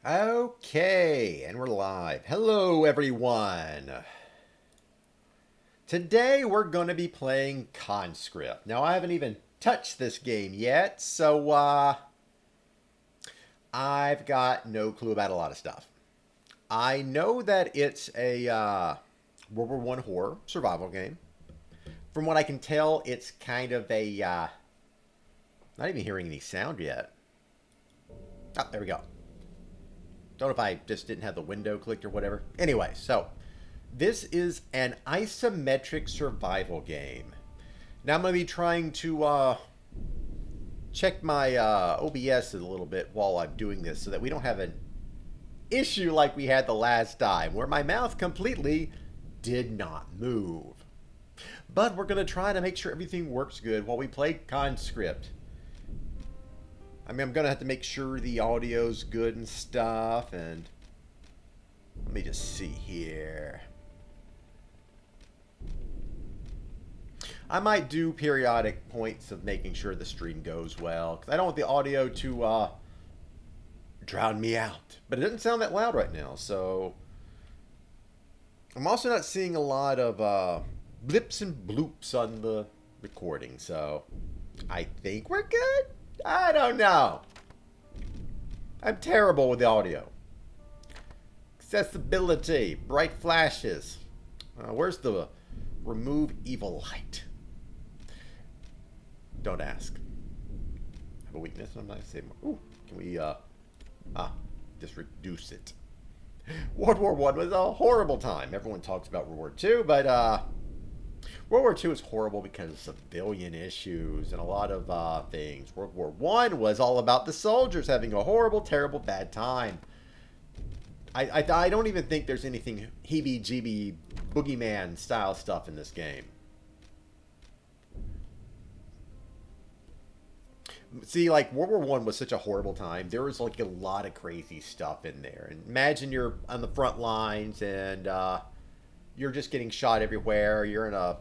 Okay, and we're live. Hello, everyone. Today we're going to be playing Conscript. Now, I haven't even touched this game yet, so I've got no clue about a lot of stuff. I know that it's a World War I horror survival game. From what I can tell, it's kind of a not even hearing any sound yet. Oh, there we go. Don't know if I just didn't have the window clicked or whatever. Anyway, so this is an isometric survival game. Now I'm going to be trying to check my OBS a little bit while I'm doing this so that we don't have an issue like we had the last time where my mouth completely did not move. But we're going to try to make sure everything works good while we play Conscript. I mean, I'm going to have to make sure the audio's good and stuff, and let me just see here. I might do periodic points of making sure the stream goes well, because I don't want the audio to drown me out. But it doesn't sound that loud right now, so... I'm also not seeing a lot of blips and bloops on the recording, so I think we're good. I don't know. I'm terrible with the audio. Accessibility, bright flashes. Where's the remove evil light? Don't ask. I have a weakness. I'm not saying. Ooh, can we just reduce it? World War I was a horrible time. Everyone talks about World War II, but World War II is horrible because of civilian issues and a lot of things. World War I was all about the soldiers having a horrible, terrible, bad time. I don't even think there's anything heebie-jeebie, boogeyman style stuff in this game. See, like, World War I was such a horrible time. There was, like, a lot of crazy stuff in there. And imagine you're on the front lines and you're just getting shot everywhere. You're in a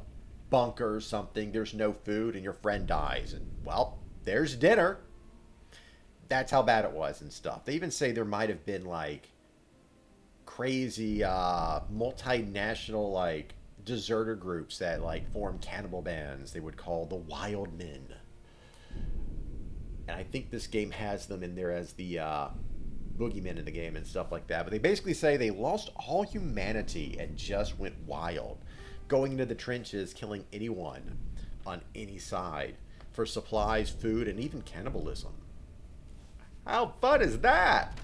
bunker or something. There's no food and your friend dies. And, well, there's dinner. That's how bad it was and stuff. They even say there might have been, like, crazy multinational, like, deserter groups that, like, formed cannibal bands they would call the Wild Men. And I think this game has them in there as the boogeymen in the game and stuff like that. But they basically say they lost all humanity and just went wild. Going into the trenches, killing anyone on any side for supplies, food, and even cannibalism. How fun is that?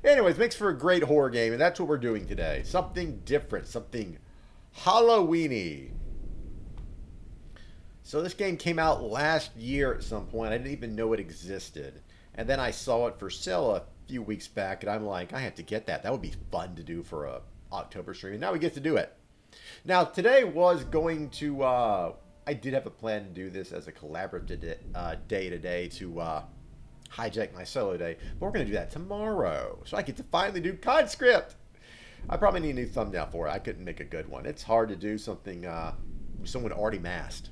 Anyways, makes for a great horror game, and that's what we're doing today. Something different, something Halloween-y. So this game came out last year at some point. I didn't even know it existed. And then I saw it for sale a few weeks back, and I'm like, I have to get that. That would be fun to do for a October stream. And now we get to do it. Now, today was going to... I did have a plan to do this as a collaborative day today to hijack my solo day. But we're going to do that tomorrow. So I get to finally do Conscript. I probably need a new thumbnail for it. I couldn't make a good one. It's hard to do something with someone already masked.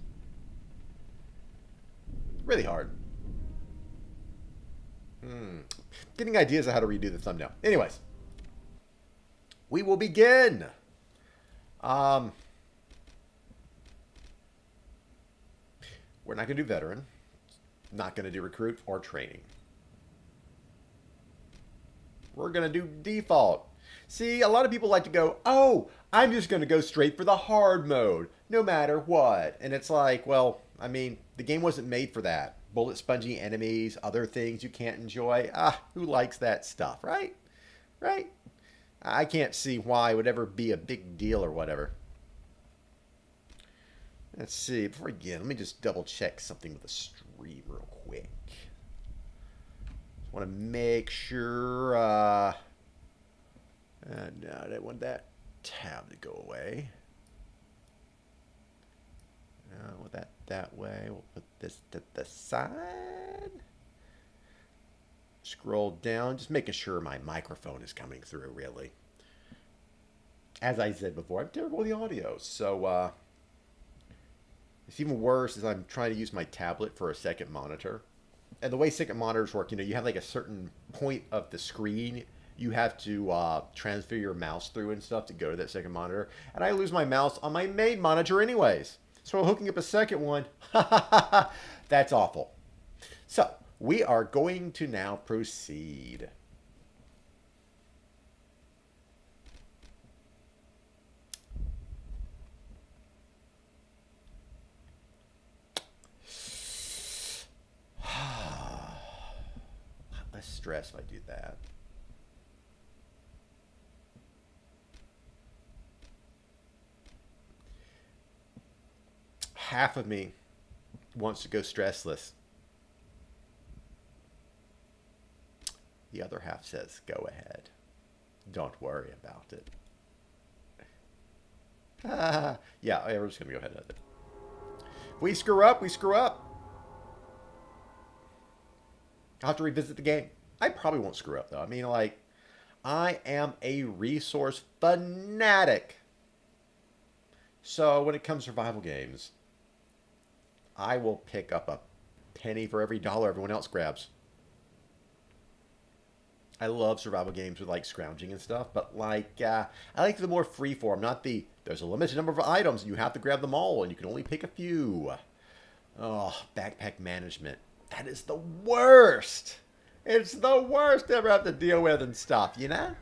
Really hard. Getting ideas of how to redo the thumbnail. Anyways, we will begin. We're not going to do veteran. Not going to do recruit or training. We're going to do default. See, a lot of people like to go, oh, I'm just going to go straight for the hard mode, no matter what. And it's like, well, I mean, the game wasn't made for that. Bullet spongy enemies, other things you can't enjoy. Who likes that stuff, right? Right? I can't see why it would ever be a big deal or whatever. Let's see. Before we begin, let me just double check something with the stream real quick. Just want to make sure. No, I don't want that tab to go away. With that way, we'll put this to the side. Scroll down, just making sure my microphone is coming through, really. As I said before, I'm terrible with the audio, so it's even worse as I'm trying to use my tablet for a second monitor. And the way second monitors work, you know, you have like a certain point of the screen you have to transfer your mouse through and stuff to go to that second monitor. And I lose my mouse on my main monitor anyways. So hooking up a second one, that's awful. So we are going to now proceed. Less stress if I do that. Half of me wants to go stressless. The other half says, go ahead. Don't worry about it. Yeah, we're just going to go ahead and edit it. If we screw up, we screw up. I'll have to revisit the game. I probably won't screw up, though. I mean, like, I am a resource fanatic. So when it comes to survival games, I will pick up a penny for every dollar everyone else grabs. I love survival games with like scrounging and stuff, but like I like the more free form, not the there's a limited number of items and you have to grab them all and you can only pick a few. Oh, backpack management. That is the worst. It's the worst to ever have to deal with and stuff, you know?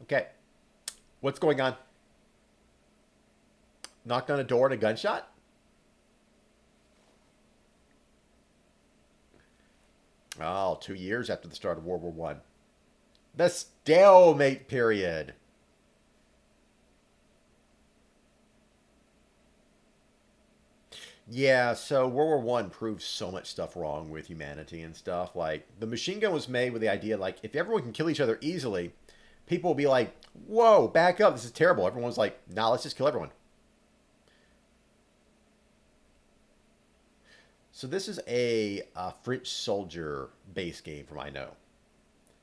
Okay. What's going on? Knocked on a door and a gunshot? Oh, 2 years after the start of World War One. The stalemate period. Yeah, so World War One proved so much stuff wrong with humanity and stuff. Like, the machine gun was made with the idea, like, if everyone can kill each other easily, people will be like, whoa, back up, this is terrible. Everyone's like, nah, let's just kill everyone. So this is a French soldier base game from I know.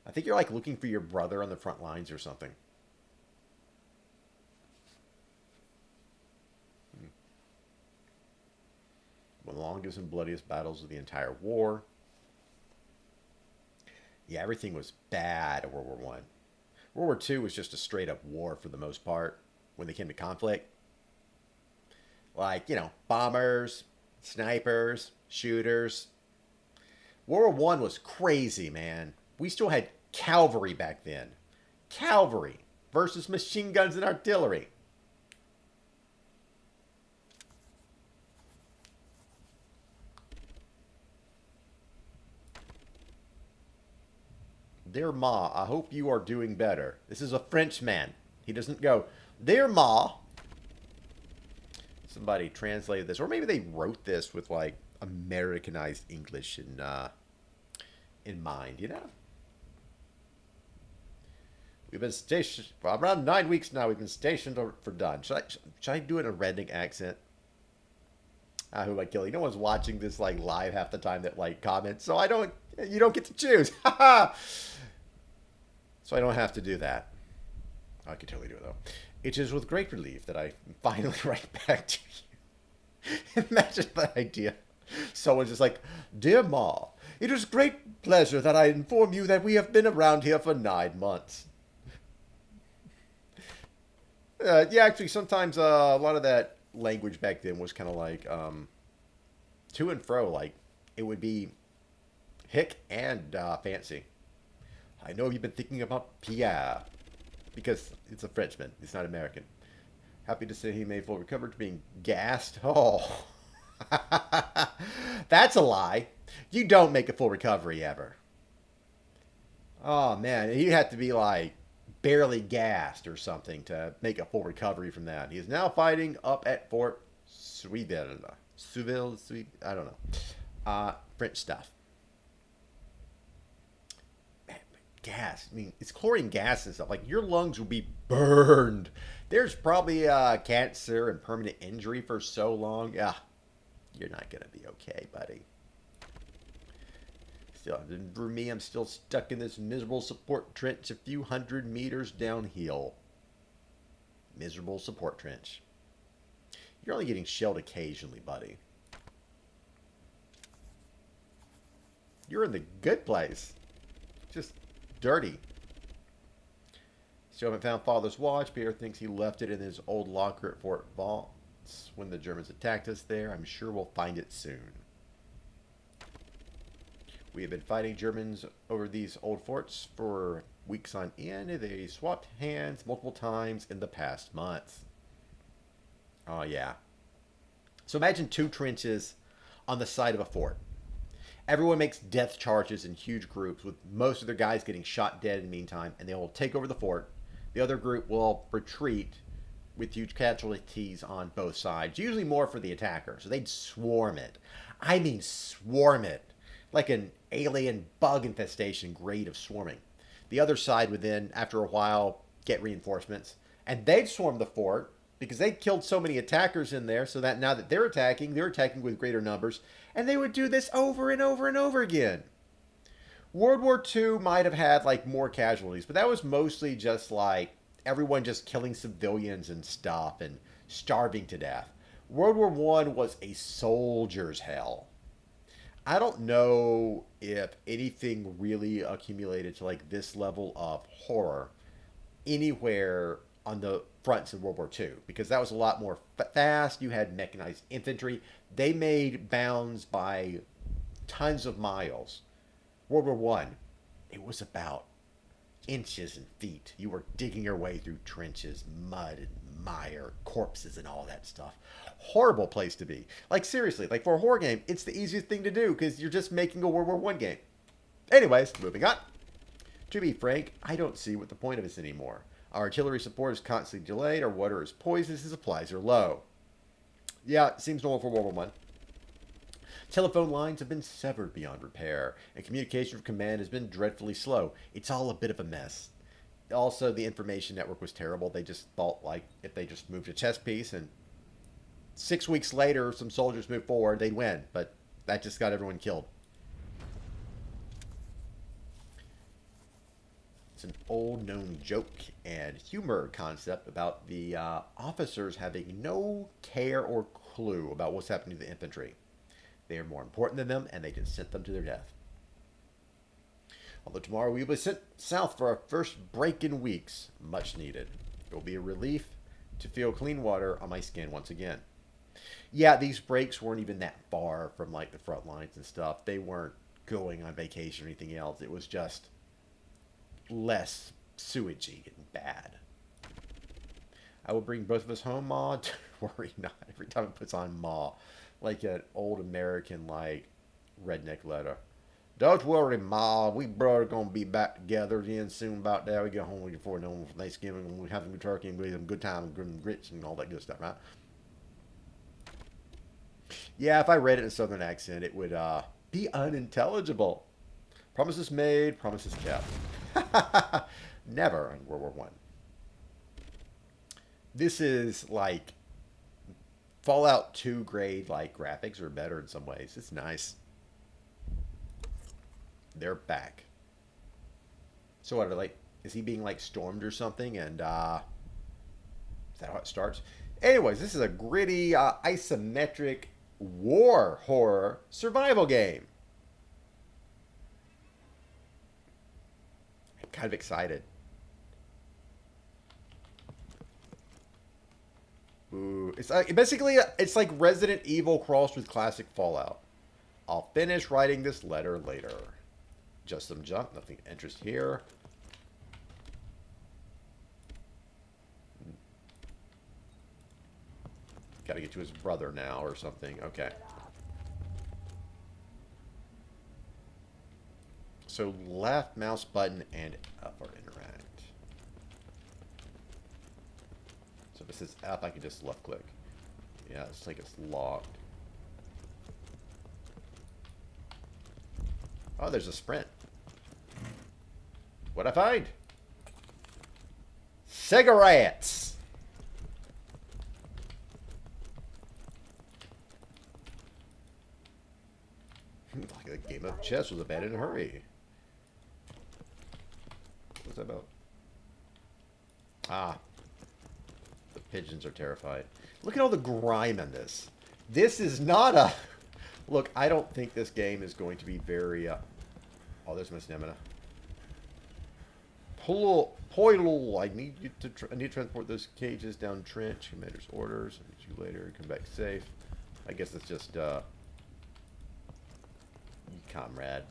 I think you're like looking for your brother on the front lines or something. One of the longest and bloodiest battles of the entire war. Yeah, everything was bad at World War One. World War Two was just a straight up war for the most part when they came to conflict. Like, you know, bombers, snipers, shooters. World War One was crazy, man. We still had cavalry back then. Cavalry versus machine guns and artillery. Dear Ma, I hope you are doing better. This is a French man. He doesn't go, Dear Ma. Somebody translated this, or maybe they wrote this with like Americanized English in mind, you know? We've been stationed for around 9 weeks now. We've been stationed for done. Should I do it in a redneck accent? Who am I killing? No one's watching this like live half the time that like comments, so you don't get to choose. So I don't have to do that. I can totally do it though. It is with great relief that I finally write back to you. Imagine that idea. Someone's just like, Dear Ma, it is great pleasure that I inform you that we have been around here for 9 months. Yeah, actually, sometimes a lot of that language back then was kind of like to and fro. Like, it would be hick and fancy. I know you've been thinking about Pierre. Because it's a Frenchman. It's not American. Happy to say he made full recovery to being gassed. Oh. That's a lie. You don't make a full recovery ever. Oh, man. You have to be like barely gassed or something to make a full recovery from that. He is now fighting up at Fort Souville. I don't know. French stuff. Gas. I mean, it's chlorine gas and stuff. Like, your lungs will be burned. There's probably cancer and permanent injury for so long. Yeah, you're not going to be okay, buddy. Still, for me, I'm still stuck in this miserable support trench a few hundred meters downhill. Miserable support trench. You're only getting shelled occasionally, buddy. You're in the good place. Just dirty. Still haven't found Father's watch. Pierre thinks he left it in his old locker at Fort Vaults when the Germans attacked us there. I'm sure we'll find it soon. We have been fighting Germans over these old forts for weeks on end. They swapped hands multiple times in the past months. Oh, yeah. So imagine 2 trenches on the side of a fort. Everyone makes death charges in huge groups, with most of their guys getting shot dead in the meantime, and they will take over the fort. The other group will retreat with huge casualties on both sides, usually more for the attacker. So they'd swarm it. I mean swarm it. Like an alien bug infestation grade of swarming. The other side would then, after a while, get reinforcements. And they'd swarm the fort because they'd killed so many attackers in there, so that now that they're attacking with greater numbers. And they would do this over and over and over again. World War II might have had like more casualties, but that was mostly just like everyone just killing civilians and stuff and starving to death. World War I was a soldier's hell. I don't know if anything really accumulated to like this level of horror anywhere on the fronts of World War II, because that was a lot more fast. You had mechanized infantry. They made bounds by tons of miles. World War I, it was about inches and feet. You were digging your way through trenches, mud and mire, corpses and all that stuff. Horrible place to be. Like seriously, like for a horror game, it's the easiest thing to do because you're just making a World War I game. Anyways, moving on. To be frank, I don't see what the point of this anymore. Our artillery support is constantly delayed, our water is poisoned, and supplies are low. Yeah, it seems normal for World War I. Telephone lines have been severed beyond repair, and communication from command has been dreadfully slow. It's all a bit of a mess. Also, the information network was terrible. They just thought, like, if they just moved a chess piece and 6 weeks later some soldiers moved forward, they'd win. But that just got everyone killed. It's an old known joke and humor concept about the officers having no care or clue about what's happening to the infantry. They are more important than them, and they just sent them to their death. Although tomorrow we will be sent south for our first break in weeks, much needed. It will be a relief to feel clean water on my skin once again. Yeah, these breaks weren't even that far from like the front lines and stuff. They weren't going on vacation or anything else. It was just less sewagey and bad. I will bring both of us home, Ma. Don't worry not. Every time it puts on Ma. Like an old American, like, redneck letter. Don't worry, Ma. We brother gonna be back together again soon about that. We get home before no for Thanksgiving, and we have some turkey and we have a good time and grits and all that good stuff, right? Yeah, if I read it in a southern accent, it would be unintelligible. Promises made, promises kept. Never in World War I. This is like Fallout 2 grade, like graphics are better in some ways. It's nice. They're back. So what are like? Is he being like stormed or something? And is that how it starts? Anyways, this is a gritty, isometric war horror survival game. I'm kind of excited. Ooh, it's like, basically, it's like Resident Evil crossed with classic Fallout. I'll finish writing this letter later. Just some junk, nothing of interest here. Gotta get to his brother now or something. Okay. So left mouse button and up or interact. So if it says up, I can just left click. Yeah, it's like it's locked. Oh, there's a sprint. What'd I find? Cigarettes! Like a game of chess was abandoned in a hurry. What's that about? Ah. The pigeons are terrified. Look at all the grime in this. This is not a... Look, I don't think this game is going to be very... Oh, there's my stamina. Poidle, I need you to. I need to transport those cages down trench. Commander's orders. I'll meet you later. Come back safe. I guess it's just comrade.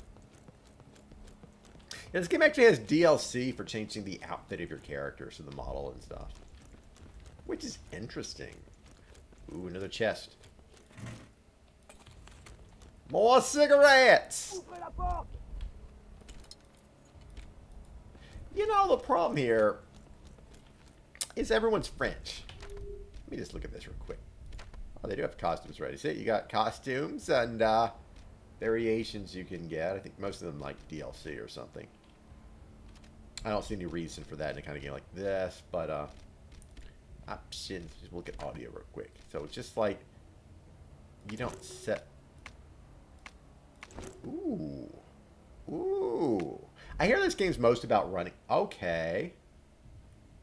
Yeah, this game actually has DLC for changing the outfit of your characters and the model and stuff, which is interesting. Ooh, another chest. More cigarettes! You know, the problem here is everyone's French. Let me just look at this real quick. Oh, they do have costumes ready. See, you got costumes and variations you can get. I think most of them like DLC or something. I don't see any reason for that in a kind of game like this, but options. Just look at audio real quick. So it's just like you don't set. Ooh, ooh. I hear this game's most about running. Okay.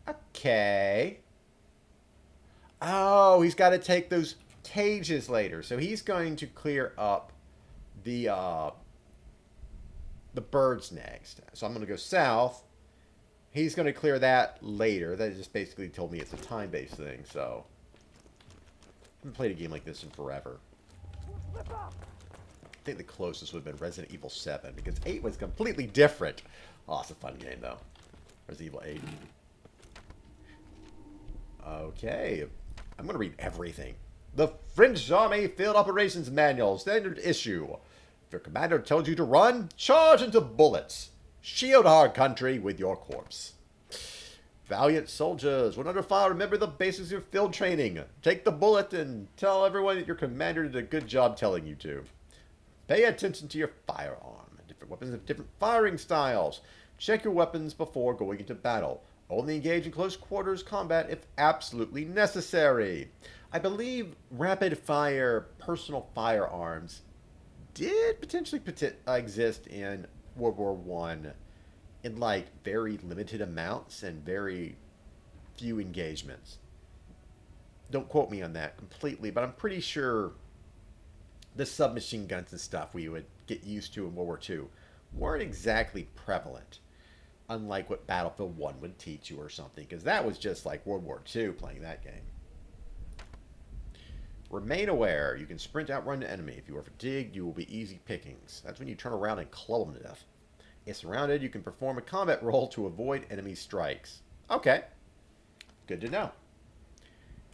Okay. Oh, he's got to take those cages later. So he's going to clear up the birds next. So I'm going to go south. He's going to clear that later. That just basically told me it's a time-based thing, so I haven't played a game like this in forever. I think the closest would have been Resident Evil 7, because 8 was completely different. Oh, it's a fun game, though. Resident Evil 8. Okay. I'm going to read everything. The French Army Field Operations Manual, standard issue. If your commander tells you to run, charge into bullets. Shield our country with your corpse. Valiant soldiers, when under fire, remember the basics of field training. Take the bullet and tell everyone that your commander did a good job telling you to. Pay attention to your firearm. Different weapons have different firing styles. Check your weapons before going into battle. Only engage in close quarters combat if absolutely necessary. I believe rapid fire personal firearms did potentially exist in World War I in like very limited amounts and very few engagements. Don't quote me on that completely, but I'm pretty sure the submachine guns and stuff we would get used to in World War II weren't exactly prevalent, unlike what Battlefield 1 would teach you or something, because that was just like World War II playing that game. Remain aware. You can sprint outrun the enemy. If you are fatigued, you will be easy pickings. That's when you turn around and club them to death. If surrounded, you can perform a combat roll to avoid enemy strikes. Okay. Good to know.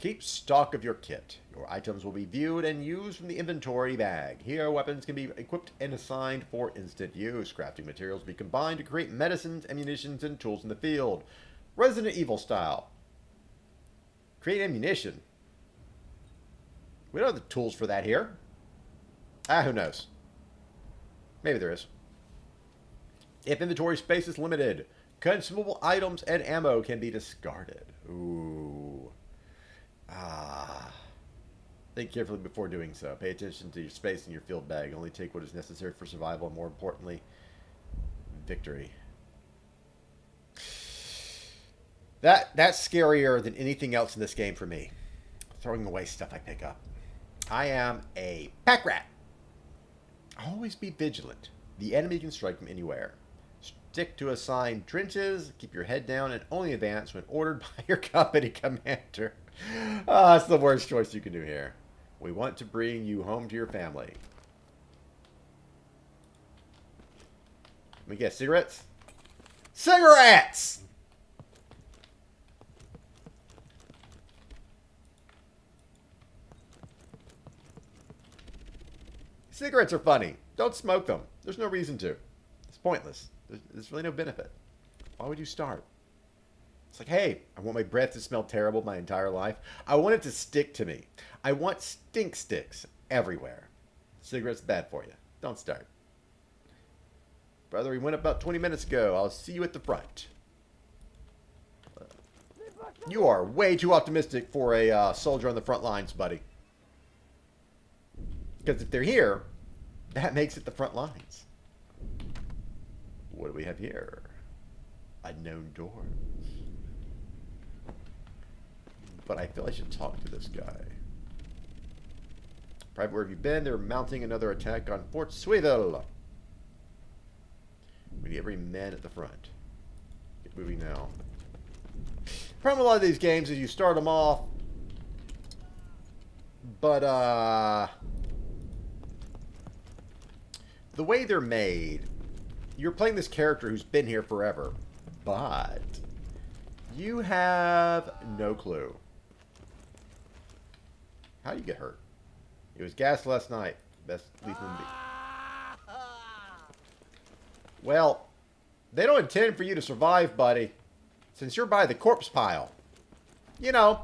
Keep stock of your kit. Your items will be viewed and used from the inventory bag. Here, weapons can be equipped and assigned for instant use. Crafting materials will be combined to create medicines, ammunitions, and tools in the field. Resident Evil style. Create ammunition. We don't have the tools for that here. Who knows? Maybe there is. If inventory space is limited, consumable items and ammo can be discarded. Ooh. Think carefully before doing so. Pay attention to your space in your field bag. Only take what is necessary for survival and, more importantly, victory. That's scarier than anything else in this game for me. Throwing away stuff I pick up. I am a pack rat. Always be vigilant. The enemy can strike from anywhere. Stick to assigned trenches. Keep your head down and only advance when ordered by your company commander. That's the worst choice you can do here. We want to bring you home to your family. Let me guess, cigarettes? Cigarettes! Cigarettes are funny. Don't smoke them. There's no reason to. It's pointless. There's really no benefit. Why would you start? It's like, hey, I want my breath to smell terrible my entire life. I want it to stick to me. I want stink sticks everywhere. Cigarettes bad for you. Don't start. Brother, we went about 20 minutes ago. I'll see you at the front. You are way too optimistic for a soldier on the front lines, buddy. Because if they're here, that makes it the front lines. What do we have here? Unknown doors. But I feel I should talk to this guy. Private, where have you been? They're mounting another attack on Fort Sweeville. We need every man at the front. Get moving now. The problem with a lot of these games is you start them off, but the way they're made, you're playing this character who's been here forever, but you have no clue. How do you get hurt? It was gassed last night. Best leave them be. Well, they don't intend for you to survive, buddy, since you're by the corpse pile. You know,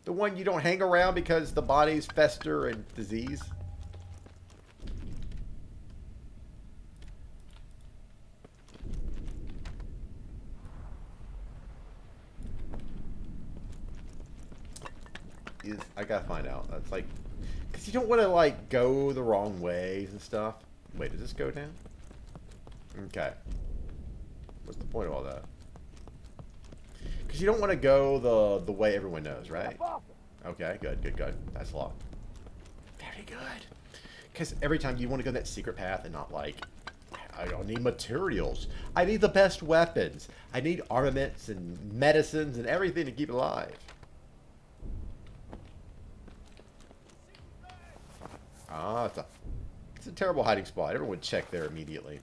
the one you don't hang around because the bodies fester and disease. I gotta find out. That's like, because you don't want to like go the wrong ways and stuff. Wait, does this go down? Okay. What's the point of all that? Because you don't want to go the way everyone knows, right? Okay, good, good, good. That's a lot. Very good. Because every time you want to go that secret path and not like, I don't need materials. I need the best weapons. I need armaments and medicines and everything to keep it alive. Ah, it's a terrible hiding spot. Everyone would check there immediately.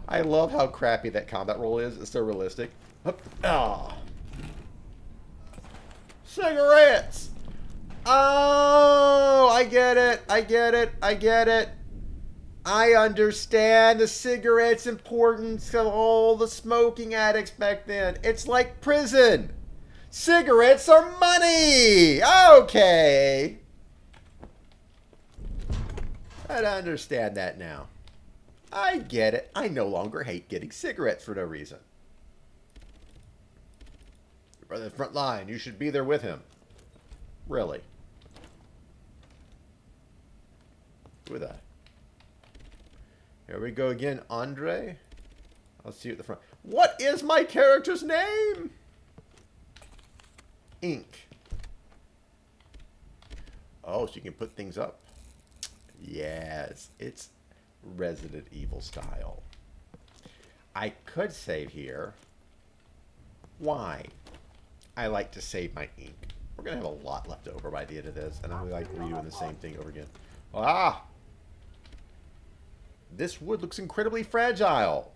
I love how crappy that combat roll is. It's so realistic. Ah. Cigarettes! Oh, I get it. I get it. I get it. I understand the cigarettes' importance of all the smoking addicts back then. It's like prison. Cigarettes are money! Okay! I understand that now. I get it. I no longer hate getting cigarettes for no reason. Your brother in the front line. You should be there with him. Really? Who is that? Here we go again, Andre. I'll see you at the front. What is my character's name? Ink. Oh, so you can put things up. Yes, it's Resident Evil style. I could save here. Why? I like to save my ink. We're going to have a lot left over by the end of this, and I'm like redoing the same thing over again. Ah! This wood looks incredibly fragile.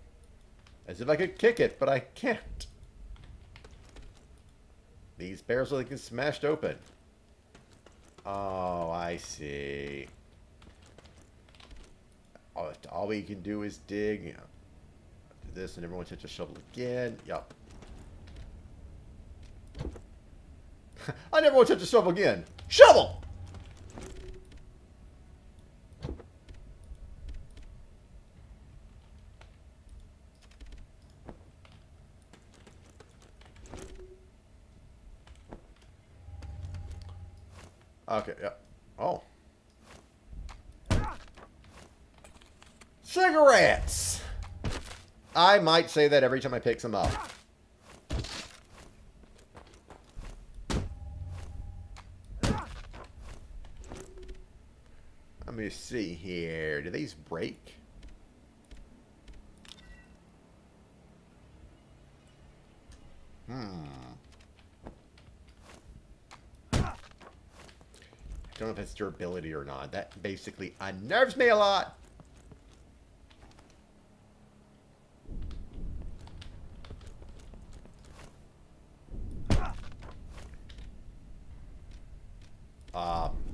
As if I could kick it, but I can't. These barrels are like smashed open. Oh, I see. All we can do is dig. You know, do this, and everyone touch a shovel again. Yup. I never want to touch a shovel again. Shovel! Okay, yeah. Oh. Cigarettes! I might say that every time I pick some up. Let me see here. Do these break? I don't know if it's durability or not. That basically unnerves me a lot.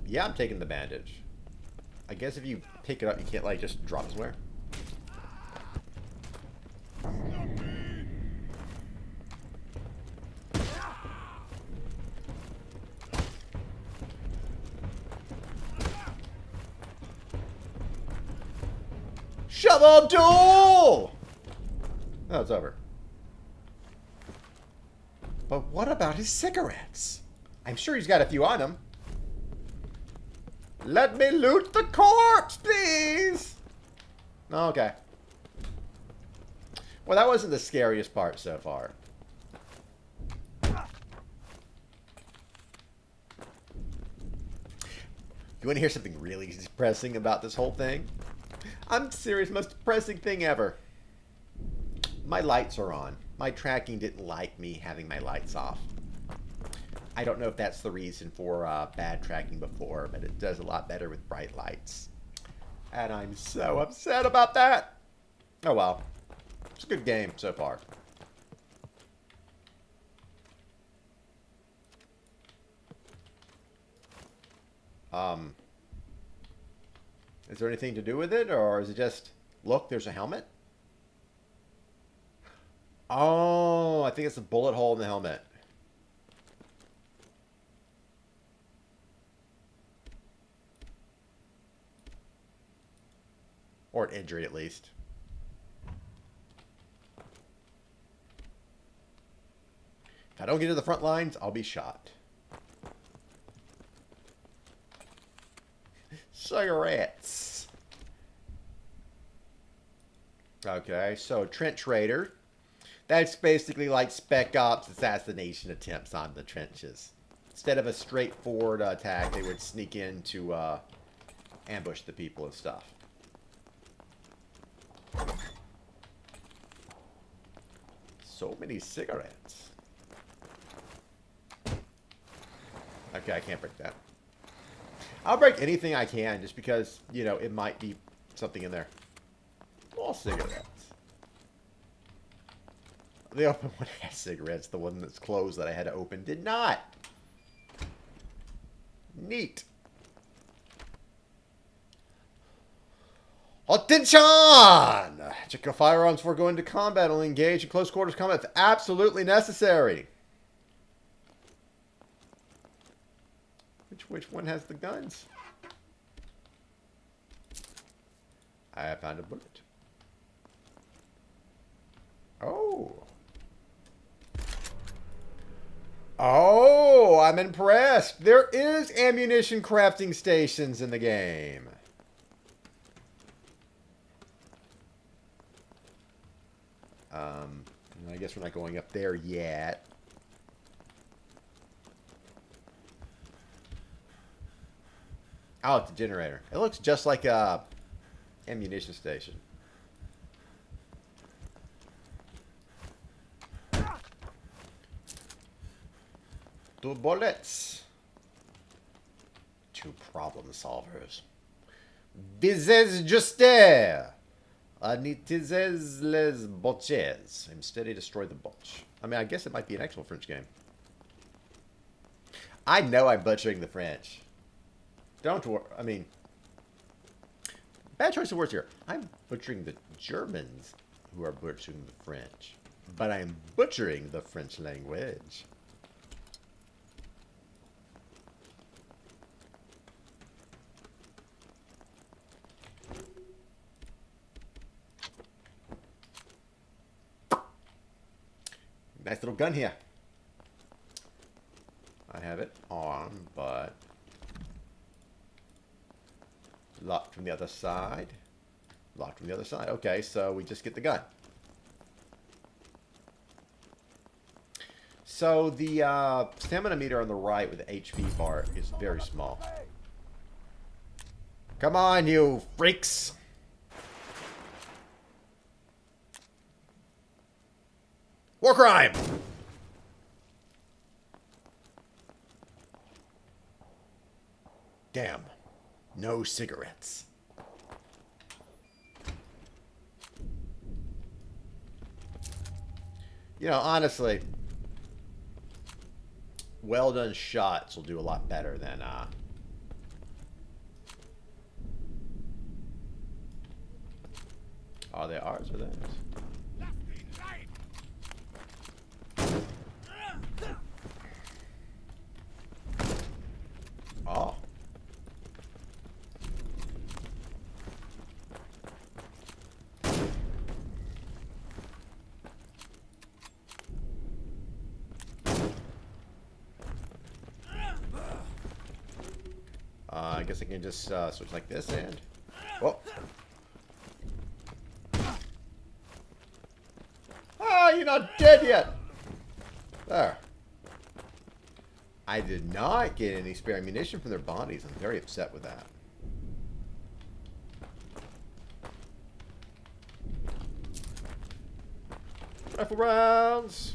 Yeah, I'm taking the bandage. I guess if you pick it up, you can't, like, just drop it somewhere. Shovel duel! Oh, it's over. But what about his cigarettes? I'm sure he's got a few on him. Let me loot the corpse, please! Okay. Well, that wasn't the scariest part so far. You want to hear something really depressing about this whole thing? I'm serious, most depressing thing ever. My lights are on. My tracking didn't like me having my lights off. I don't know if that's the reason for bad tracking before, but it does a lot better with bright lights. And I'm so upset about that. Oh well. It's a good game so far. Is there anything to do with it, or is it just, look, there's a helmet? Oh, I think it's a bullet hole in the helmet. Or an injury, at least. If I don't get to the front lines, I'll be shot. Cigarettes. Okay, so Trench Raider. That's basically like Spec Ops assassination attempts on the trenches. Instead of a straightforward attack, they would sneak in to ambush the people and stuff. So many cigarettes. Okay, I can't break that. I'll break anything I can just because, you know, it might be something in there. All cigarettes. The open one has cigarettes. The one that's closed that I had to open did not. Neat. Attention! Check your firearms before going to combat. Only engage in close quarters combat if absolutely necessary. Which one has the guns? I found a bullet. Oh. Oh, I'm impressed. There is ammunition crafting stations in the game. I guess we're not going up there yet. Oh, it's a generator. It looks just like a ammunition station. Two bullets. Two problem solvers. Visez juste. Anitizez les botches. Instead, destroy the botch. I mean, I guess it might be an actual French game. I know I'm butchering the French. Don't worry. I mean, bad choice of words here. I'm butchering the Germans who are butchering the French. But I'm butchering the French language. Nice little gun here. I have it on, but locked from the other side. Locked from the other side. Okay, so we just get the gun. So the stamina meter on the right with the HP bar is very small. Come on, you freaks! War crime! Damn. No cigarettes. You know, honestly, well done shots will do a lot better than are they ours or theirs? Oh. I guess I can just switch like this and... Oh. Ah, you're not dead yet. There. I did not get any spare ammunition from their bodies. I'm very upset with that. Rifle rounds!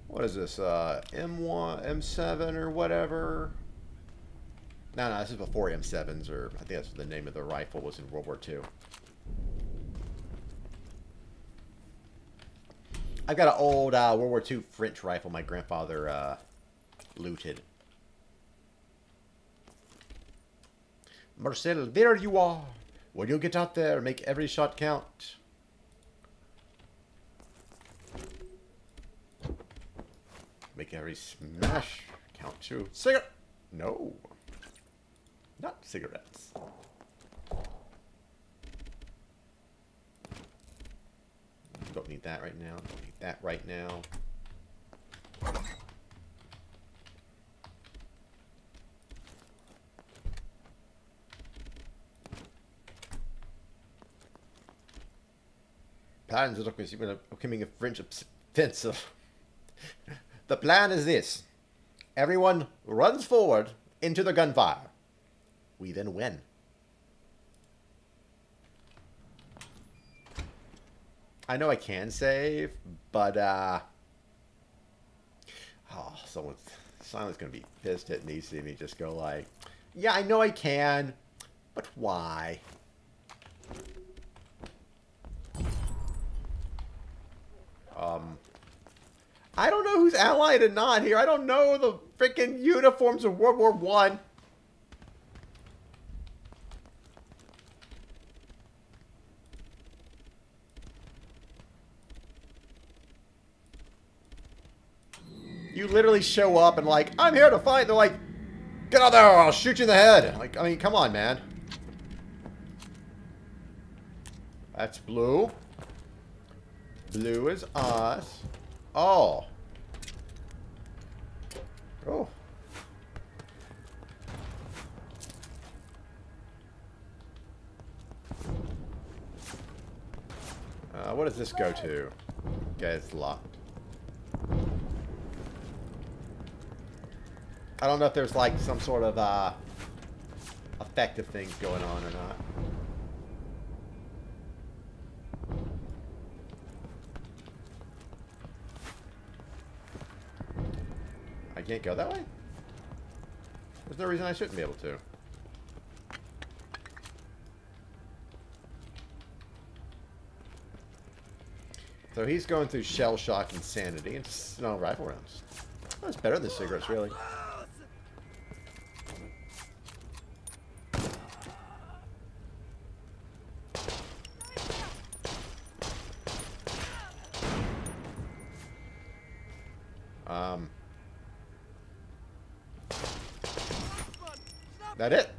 What is this? M1, M7 or whatever? No, this is before M7s, or I think that's what the name of the rifle was in World War II. I've got an old World War II French rifle my grandfather looted. Marcel, there you are. Will you get out there and make every shot count? Make every smash count too. Cigarette? No. Not cigarettes. Don't need that right now. Don't need that right now. Plans are becoming a French offensive. The plan is this. Everyone runs forward into the gunfire. We then win. I know I can save, but oh, someone's gonna be pissed at me seeing me just go like, yeah, I know I can, but why? I don't know who's allied and not here. I don't know the freaking uniforms of World War I. You literally show up and like, I'm here to fight. They're like, get out there or I'll shoot you in the head. Like, I mean, come on, man. That's blue. Blue is us. Oh. Oh. What does this go to? Okay, it's locked. I don't know if there's like some sort of effective things going on or not. I can't go that way? There's no reason I shouldn't be able to. So he's going through shell shock insanity and just, no, rifle rounds. That's better than cigarettes, really. That it?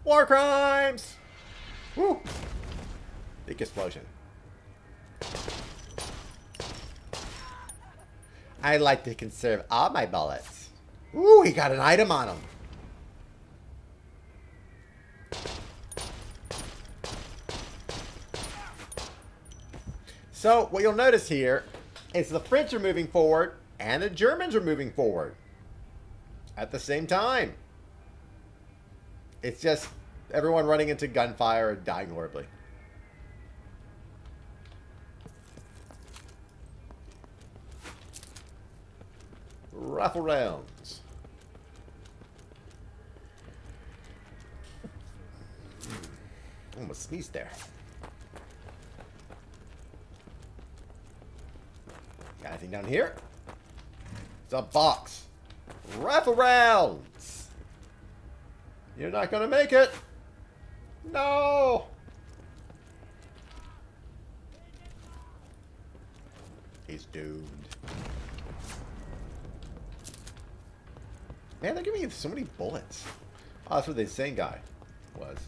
War crimes! Woo! Big explosion. I like to conserve all my bullets. Ooh, he got an item on him. So, what you'll notice here is the French are moving forward and the Germans are moving forward at the same time. It's just everyone running into gunfire and dying horribly. Rifle rounds. Almost sneezed there. Got anything down here? It's a box. Rifle rounds. You're not gonna make it. No. He's doomed. Man, they're giving me so many bullets. Oh, that's what the insane guy was.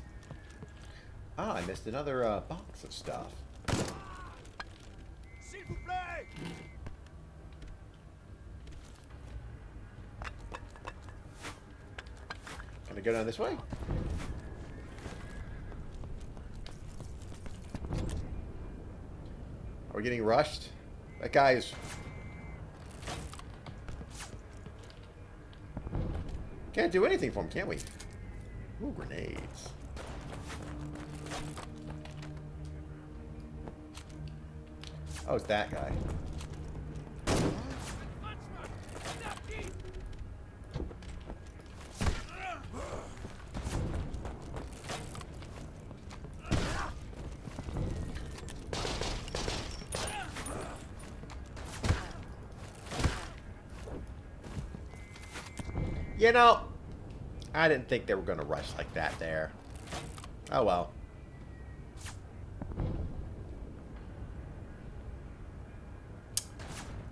Ah, I missed another box of stuff. Can I go down this way? Are we getting rushed? That guy is... Can't do anything for him, can we? Ooh, grenades. Oh, it's that guy. You know, I didn't think they were going to rush like that there. Oh, well.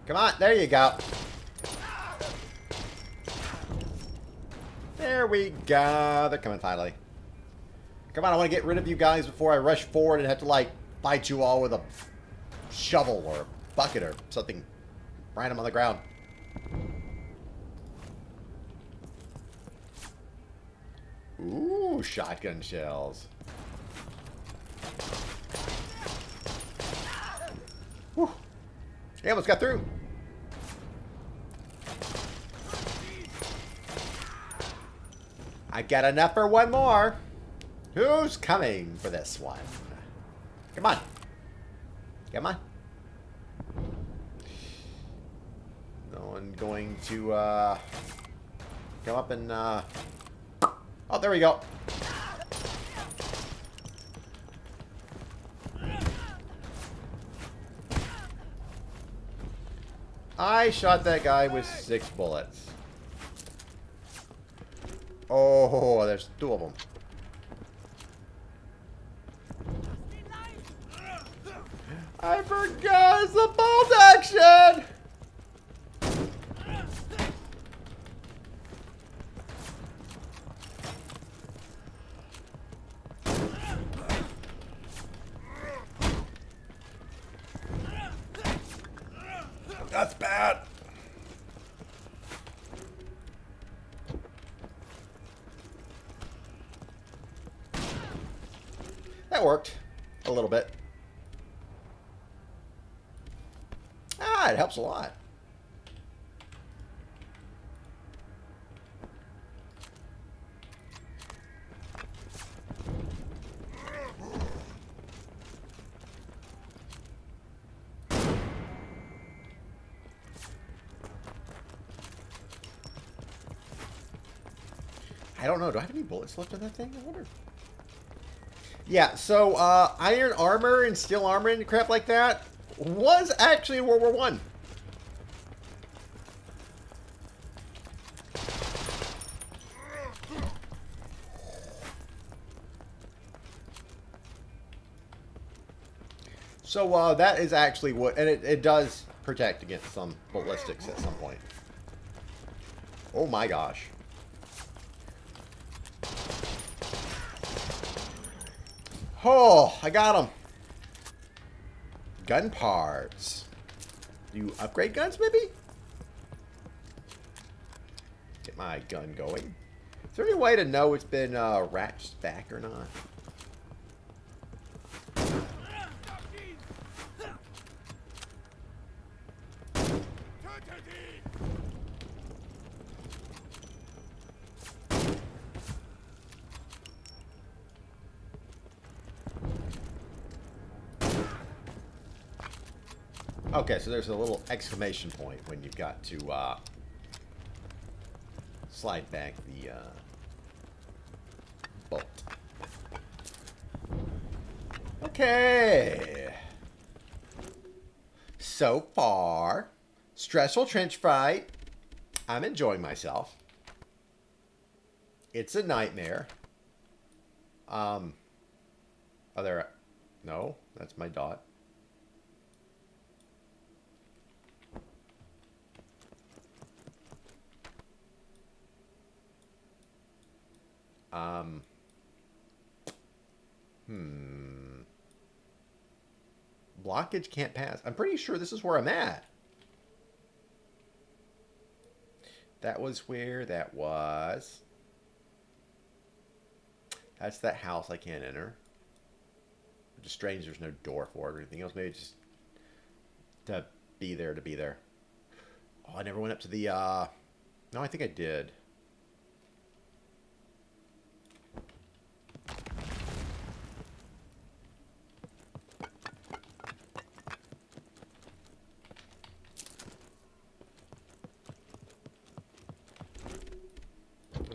Come on, there you go. There we go. They're coming finally. Come on, I want to get rid of you guys before I rush forward and have to, like, fight you all with a shovel or a bucket or something random on the ground. Ooh, shotgun shells. Whew. He almost got through. I got enough for one more. Who's coming for this one? Come on. Come on. No one going to come up and oh, there we go. I shot that guy with 6 bullets. Oh, there's 2 of them. I forgot it's a bolt action! That's bad. That worked a little bit. Ah, it helps a lot. I don't know. Do I have any bullets left in that thing? I wonder. Yeah, so iron armor and steel armor and crap like that was actually in World War I. So that is actually what, and it does protect against some ballistics at some point. Oh my gosh. Oh, I got him. Gun parts. Do you upgrade guns, maybe? Get my gun going. Is there any way to know it's been ratcheted back or not? Okay, so there's a little exclamation point when you've got to slide back the bolt. Okay. So far, stressful trench fight. I'm enjoying myself. It's a nightmare. Are there... No, that's my dot. Blockage can't pass. I'm pretty sure this is where I'm at. That was where that was. That's that house I can't enter. Which is strange there's no door for it or anything else. Maybe it's just to be there, to be there. Oh, I never went up to the, no, I think I did.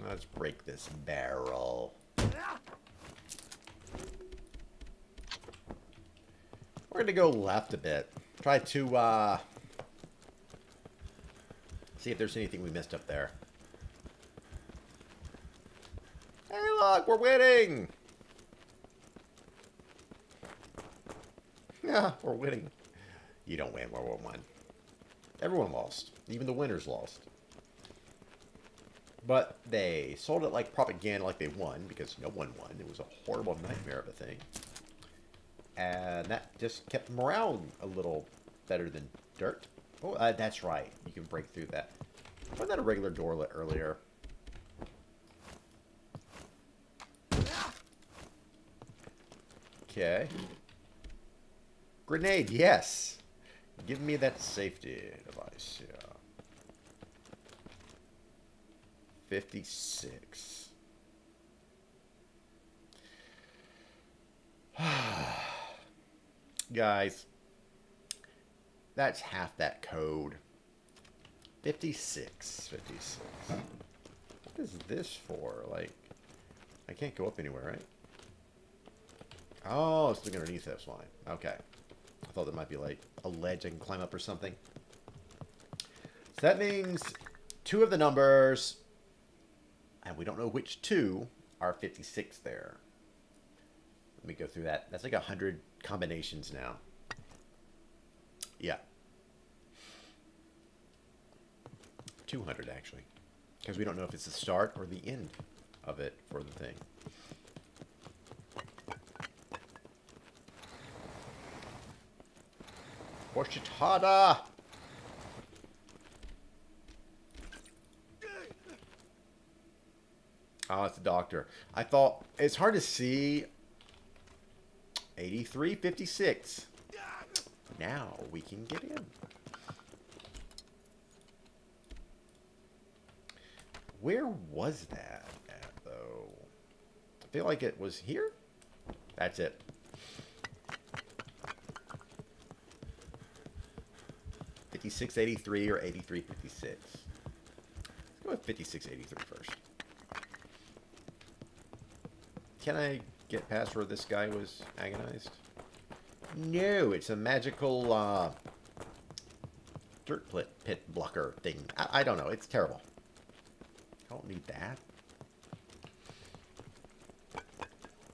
Let's break this barrel. We're gonna go left a bit. Try to see if there's anything we missed up there. Hey, look, we're winning! Yeah, we're winning. You don't win, World War I. Everyone lost. Even the winners lost. But they sold it like propaganda, like they won, because no one won. It was a horrible nightmare of a thing. And that just kept morale a little better than dirt. Oh, that's right. You can break through that. Wasn't that a regular doorlet earlier? Okay. Grenade, yes. Give me that safety device. Yeah. 56. Guys, that's half that code. 56. 56. What is this for? Like, I can't go up anywhere, right? Oh, it's looking underneath this line. Okay. I thought there might be like a ledge I can climb up or something. So that means two of the numbers, and we don't know which two, are 56 there. Let me go through that. That's like 100 combinations now. Yeah. 200 actually. Because we don't know if it's the start or the end of it for the thing. Push it harder! Oh, it's the doctor. I thought it's hard to see. 83, 56. Now we can get in. Where was that at, though? I feel like it was here. That's it. $56, 83 or 83, 56. Let's go with 56, 83 first. Can I get past where this guy was agonized? No, it's a magical dirt pit blocker thing. I don't know. It's terrible. I don't need that.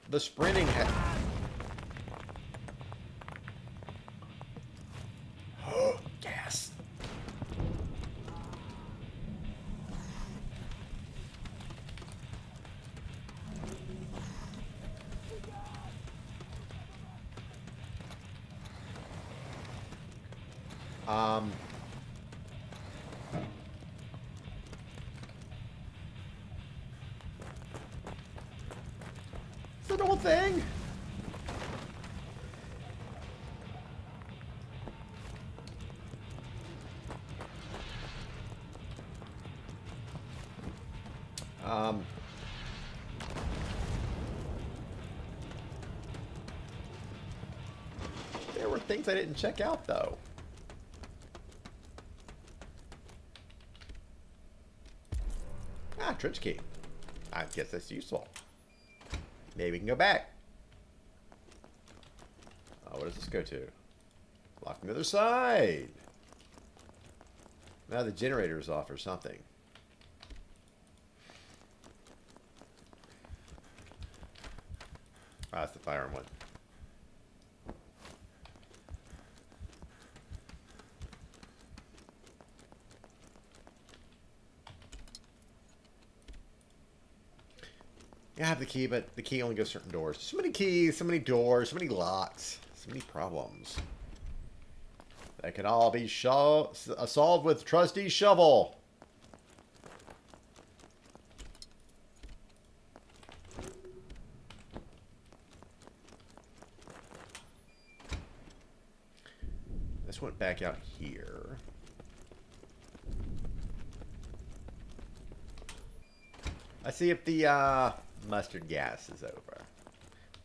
The sprinting... Gas. It's the whole thing. There were things I didn't check out, though. Ah, trench key. I guess that's useful. Maybe we can go back. Oh, what does this go to? Lock on the other side. Now the generator is off or something. Ah, that's the firearm one. I have the key, but the key only goes certain doors. So many keys, so many doors, so many locks, so many problems. That can all be solved with trusty shovel. went back out here. Let's see if the mustard gas is over.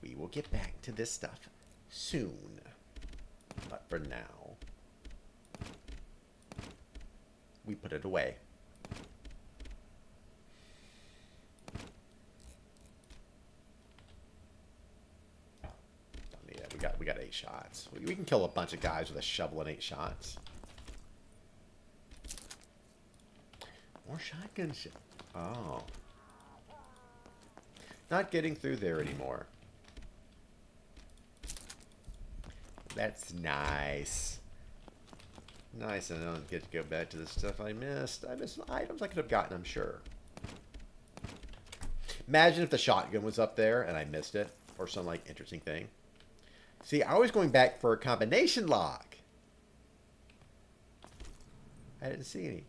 We will get back to this stuff soon. But for now, we put it away. We got 8 shots. We can kill a bunch of guys with a shovel in 8 shots. More shotgun shit. Oh. Not getting through there anymore. That's nice. Nice, and I don't get to go back to the stuff I missed. I missed some items I could have gotten, I'm sure. Imagine if the shotgun was up there and I missed it. Or some, like, interesting thing. See, I was going back for a combination lock. I didn't see any.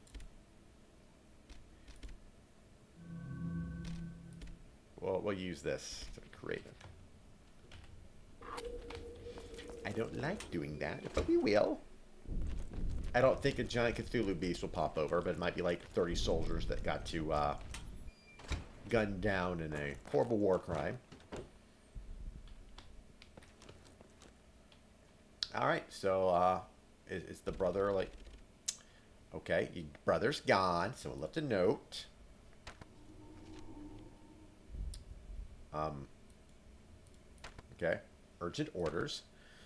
Well, we'll use this to be creative. I don't like doing that, but we will. I don't think a giant Cthulhu beast will pop over, but it might be like 30 soldiers that got to gunned down in a horrible war crime. Alright, so is the brother like... Okay, your brother's gone, so we left a note. Okay, urgent orders.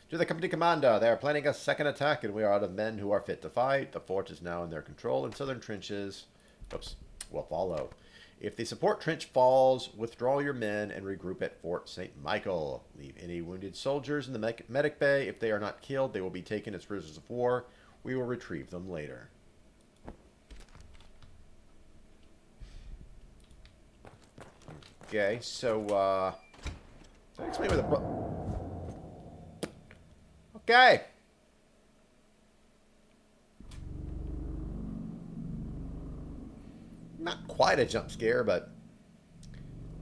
To the company commander, they are planning a second attack and we are out of men who are fit to fight. The fort is now in their control and southern trenches will follow. If the support trench falls, withdraw your men and regroup at Fort St. Michael. Leave any wounded soldiers in the medic bay. If they are not killed, they will be taken as prisoners of war. We will retrieve them later. Okay, so, explain where the... Okay. Not quite a jump scare, but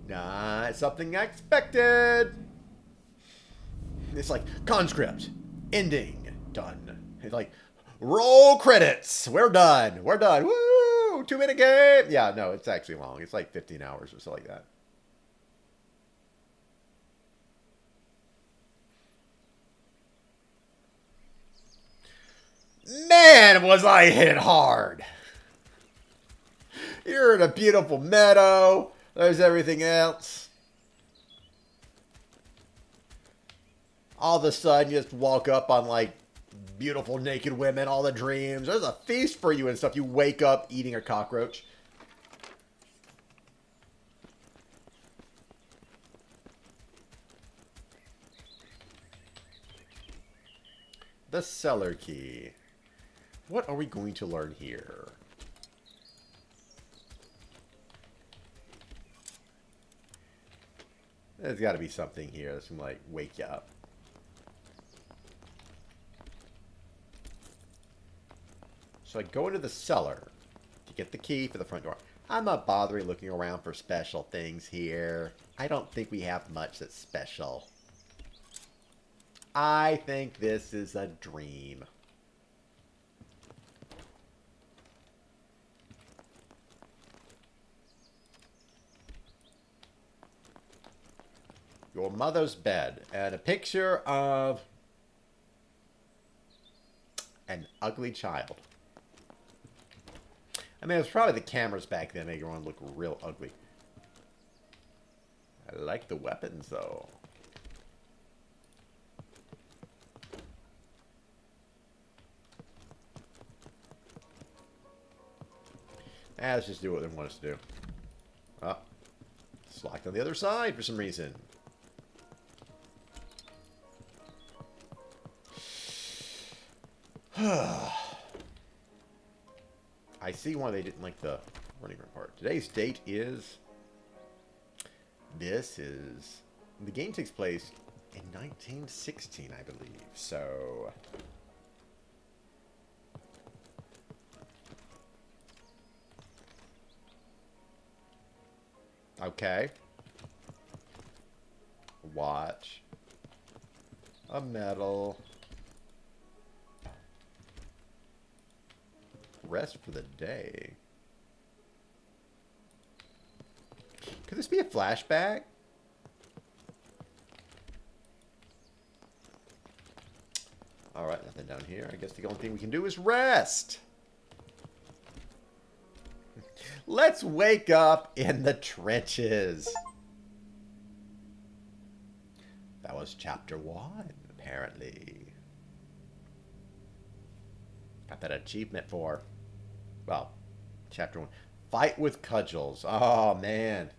not something I expected. It's like, Conscript, ending, done. It's like, roll credits, we're done, woo, 2-minute game. Yeah, no, it's actually long. It's like 15 hours or so like that. Man, was I hit hard. You're in a beautiful meadow. There's everything else. All of a sudden, you just walk up on, like, beautiful naked women, all the dreams. There's a feast for you and stuff. You wake up eating a cockroach. The cellar key. What are we going to learn here? There's got to be something here that's going to, like, wake you up. So I go into the cellar to get the key for the front door. I'm not bothering looking around for special things here. I don't think we have much that's special. I think this is a dream. Your mother's bed and a picture of an ugly child. I mean, it was probably the cameras back then making everyone look real ugly. I like the weapons, though. Let's just do what they want us to do. Oh, it's locked on the other side for some reason. I see why they didn't like the running room part. Today's date is... The game takes place in 1916, I believe. So... Okay. Watch. A medal. rest for the day. Could this be a flashback? Alright, nothing down here. I guess the only thing we can do is rest. Let's wake up in the trenches. That was chapter 1, apparently. Got that achievement for, well, chapter 1. Fight with cudgels. Oh, man.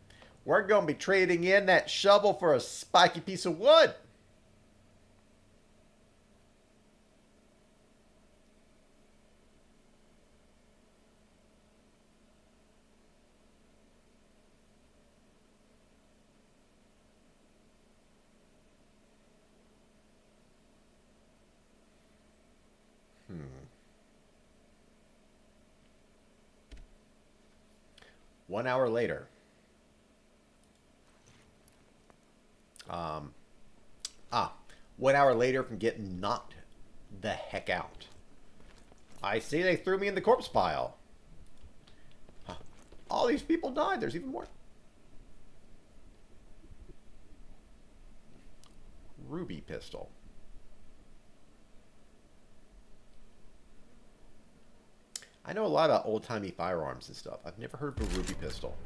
We're going to be trading in that shovel for a spiky piece of wood. One hour later. 1 hour later from getting knocked the heck out. I see they threw me in the corpse pile. Huh. All these people died. There's even more. Ruby pistol. I know a lot about old-timey firearms and stuff. I've never heard of a ruby pistol.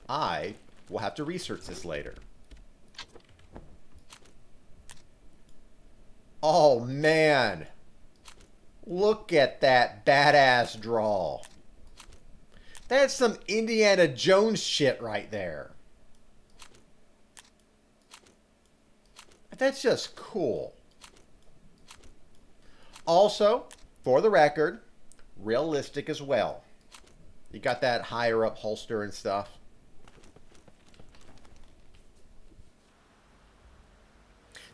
I will have to research this later. Oh, man. Look at that badass draw. That's some Indiana Jones shit right there. That's just cool. Also, for the record, realistic as well. You got that higher up holster and stuff.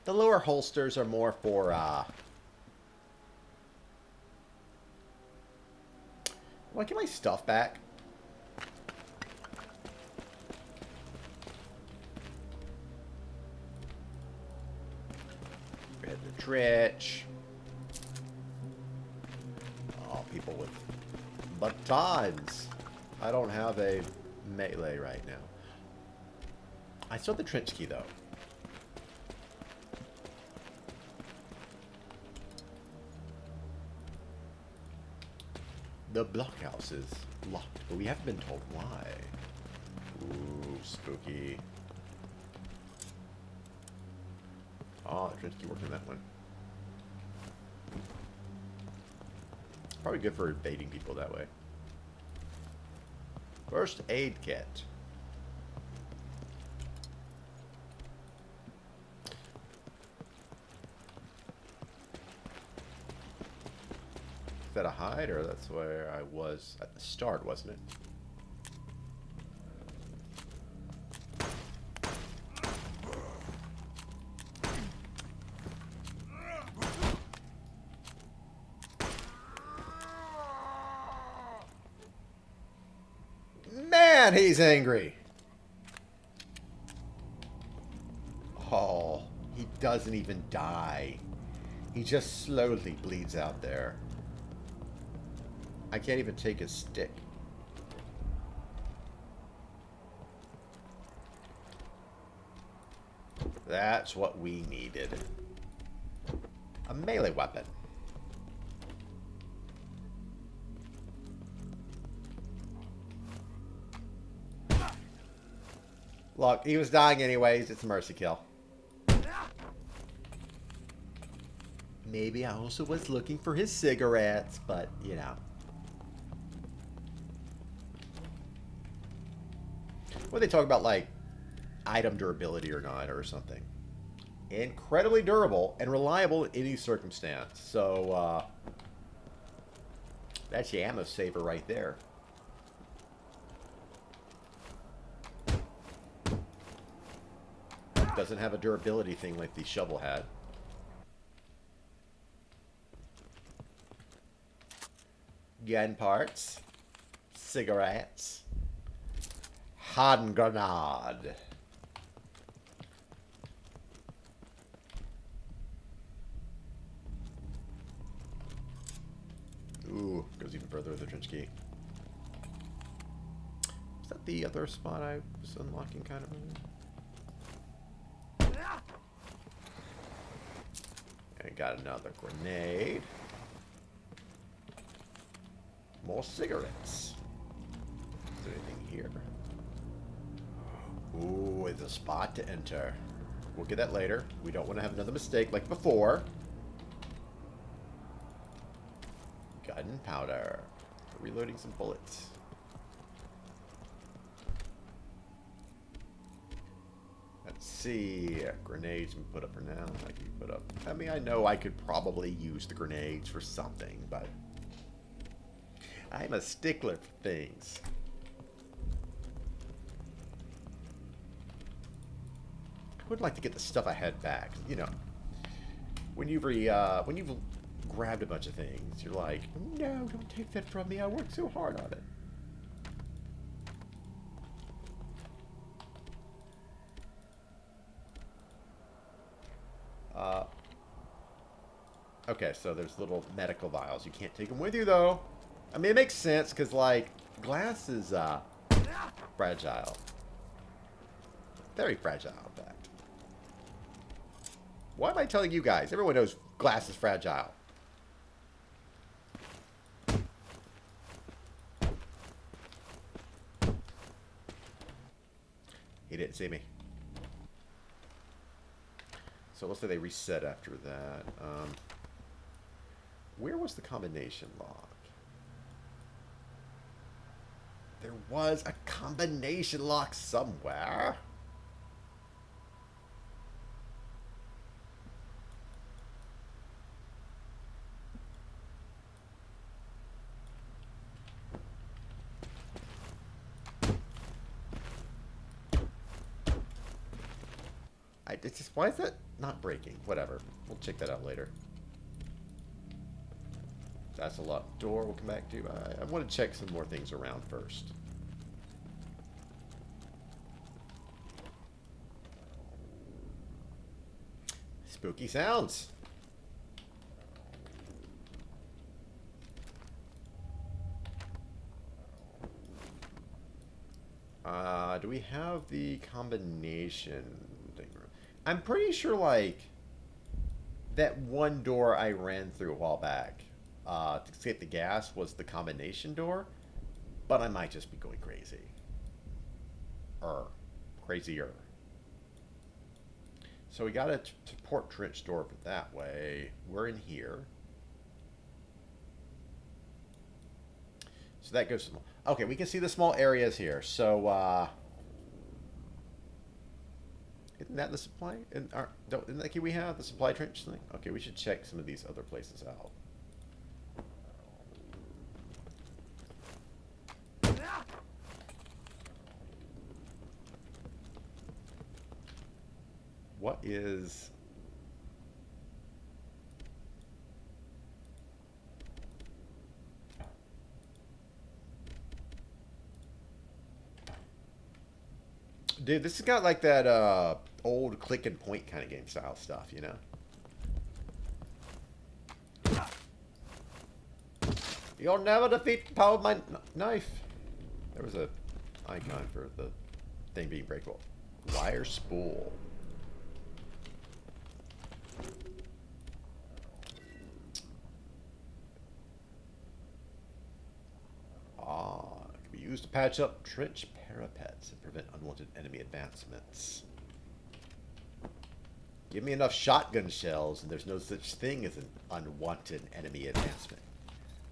The lower holsters are more for, will I get my stuff back? Red the trench. Oh, people with batons. I don't have a melee right now. I still have the trench key, though. The blockhouse is locked, but we haven't been told why. Ooh, spooky. Oh, the trench key worked on that one. Probably good for baiting people that way. First aid kit. Is that a hide, or that's where I was at the start, wasn't it? Man, he's angry. Oh, he doesn't even die. He just slowly bleeds out there. I can't even take his stick. That's what we needed. A melee weapon. Look, he was dying anyways. It's a mercy kill. Maybe I also was looking for his cigarettes, but, you know. What they talk about, like, item durability or not, or something. Incredibly durable and reliable in any circumstance. So, that's your ammo saver right there. Doesn't have a durability thing like the shovel had. Gun parts. Cigarettes. Hand grenade. goes even further with the trench key. Is that the other spot I was unlocking kind of earlier? And got another grenade. More cigarettes. Is there anything here? Ooh, it's a spot to enter. We'll get that later. We don't want to have another mistake like before. Gunpowder. Reloading some bullets. Let's see. Grenades we put up for now. I can put up. I mean, I know I could probably use the grenades for something, but I'm a stickler for things. I would like to get the stuff I had back. You know, when you've grabbed a bunch of things, you're like, no, don't take that from me. I worked so hard on it. Okay, so there's little medical vials. You can't take them with you, though. I mean, it makes sense, because, like, glass is, fragile. Very fragile, in fact. Why am I telling you guys? Everyone knows glass is fragile. He didn't see me. So let's say they reset after that. Where was the combination lock? There was a combination lock somewhere. It's just, why is that not breaking? Whatever. We'll check that out later. That's a locked door we'll come back to. I want to check some more things around first. Spooky sounds. Do we have the combination thing? I'm pretty sure, like, that one door I ran through a while back to escape the gas was the combination door, but I might just be going crazy. Crazier. So we got a support trench door for that way. We're in here. So that goes... Okay, we can see the small areas here. So, isn't that the supply? Isn't that key we have? The supply trench thing? Okay, we should check some of these other places out. What is... Dude, this has got like that old click and point kind of game style stuff, you know? You'll never defeat the power of my knife. There was a icon for the thing being breakable. Wire spool. It can be used to patch up trench parapets and prevent unwanted enemy advancements. Give me enough shotgun shells and there's no such thing as an unwanted enemy advancement.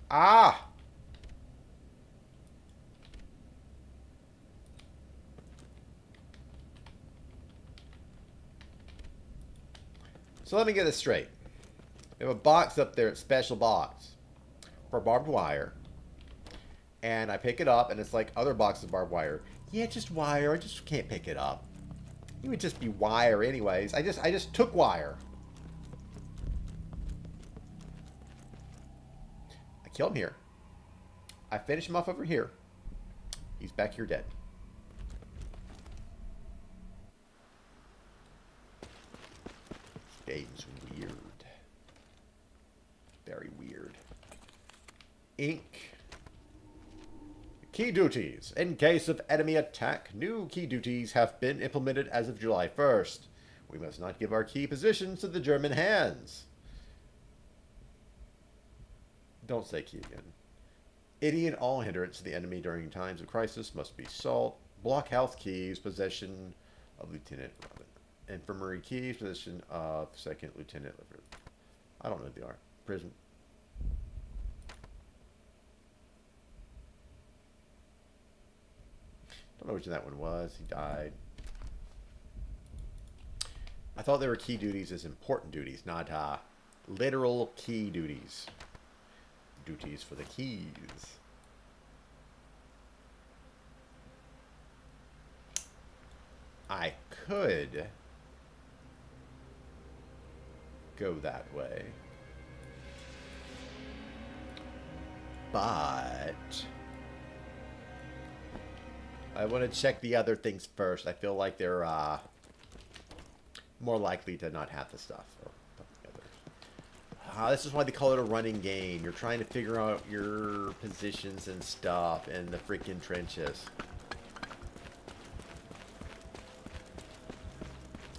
Ah! So let me get this straight. We have a box up there, a special box for barbed wire. And I pick it up and it's like other boxes of barbed wire. Yeah, just wire. I just can't pick it up. It would just be wire anyways. I just took wire. I kill him here. I finish him off over here. He's back here dead. This game's weird. Very weird. ink. Key duties. In case of enemy attack, new key duties have been implemented as of July 1st. We must not give our key positions to the German hands. Don't say key again. Any and all hindrance to the enemy during times of crisis must be sought. Blockhouse keys, possession of Lieutenant Robin. Infirmary keys, possession of Second Lieutenant Lifford. I don't know what they are. Prison. Don't know which that one was. He died. I thought there were key duties as important duties, not literal key duties. Duties for the keys. I could go that way, but I want to check the other things first. I feel like they're more likely to not have the stuff. This is why they call it a running game. You're trying to figure out your positions and stuff in the freaking trenches.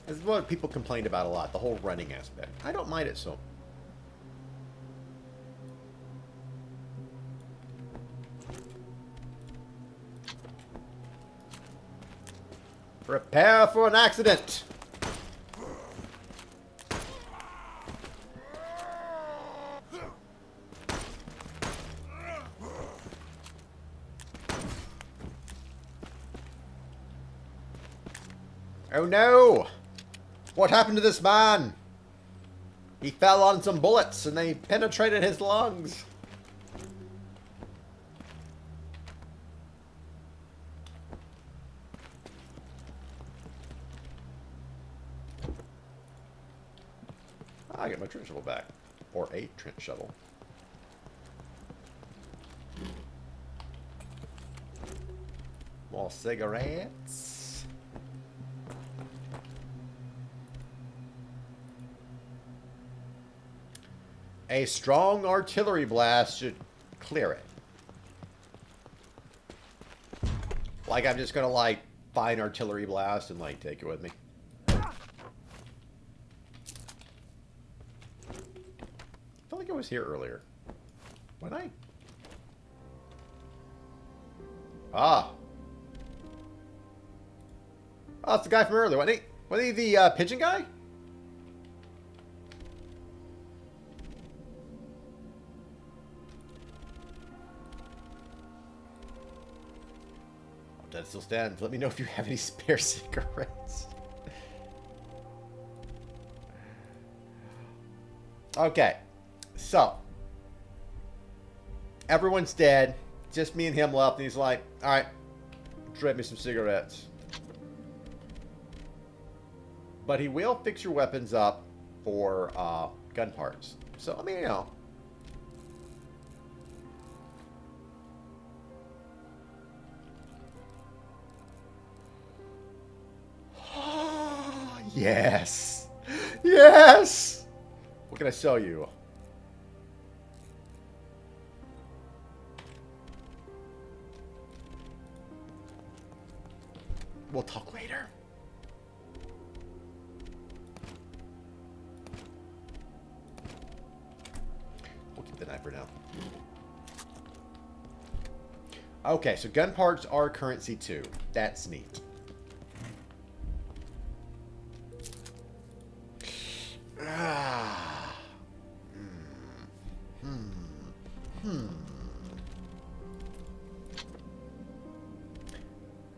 This is what people complained about a lot, the whole running aspect. I don't mind it so. Prepare for an accident! Oh no! What happened to this man? He fell on some bullets and they penetrated his lungs. I get my trench shovel back. Or a trench shovel. More cigarettes. A strong artillery blast should clear it. Like I'm just gonna like find artillery blast and like take it with me. I felt like I was here earlier. When I? Ah. Oh, it's the guy from earlier, wasn't he? Wasn't he the pigeon guy? That still stands. Let me know if you have any spare cigarettes. Okay. So. Everyone's dead. Just me and him left. And he's like, alright. Trade me some cigarettes. But he will fix your weapons up for gun parts. So, I mean, you know. Yes. Yes. What can I sell you? We'll talk later. We'll keep the knife for now. Okay, so gun parts are currency too. That's neat.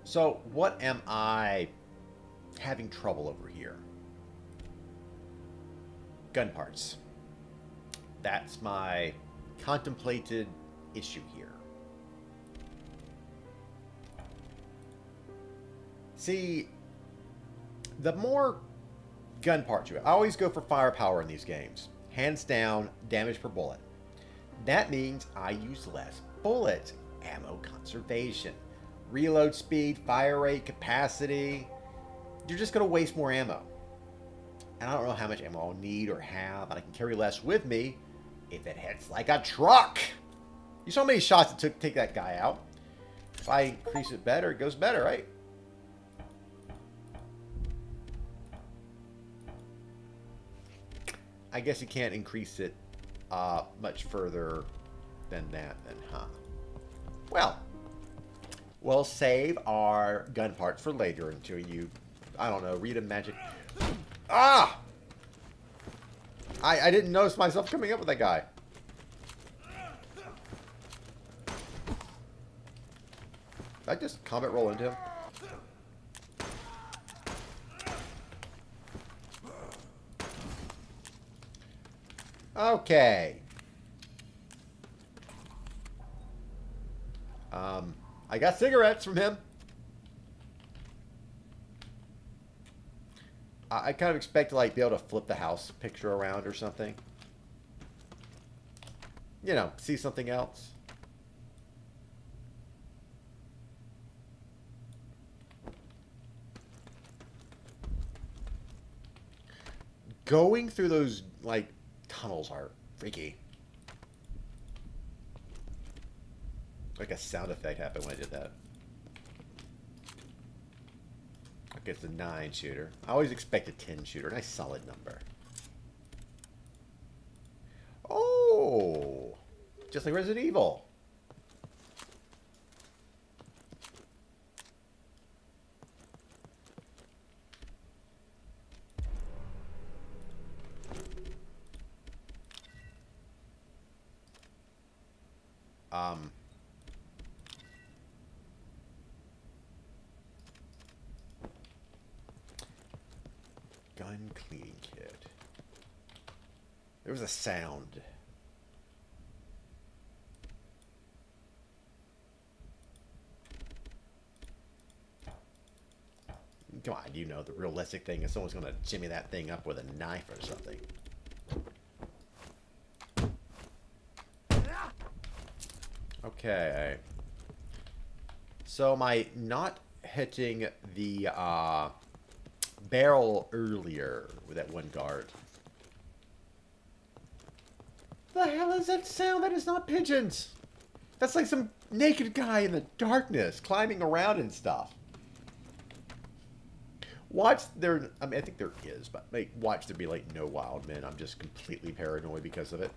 So, what am I having trouble over here? Gun parts. That's my contemplated issue here. See, the more gun parts you have, I always go for firepower in these games. Hands down, damage per bullet. That means I use less bullets. Ammo conservation. Reload speed, fire rate, capacity. You're just going to waste more ammo. And I don't know how much ammo I'll need or have, but I can carry less with me if it hits like a truck. You saw how many shots it took to take that guy out. If I increase it better, it goes better, right? I guess you can't increase it much further than that, then, huh? Well, we'll save our gun parts for later until you, I don't know, read a magic. Ah! I didn't notice myself coming up with that guy. Did I just combat roll into him? Okay. I got cigarettes from him. I kind of expect to like be able to flip the house picture around or something. You know, see something else. Going through those like tunnels are freaky. Like a sound effect happened when I did that. Okay, it's a 9 shooter. I always expect a 10 shooter. Nice solid number. Oh! Just like Resident Evil. Gun cleaning kit. There was a sound. Come on, you know the realistic thing is someone's going to jimmy that thing up with a knife or something. Okay. So my not hitting the barrel earlier with that one guard. The hell is that sound? That is not pigeons. That's like some naked guy in the darkness climbing around and stuff. Watch there. I mean, I think there is, but like, watch there be like no wild men. I'm just completely paranoid because of it.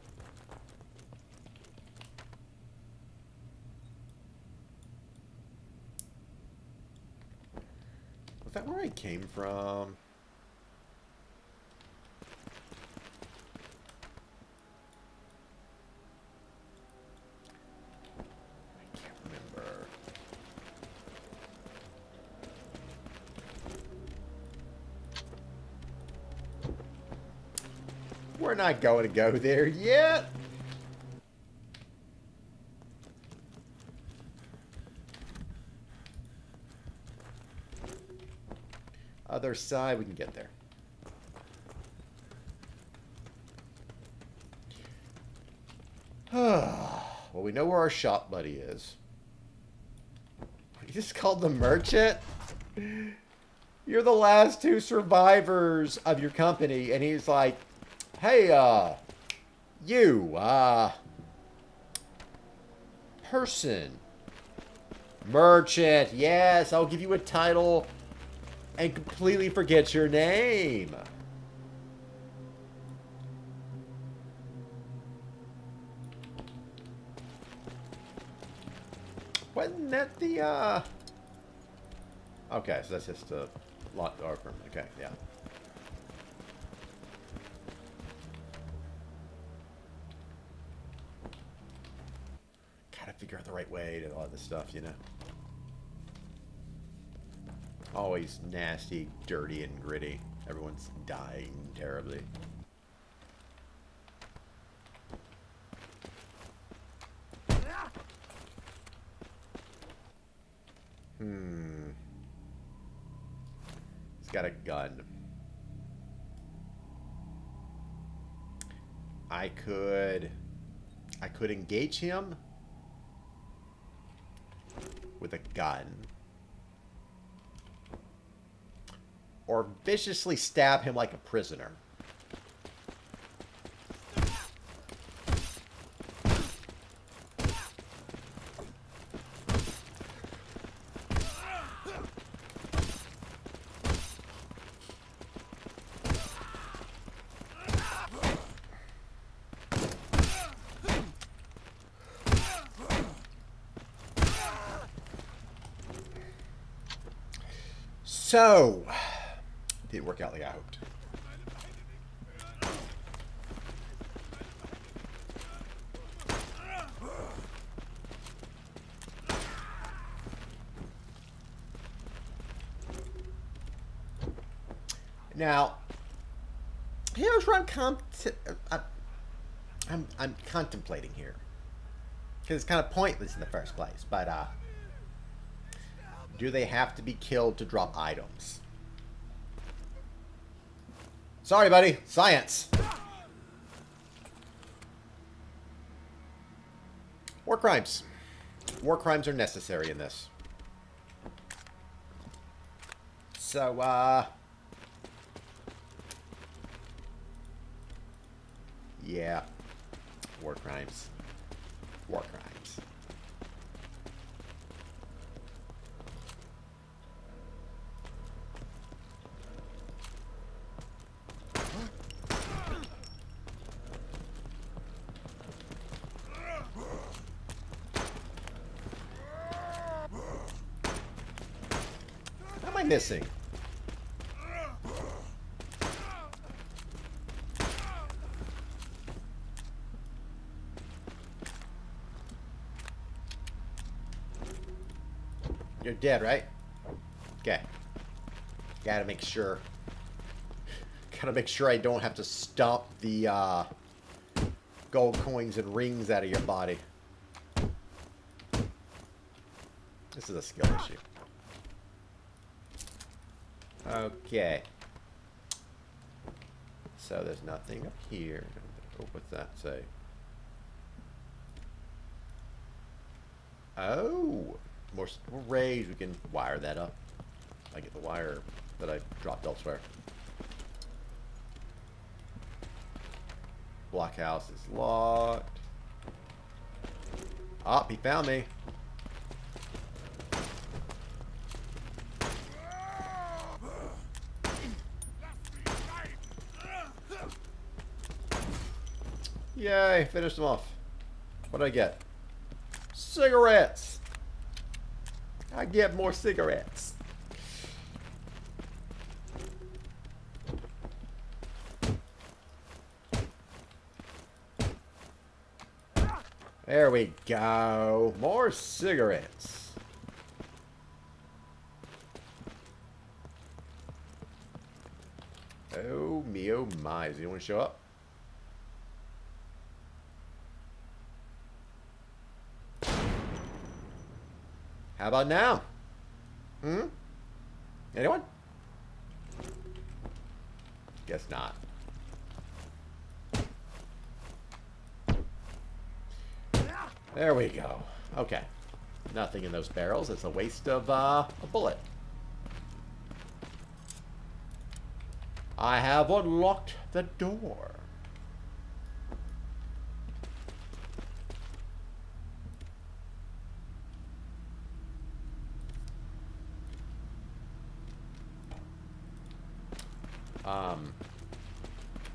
Was that where I came from? I can't remember. We're not going to go there yet. Other side, we can get there. Well, we know where our shop buddy is. He just called the merchant? You're the last 2 survivors of your company, and he's like, hey, you, person. Merchant, yes, I'll give you a title and completely forget your name. Wasn't that the, Okay, so that's just a lot, okay, yeah. Gotta figure out the right way to a lot of this stuff, you know? Always nasty, dirty, and gritty. Everyone's dying terribly. He's got a gun. I could engage him with a gun. Or viciously stab him like a prisoner. So, didn't work out like I hoped. Now, here's what I'm contemplating here, because it's kind of pointless in the first place. But do they have to be killed to drop items? Sorry, buddy. Science. War crimes. War crimes are necessary in this. So, yeah. War crimes. War crimes. What am I missing? You're dead, right? Okay. Gotta make sure. Gotta make sure I don't have to stomp the gold coins and rings out of your body. This is a skill issue. Okay. So there's nothing up here. Oh, what's that say? Oh! More rage. We can wire that up. I get the wire that I dropped elsewhere. Blockhouse is locked. Ah, he found me. Yay, finished him off. What did I get? Cigarettes! I get more cigarettes. There we go. More cigarettes. Oh me, oh my. Does anyone show up? How about now? Hmm? Anyone? Guess not. There we go. Okay. Nothing in those barrels. It's a waste of a bullet. I have unlocked the door.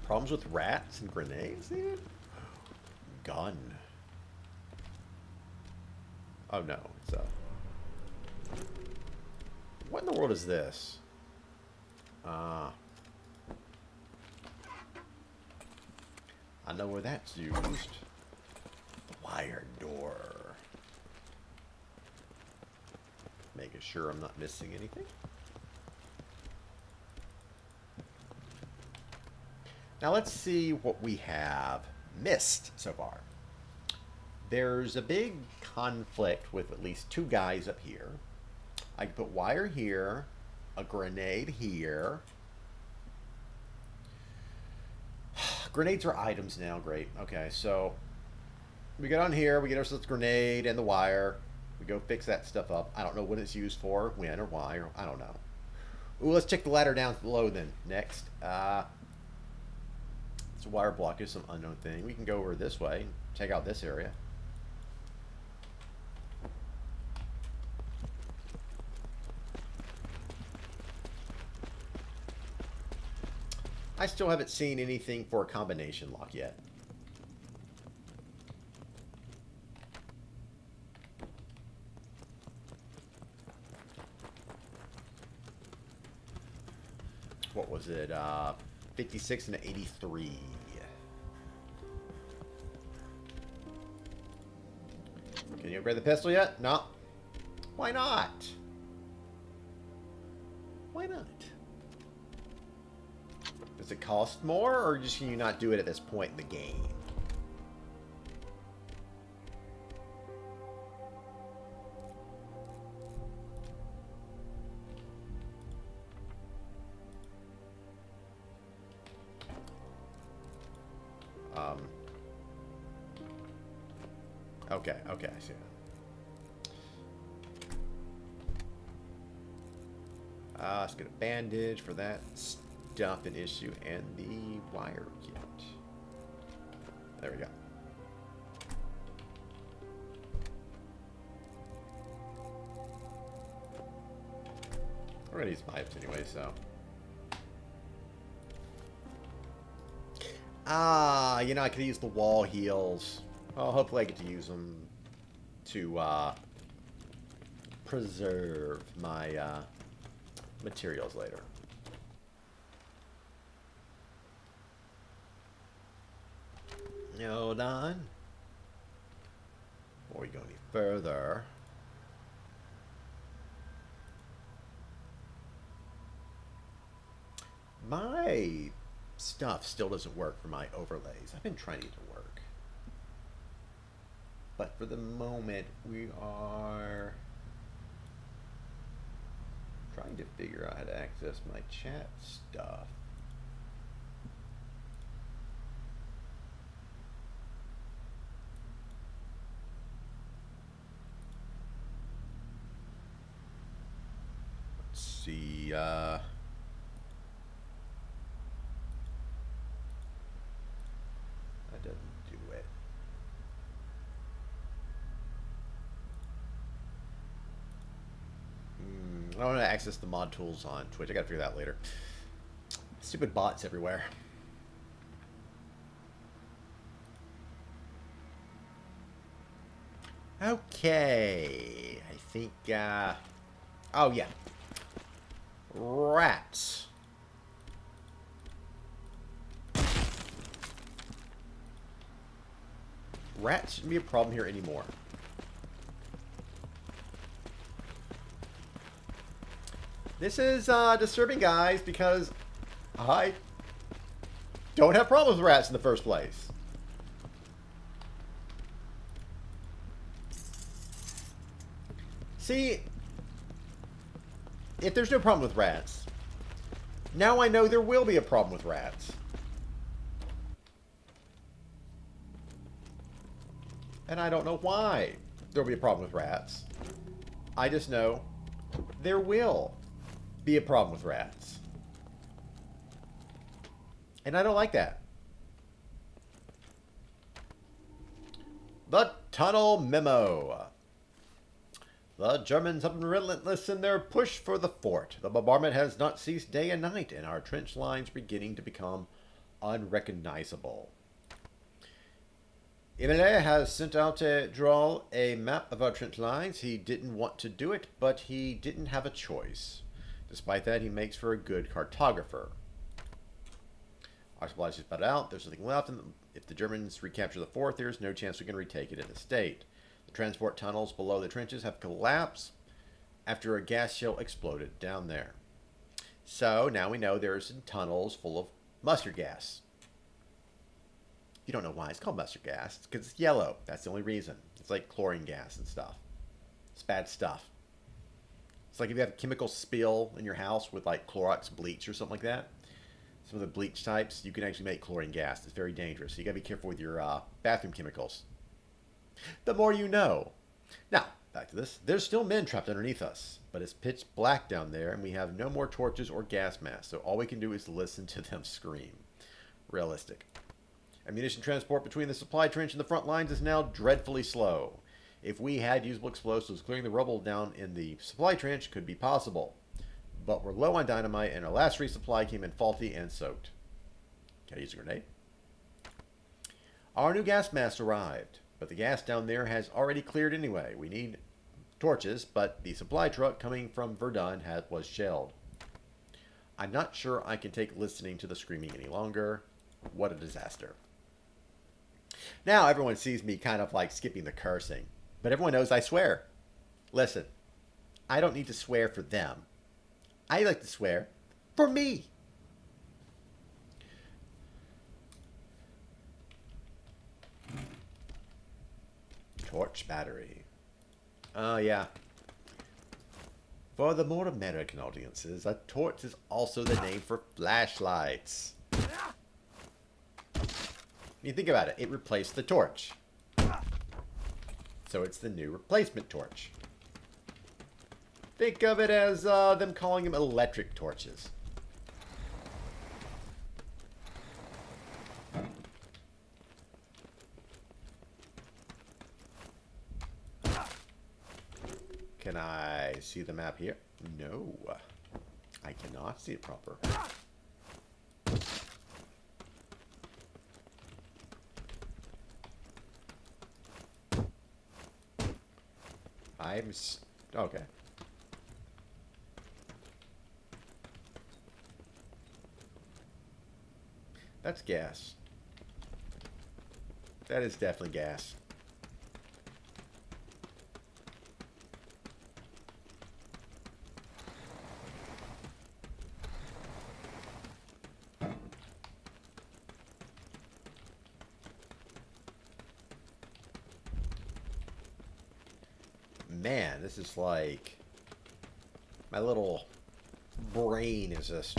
Problems with rats and grenades, dude? Gun. Oh no, it's a... What in the world is this? I know where that's used. The wire door. Making sure I'm not missing anything. Now let's see what we have missed so far. There's a big conflict with at least two guys up here. I can put wire here, a grenade here. Grenades are items now, great. Okay, so we get on here, we get ourselves a grenade and the wire. We go fix that stuff up. I don't know what it's used for, when or why, or I don't know. Ooh, let's check the ladder down below then. Next. It's a wire blockage, some unknown thing. We can go over this way, check out this area. I still haven't seen anything for a combination lock yet. was it 56 and 83. Can you upgrade the pistol yet? No. Why not? Why not? Does it cost more, or just can you not do it at this point in the game? Okay, I see that. Let's get a bandage for that stuff and issue and the wire kit. There we go. We're gonna use pipes anyway, so. You know, I could use the wall heals. Well, hopefully I get to use them to preserve my materials later. Hold on. Before we go any further. My stuff still doesn't work for my overlays. I've been trying to get it to work. But for the moment, we are trying to figure out how to access my chat stuff. Let's see, that doesn't do it. I don't want to access the mod tools on Twitch. I gotta figure that out later. Stupid bots everywhere. Okay. I think, oh yeah. Rats. Rats shouldn't be a problem here anymore. This is disturbing, guys, because I don't have problems with rats in the first place. See, if there's no problem with rats, now I know there will be a problem with rats. And I don't know why there'll be a problem with rats. I just know there will be a problem with rats. And I don't like that. The tunnel memo. The Germans have been relentless in their push for the fort. The bombardment has not ceased day and night, and our trench lines beginning to become unrecognizable. Emile has sent out to draw a map of our trench lines. He didn't want to do it, but he didn't have a choice. Despite that, he makes for a good cartographer. Our supplies just about out. There's nothing left. And if the Germans recapture the fort, there's no chance we can retake it in the state. The transport tunnels below the trenches have collapsed after a gas shell exploded down there. So now we know there's some tunnels full of mustard gas. You don't know why it's called mustard gas. It's because it's yellow. That's the only reason. It's like chlorine gas and stuff. It's bad stuff. It's like if you have a chemical spill in your house with like Clorox bleach or something like that. Some of the bleach types, you can actually make chlorine gas. It's very dangerous. So you got to be careful with your bathroom chemicals. The more you know. Now, back to this. There's still men trapped underneath us, but it's pitch black down there, and we have no more torches or gas masks. So all we can do is listen to them scream. Realistic. Ammunition transport between the supply trench and the front lines is now dreadfully slow. If we had usable explosives, clearing the rubble down in the supply trench could be possible. But we're low on dynamite, and our last resupply came in faulty and soaked. Can I use a grenade? Our new gas mask arrived, but the gas down there has already cleared anyway. We need torches, but the supply truck coming from Verdun was shelled. I'm not sure I can take listening to the screaming any longer. What a disaster. Now everyone sees me kind of like skipping the cursing. But everyone knows I swear. Listen, I don't need to swear for them. I like to swear for me. Torch battery. Oh, yeah. For the more American audiences, a torch is also the name for flashlights. You think about it, it replaced the torch. So it's the new replacement torch. Think of it as them calling them electric torches. Can I see the map here? No. I cannot see it proper. Okay. That's gas. That is definitely gas. Man, this is like... my little brain is just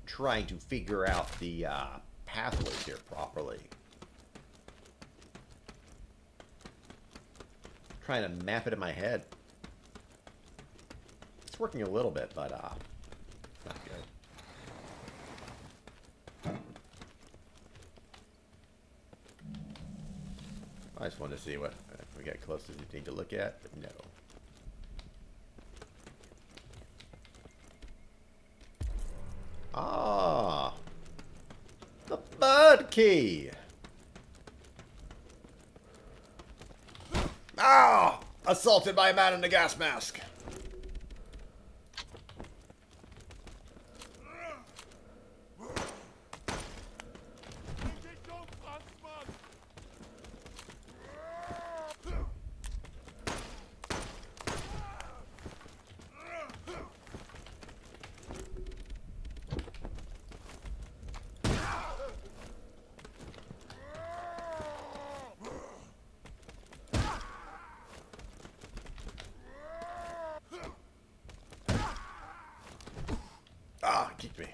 trying to figure out the pathways here properly. Trying to map it in my head. It's working a little bit, but it's not good. I just wanted to see what if we get close to anything to look at, but no. Ah, the bird key. Ah, assaulted by a man in a gas mask. Ah, kicked me.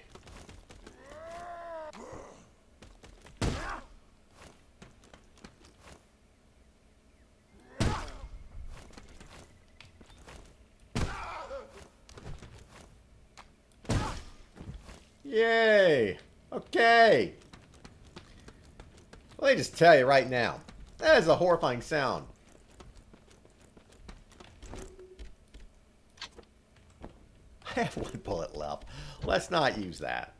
Yay! Okay. Let me just tell you right now, that is a horrifying sound. I have one bullet left. Let's not use that.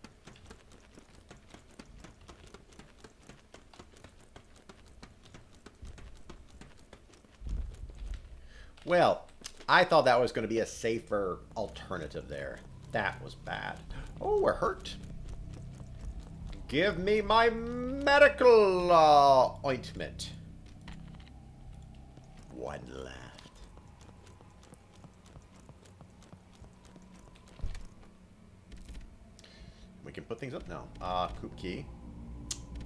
Well, I thought that was going to be a safer alternative there. That was bad. Oh, we're hurt. Give me my medical ointment. One left. We can put things up now. Coop key.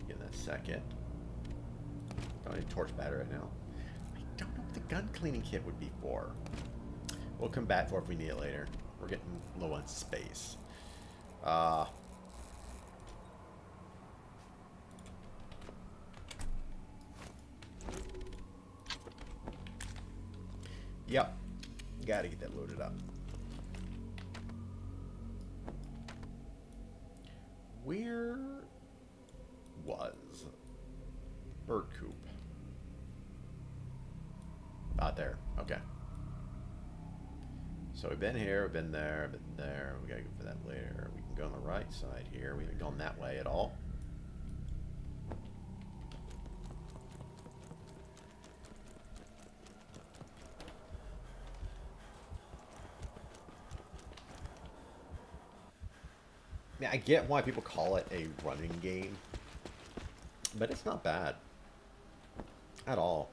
In a second. Don't need torch battery right now. I don't know what the gun cleaning kit would be for. We'll come back for it if we need it later. We're getting low on space. Yep. Gotta get that loaded up. Where was bird coop? Out there. Okay. So we've been here, we've been there, been there. We gotta go for that later. We can go on the right side here. We haven't gone that way at all. mean, I get why people call it a running game, but it's not bad at all.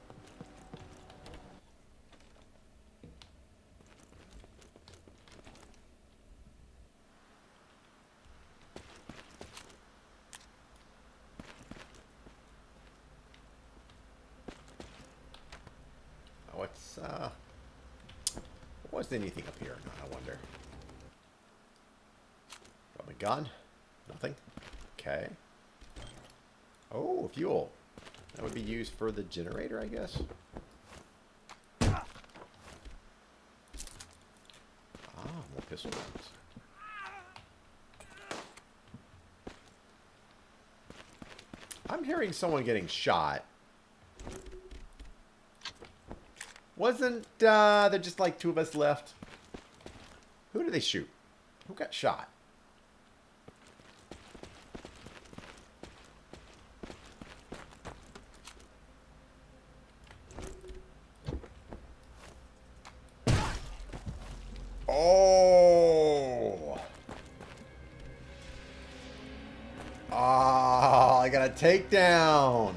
Oh, it's was anything up here? I wonder. Got my gun. Nothing. Okay. Oh, fuel. That would be used for the generator, I guess. Ah, more pistol rounds. I'm hearing someone getting shot. Wasn't there just like 2 of us left? Who did they shoot? Who got shot? Oh! Ah, I got a takedown.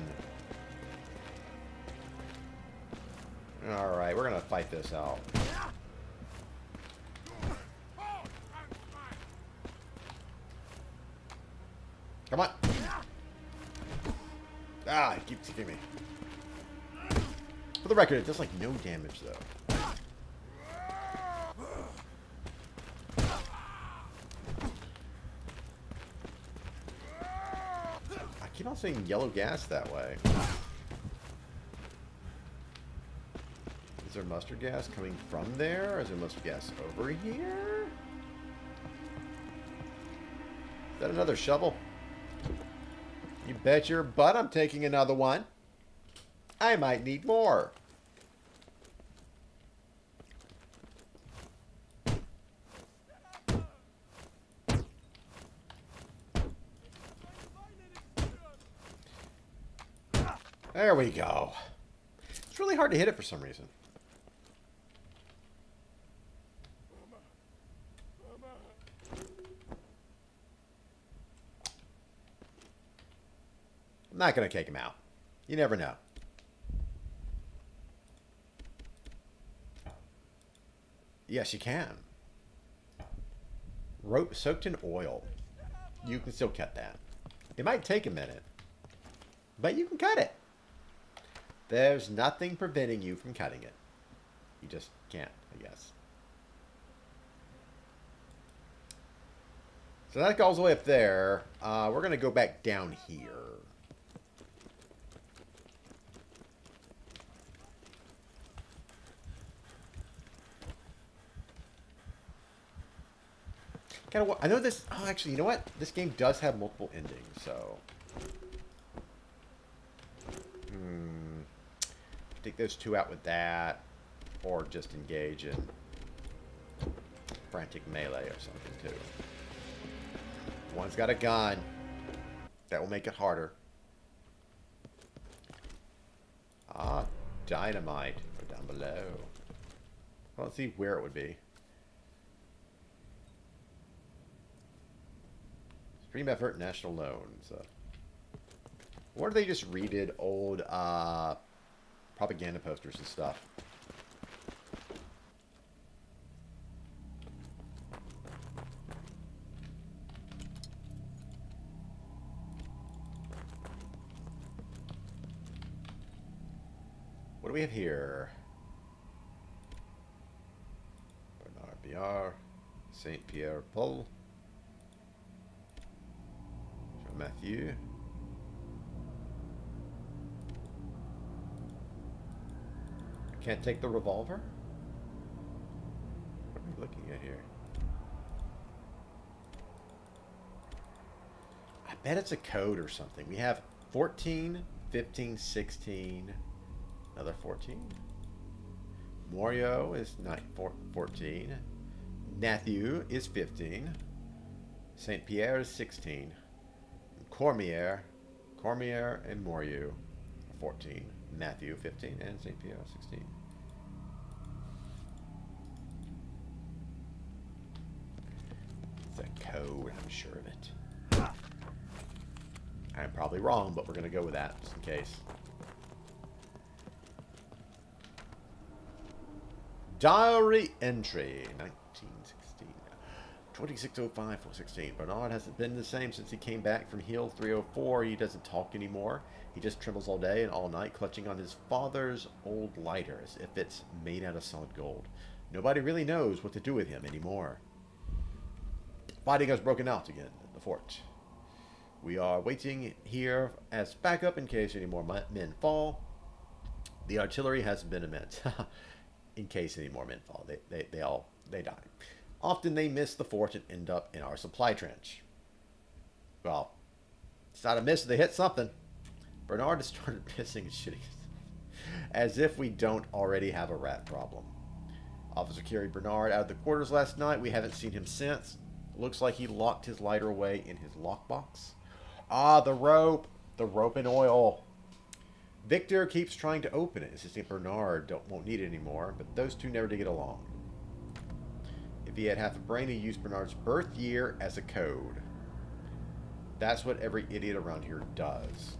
Alright, we're gonna fight this out. Come on. Ah, it keeps hitting me. For the record, it does like no damage though. I keep on seeing yellow gas that way. Is there mustard gas coming from there? Or is there mustard gas over here? Is that another shovel? You bet your butt I'm taking another one. I might need more. There we go. It's really hard to hit it for some reason. I'm not going to take him out. You never know. Yes, you can. Rope soaked in oil. You can still cut that. It might take a minute, but you can cut it. There's nothing preventing you from cutting it. You just can't, I guess. So that goes all the way up there. We're going to go back down here. I know this... Oh, actually, you know what? This game does have multiple endings, so... Take those 2 out with that. Or just engage in frantic melee or something, too. One's got a gun. That will make it harder. Ah, dynamite. Or down below. Well, let's see where it would be. Stream effort, national loans. What if they just redid old propaganda posters and stuff? What do we have here? Bernard BR, Saint Pierre Paul, Jean Mathieu. Can't take the revolver? What are we looking at here? I bet it's a code or something. We have 14, 15, 16, another 14. Morio is 14. Matthew is 15. Saint Pierre is 16. Cormier and Morio are 14. Matthew 15 and Saint Pierre 16. It's a code. I'm sure of it. I'm probably wrong, but we're going to go with that, just in case. Diary entry, 1916. 2605-416. Bernard hasn't been the same since he came back from Hill 304. He doesn't talk anymore. He just trembles all day and all night, clutching on his father's old lighter as if it's made out of solid gold. Nobody really knows what to do with him anymore. Fighting has broken out again at the fort. We are waiting here as backup in case any more men fall. The artillery hasn't been immense. In case any more men fall. They die. Often they miss the fort and end up in our supply trench. Well, it's not a miss if they hit something. Bernard has started pissing and shitting as if we don't already have a rat problem. Officer carried Bernard out of the quarters last night. We haven't seen him since. Looks like he locked his lighter away in his lockbox. Ah, the rope. The rope and oil. Victor keeps trying to open it. Insisting Bernard won't need it anymore, but those two never did get along. If he had half a brain, he used Bernard's birth year as a code. That's what every idiot around here does.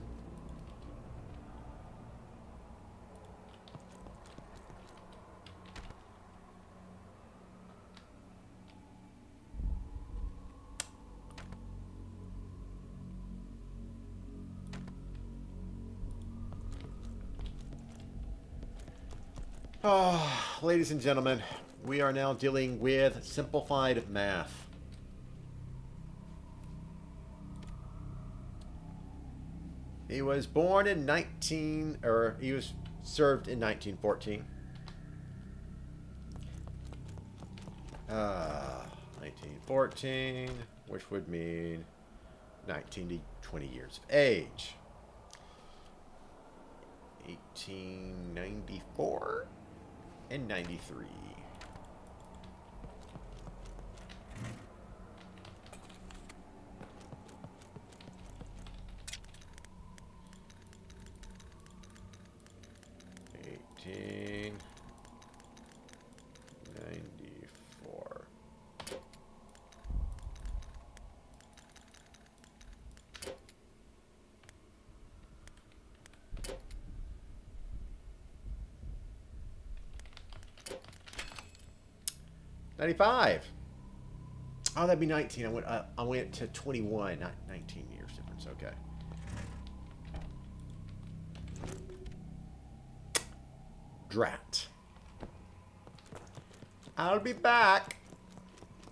Oh, ladies and gentlemen, we are now dealing with simplified math. He was born in he was served in 1914. 1914, which would mean 19 to 20 years of age. 1894 and 93. $18.94. 95. Oh, that'd be 19. I went to 21, not 19 years difference. Okay. Drat. I'll be back.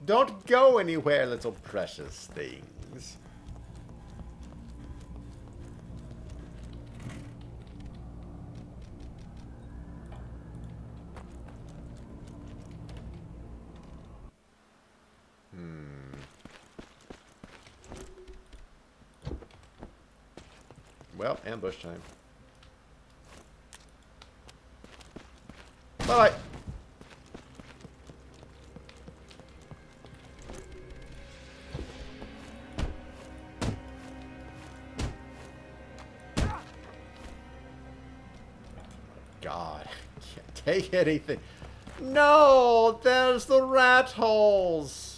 Don't go anywhere, little precious things. Well, ambush time. Bye-bye. God, I can't take anything. No, there's the rat holes.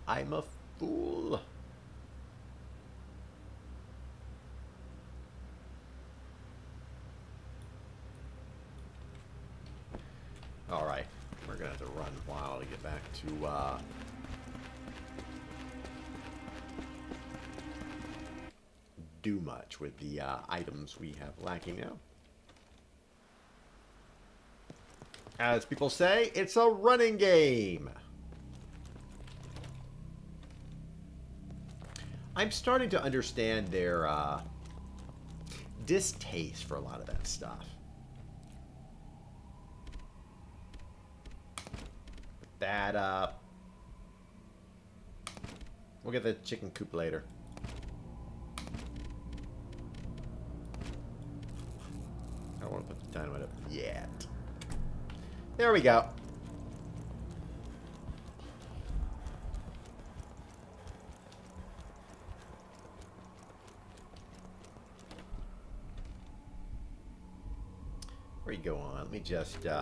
I'm a fool. All right, we're gonna have to run a while to get back to do much with the items we have lacking now. As people say, it's a running game. I'm starting to understand their distaste for a lot of that stuff. Put that up. We'll get the chicken coop later. I don't want to put the dynamite up yet. There we go. Where you go on? Let me just move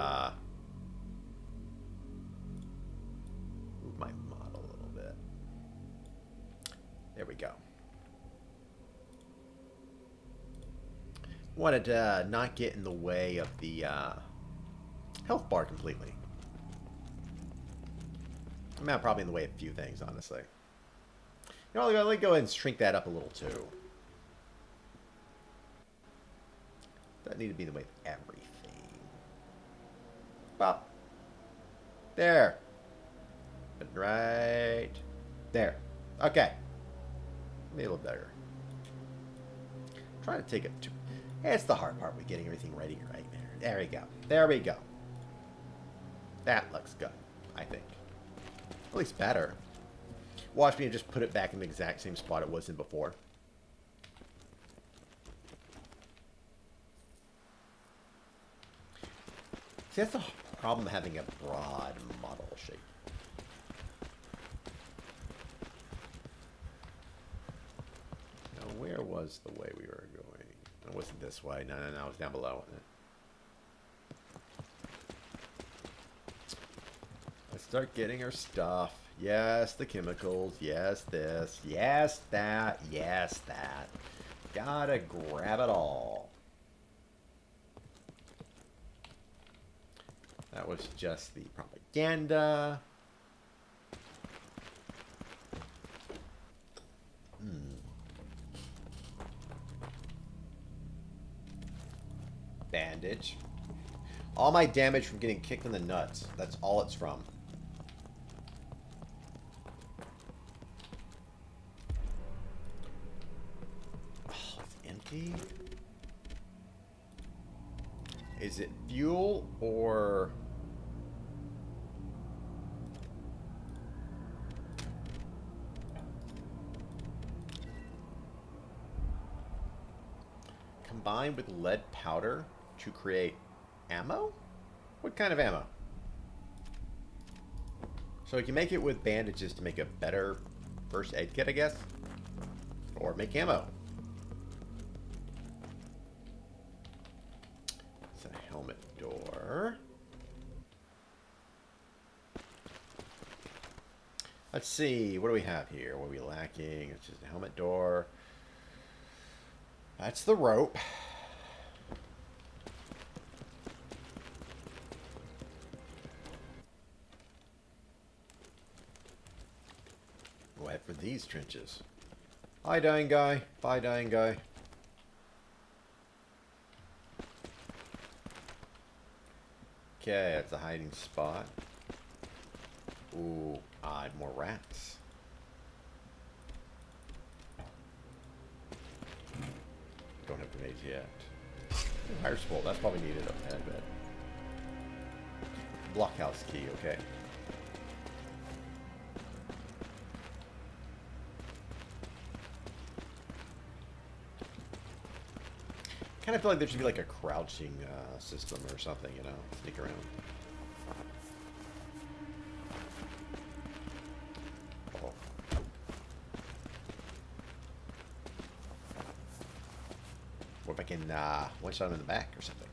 my model a little bit. There we go. Wanted to not get in the way of the health bar completely. I mean, I'm probably in the way of a few things, honestly. You know, let me go ahead and shrink that up a little, too. Doesn't need to be in the way of everything. Well, there. But right there. Okay. Maybe a little better. I'm trying to take it to... It's the hard part with getting everything ready right there. There we go. There we go. That looks good, I think. At least better. Watch me just put it back in the exact same spot it was in before. See, that's the problem having a broad model shape. Now, where was the way we were going? It wasn't this way. No, it was down below, wasn't it? Let's start getting our stuff. Yes, the chemicals. Yes, this. Yes, that. Yes, that. Gotta grab it all. That was just the propaganda. Bandage. All my damage from getting kicked in the nuts. That's all it's from. Oh, it's empty. Is it fuel or... combined with lead powder to create ammo? What kind of ammo? So we can make it with bandages to make a better first aid kit, I guess? Or make ammo. It's a helmet door. Let's see, what do we have here? What are we lacking? It's just a helmet door. That's the rope. Go ahead for these trenches. Hi, dying guy. Bye, dying guy. Okay, that's a hiding spot. Ooh, more rats. Don't have grenades yet. Fire spool, that's probably needed up ahead, I bet. Blockhouse key, okay. Kind of feel like there should be like a crouching system or something, you know, sneak around. Oh. What if I can one shot him in the back or something?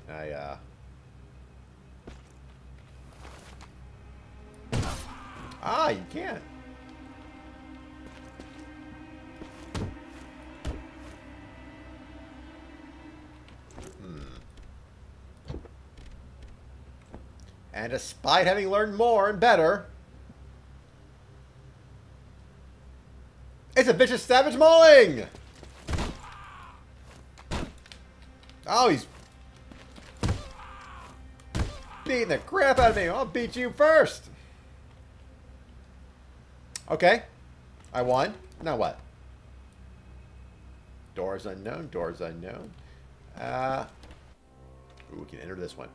Can I Ah, you can. And despite having learned more and better, it's a vicious savage mauling! Oh, he's beating the crap out of me. I'll beat you first. Okay. I won. Now what? Doors unknown. Doors unknown. Ooh, we can enter this one.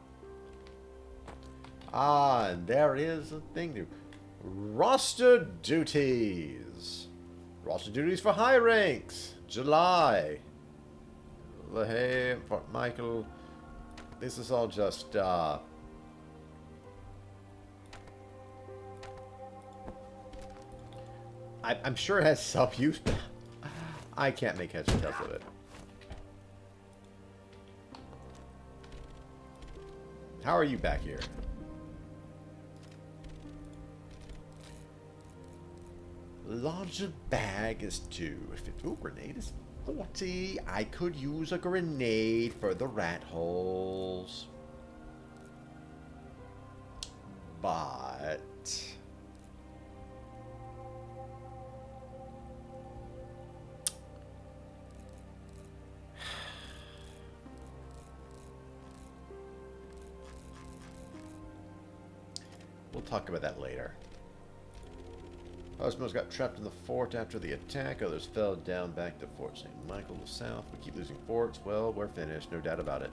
Ah, and there is a thing new. Roster duties. Roster duties for high ranks. July. LaHaye, Fort Michael. This is all just, I'm sure it has self-use, but I can't make heads or tails of it. How are you back here? Larger bag is 2. Ooh, grenade is 40. I could use a grenade for the rat holes. But... we'll talk about that later. Osmos got trapped in the fort after the attack. Others fell down back to Fort St. Michael to the south. We keep losing forts. Well, we're finished. No doubt about it.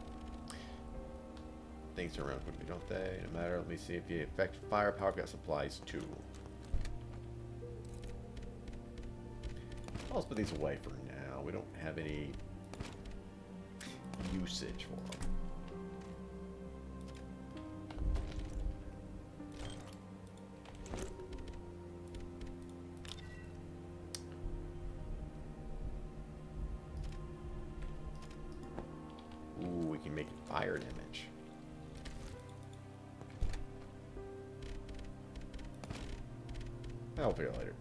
Things turn around quickly, don't they? No matter. Let me see if you affect firepower. I've got supplies too. Let's put these away for now. We don't have any usage for them. Ooh, we can make fire damage. I'll figure it out later.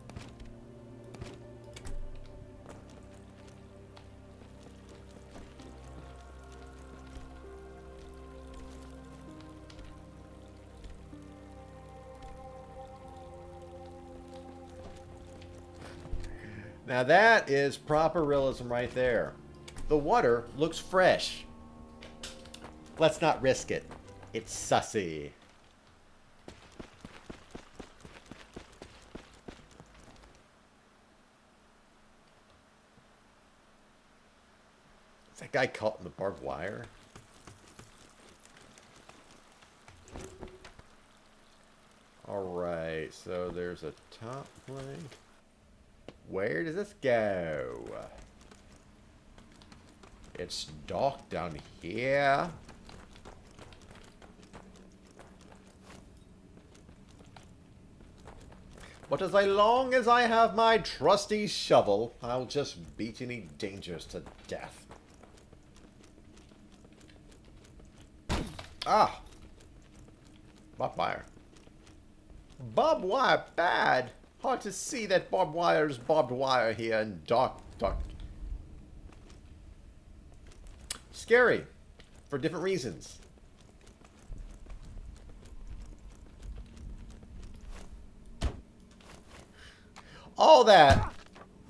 Now that is proper realism right there. The water looks fresh. Let's not risk it. It's sussy. Is that guy caught in the barbed wire? Alright, so there's a top plank. Where does this go? It's docked down here. But as long as I have my trusty shovel, I'll just beat any dangers to death. Ah! Barbed wire. Barbed wire bad! Hard to see that barbed wire is barbed wire here in dark. Scary. For different reasons. All that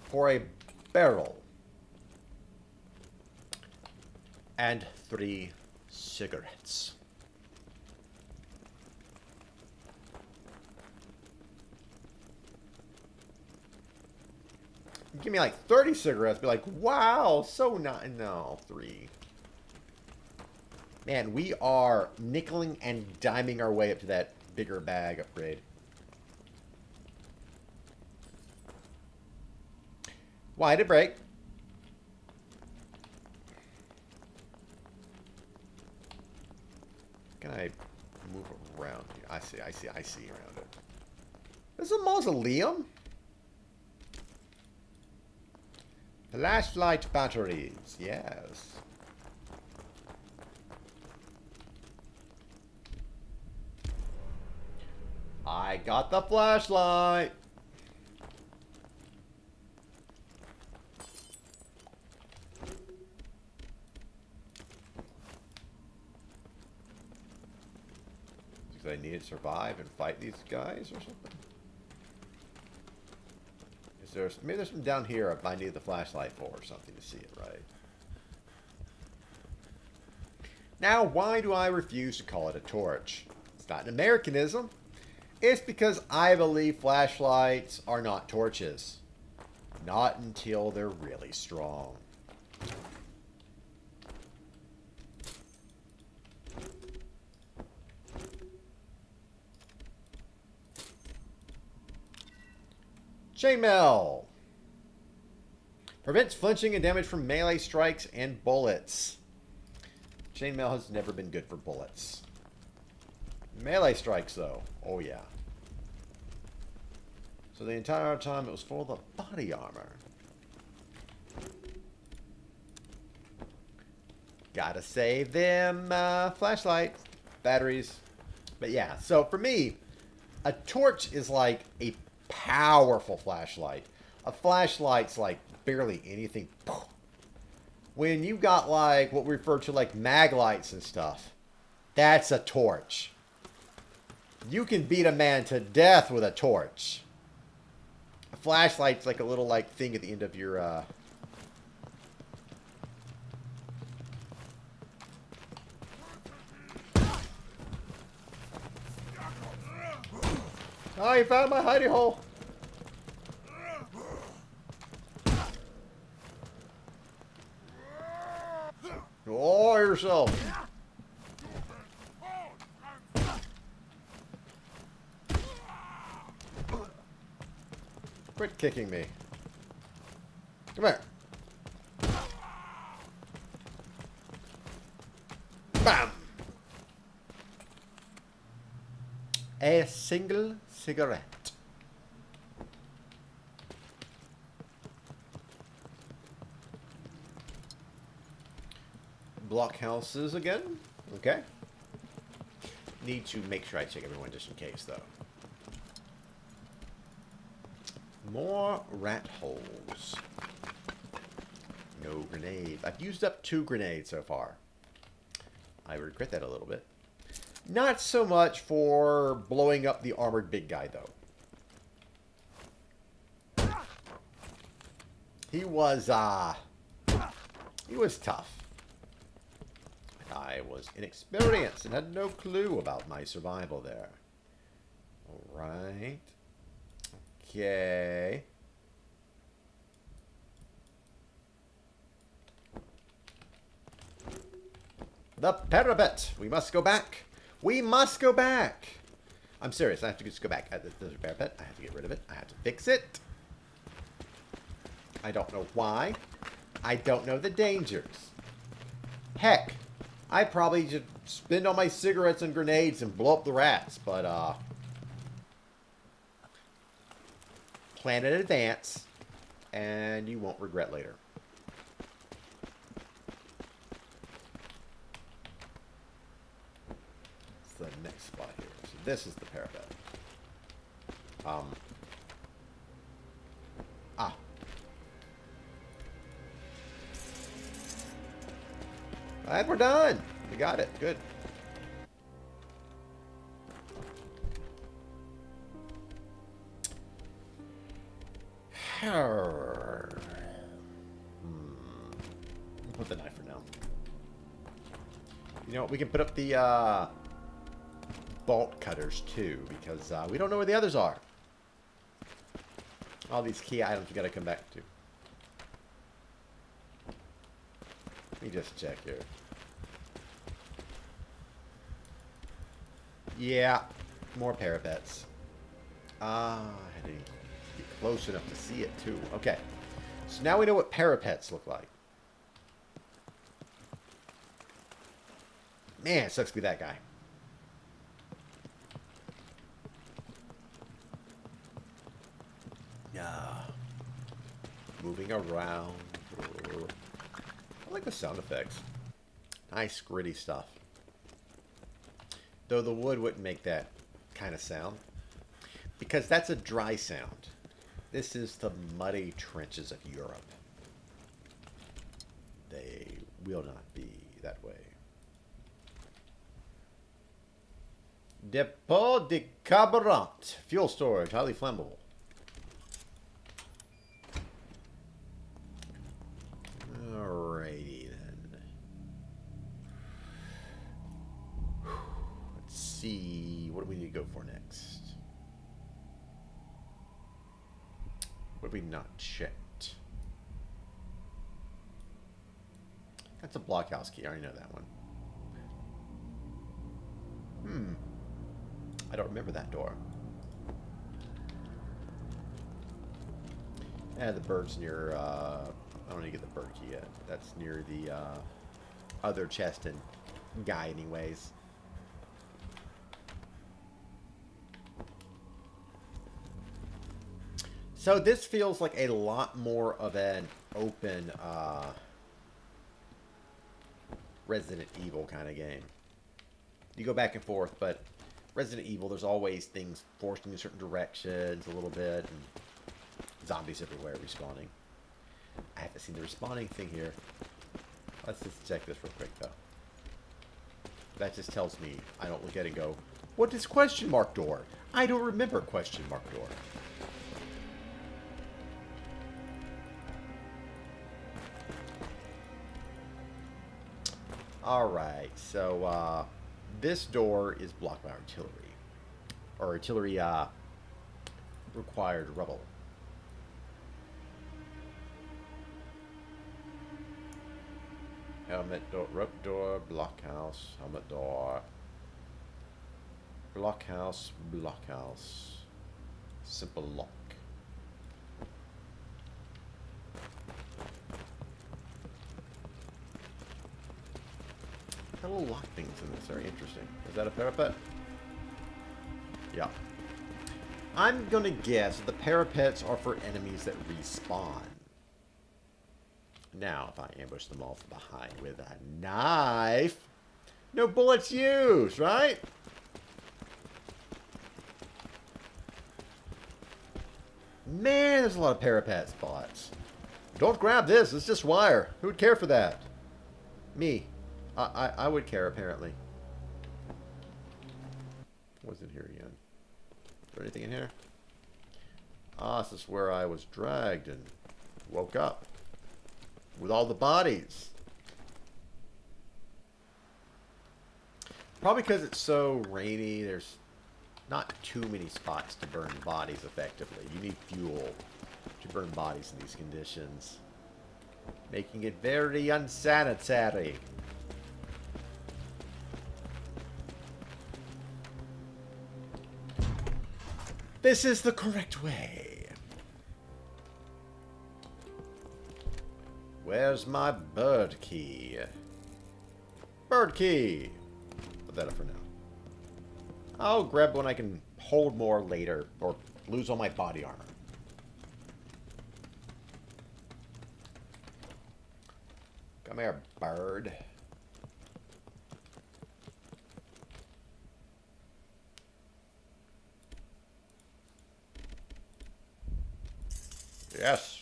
for a barrel. And 3 cigarettes. Give me like 30 cigarettes, be like, wow, so not, no, 3. Man, we are nickeling and diming our way up to that bigger bag upgrade. Why did it break? Can I move around here? I see around it. This is a mausoleum? Flashlight batteries, yes. I got the flashlight. Do I need to survive and fight these guys or something? Maybe there's some down here if I need the flashlight for or something to see it, right? Now, why do I refuse to call it a torch? It's not an Americanism. It's because I believe flashlights are not torches. Not until they're really strong. Chainmail. Prevents flinching and damage from melee strikes and bullets. Chainmail has never been good for bullets. Melee strikes, though. Oh, yeah. So the entire time it was for the body armor. Gotta save them flashlights. batteries. But yeah, so for me, a torch is like a powerful flashlight. A flashlight's like barely anything. When you got like what we refer to like mag lights and stuff, that's a torch. You can beat a man to death with a torch. A flashlight's like a little like thing at the end of your Oh, you found my hidey hole. Oh, yourself. Quit kicking me. Come here. Bam. A single cigarette. Blockhouses again. Okay. Need to make sure I check everyone just in case, though. More rat holes. No grenades. I've used up 2 grenades so far. I regret that a little bit. Not so much for blowing up the armored big guy, though. He was tough. I was inexperienced and had no clue about my survival there. Alright. Okay. The parapet! We must go back! We must go back! I'm serious, I have to just go back. There's a parapet. I have to get rid of it. I have to fix it. I don't know why. I don't know the dangers. Heck, I probably should spend all my cigarettes and grenades and blow up the rats, but, plan in advance, and you won't regret later. It's the next spot here. So this is the parapet. And we're done. We got it. Good. Put the knife for now. You know what? We can put up the bolt cutters too, because we don't know where the others are. All these key items we got to come back to. Let me just check here. Yeah, more parapets. I had to get close enough to see it too. Okay, so now we know what parapets look like. Man, it sucks to be that guy. Moving around. I like the sound effects. Nice gritty stuff. Though the wood wouldn't make that kind of sound. Because that's a dry sound. This is the muddy trenches of Europe. They will not be that way. Depot de carburant. Fuel storage. Highly flammable. Alrighty then. Let's see. What do we need to go for next? What have we not checked? That's a blockhouse key. I already know that one. I don't remember that door. The bird's near, I don't need to get the bird key yet. That's near the other chest and guy anyways. So this feels like a lot more of an open Resident Evil kind of game. You go back and forth, but Resident Evil, there's always things forcing in certain directions a little bit, and zombies everywhere respawning. I haven't seen the respawning thing here. Let's just check this real quick, though. That just tells me I don't look at it and go, what is question mark door? I don't remember question mark door. Alright, so this door is blocked by artillery. Or artillery required rubble. Helmet door, rope door, blockhouse, helmet door. Blockhouse, blockhouse. Simple lock. Got little lock things in this. Very interesting. Is that a parapet? Yeah. I'm gonna guess the parapets are for enemies that respawn. Now, if I ambush them all from behind with a knife, no bullets used, right? Man, there's a lot of parapet spots. Don't grab this. It's just wire. Who would care for that? Me. I would care, apparently. What's in here again? Is there anything in here? Ah, this is where I was dragged and woke up. With all the bodies. Probably because it's so rainy, there's not too many spots to burn bodies effectively. You need fuel to burn bodies in these conditions. Making it very unsanitary. This is the correct way. Where's my bird key? Bird key! Put that up for now. I'll grab one I can hold more later, or lose all my body armor. Come here, bird. Yes.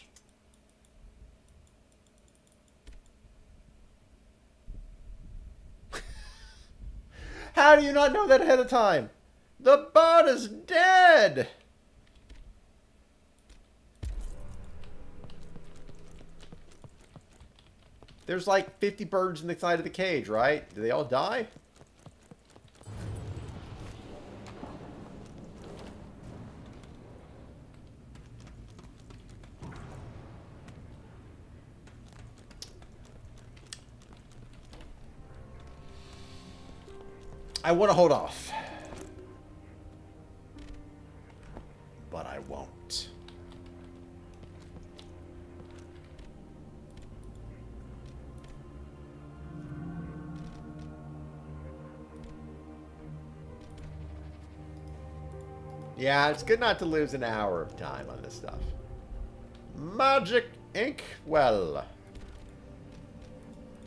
How do you not know that ahead of time? The bird is dead! There's like 50 birds in the side of the cage, right? Do they all die? I want to hold off. But I won't. Yeah, it's good not to lose an hour of time on this stuff. Magic ink well. What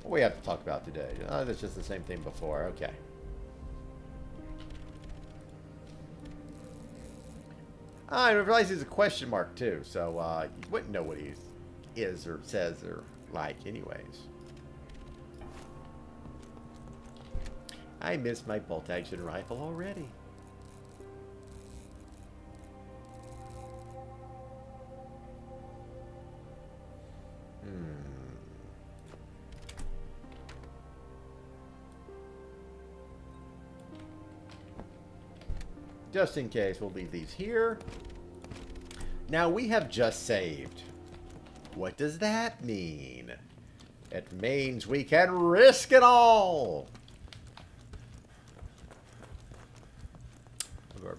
do we have to talk about today? Oh, that's just the same thing before. Okay. I realize he's a question mark too, so you wouldn't know what he is or says or like anyways. I miss my bolt action rifle already. Just in case, we'll leave these here. Now, we have just saved. What does that mean? It means we can risk it all!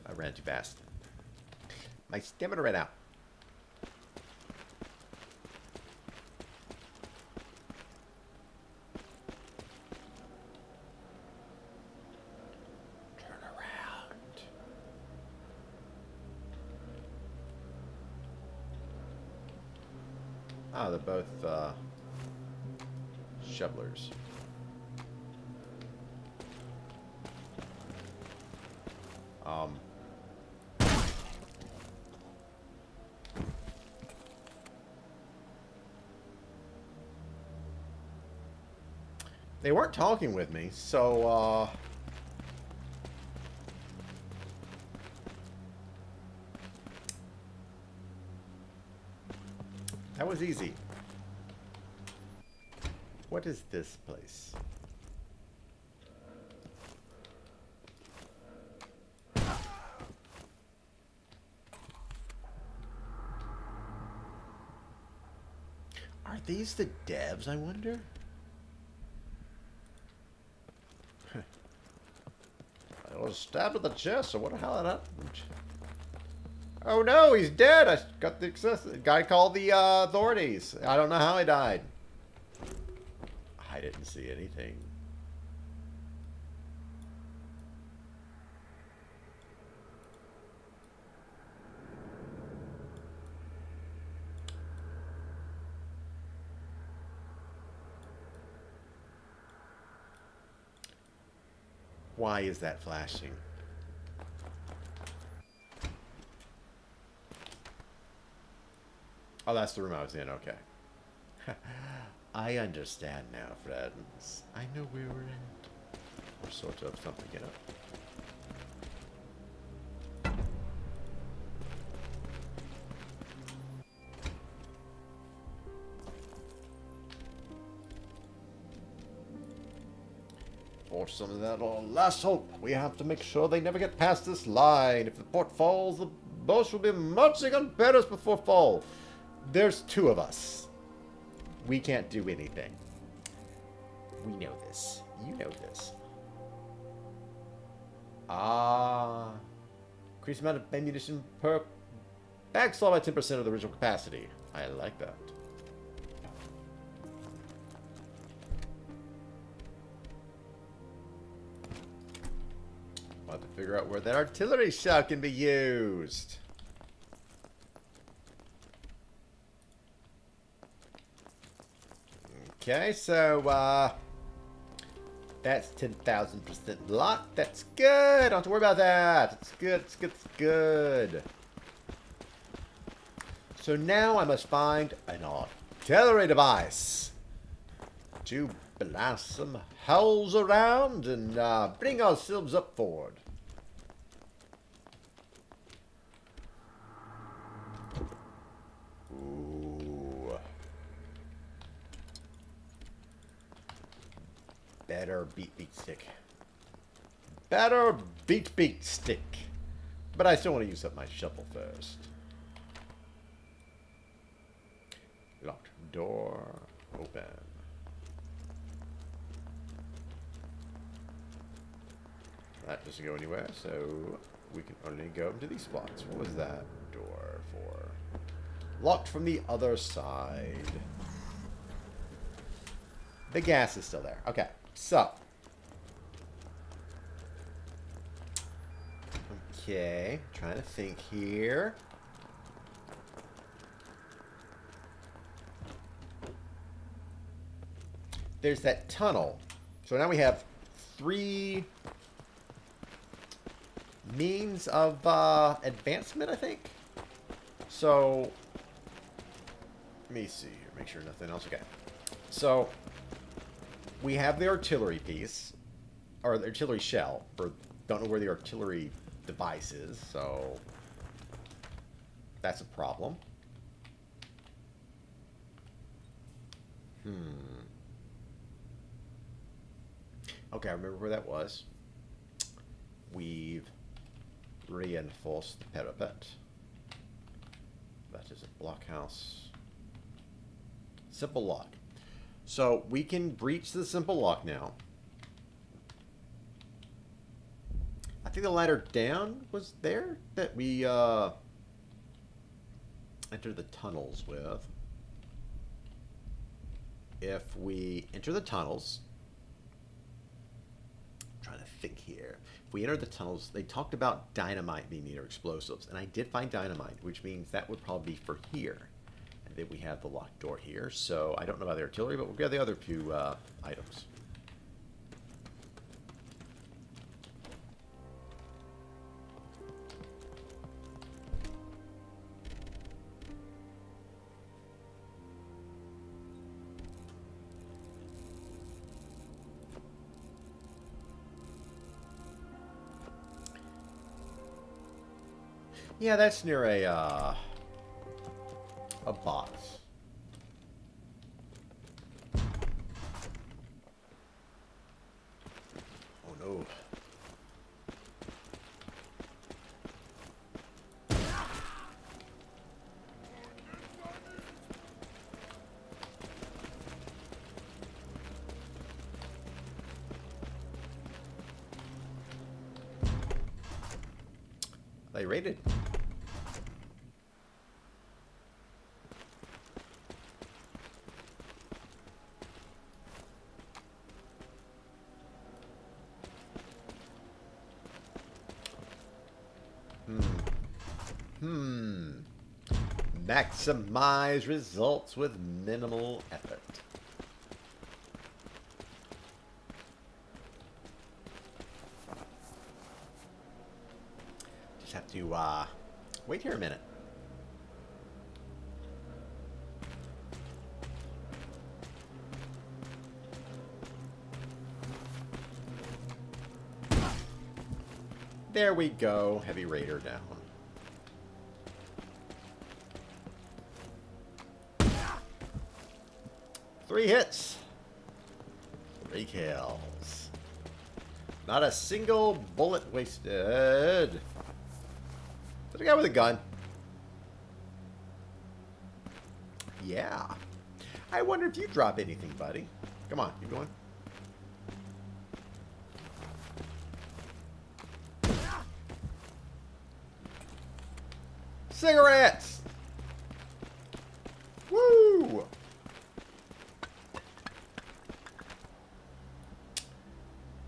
I ran too fast. My stamina ran out. Oh, they're both shovelers. Um, they weren't talking with me, so, that was easy. What is this place? Are these the devs, I wonder? I was stabbed in the chest, so what the hell happened? Oh no, he's dead! I got the guy called the authorities. I don't know how he died. I didn't see anything. Why is that flashing? Oh, that's the room I was in, okay. I understand now, friends. I know where we're at. Or sort of something, you know. For some of that last hope, we have to make sure they never get past this line. If the port falls, the boats will be marching on Paris before fall. There's two of us. We can't do anything. We know this. You know this. Ah. Increase amount of ammunition per bag slot by 10% of the original capacity. I like that. I'll have to figure out where that artillery shell can be used. Okay, so, that's 10,000% locked. That's good. Don't have to worry about that. It's good, it's good, it's good. So now I must find an artillery device to blast some hells around and bring ourselves up forward. Better beat stick. Better beat stick. But I still want to use up my shovel first. Locked door. Open. That doesn't go anywhere, so we can only go into these spots. What was that door for? Locked from the other side. The gas is still there. Okay. So. Okay. Trying to think here. There's that tunnel. So now we have 3 means of advancement, I think. So. Let me see here. Make sure nothing else. Okay. So. We have the artillery piece, or the artillery shell, for don't know where the artillery device is, so that's a problem. Okay, I remember where that was. We've reinforced the parapet. That is a blockhouse. Simple lock. So we can breach the simple lock now. I think the ladder down was there that we entered the tunnels with. If we enter the tunnels, I'm trying to think here. If we enter the tunnels, they talked about dynamite being near explosives, and I did find dynamite, which means that would probably be for here. That we have the locked door here, so I don't know about the artillery, but we'll get the other 2 items. Yeah, that's near a box. Oh no. They raided. Maximize results with minimal effort. Just have to wait here a minute. There we go. Heavy Raider down. Three hits. 3 kills. Not a single bullet wasted. There's a guy with a gun. Yeah. I wonder if you drop anything, buddy. Come on, keep going. Cigarettes! Woo!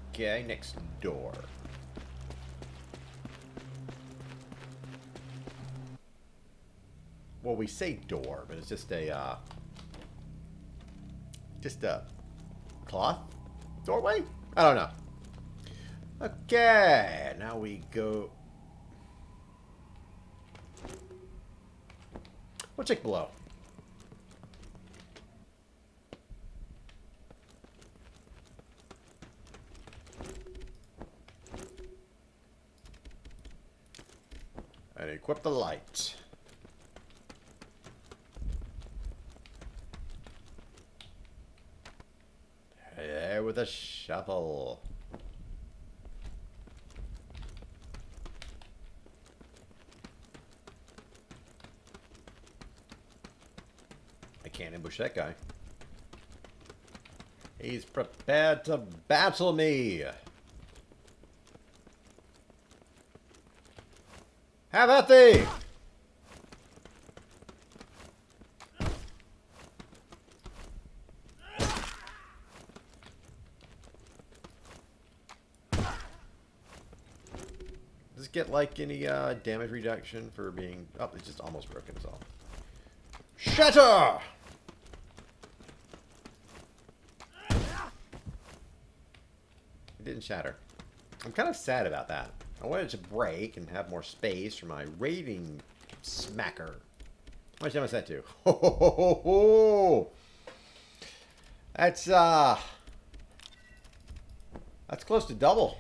Okay, next door. Well, we say door, but it's just a cloth doorway? I don't know. Okay, now we go. We'll check below. And equip the light. There with a shovel. I can't ambush that guy. He's prepared to battle me. Have at thee! Does it get like any damage reduction for being... Oh, it's just almost broken itself. Shatter! It didn't shatter. I'm kind of sad about that. I wanted it to break and have more space for my raiding smacker. How much damage that do? Ho ho ho ho ho! That's close to double.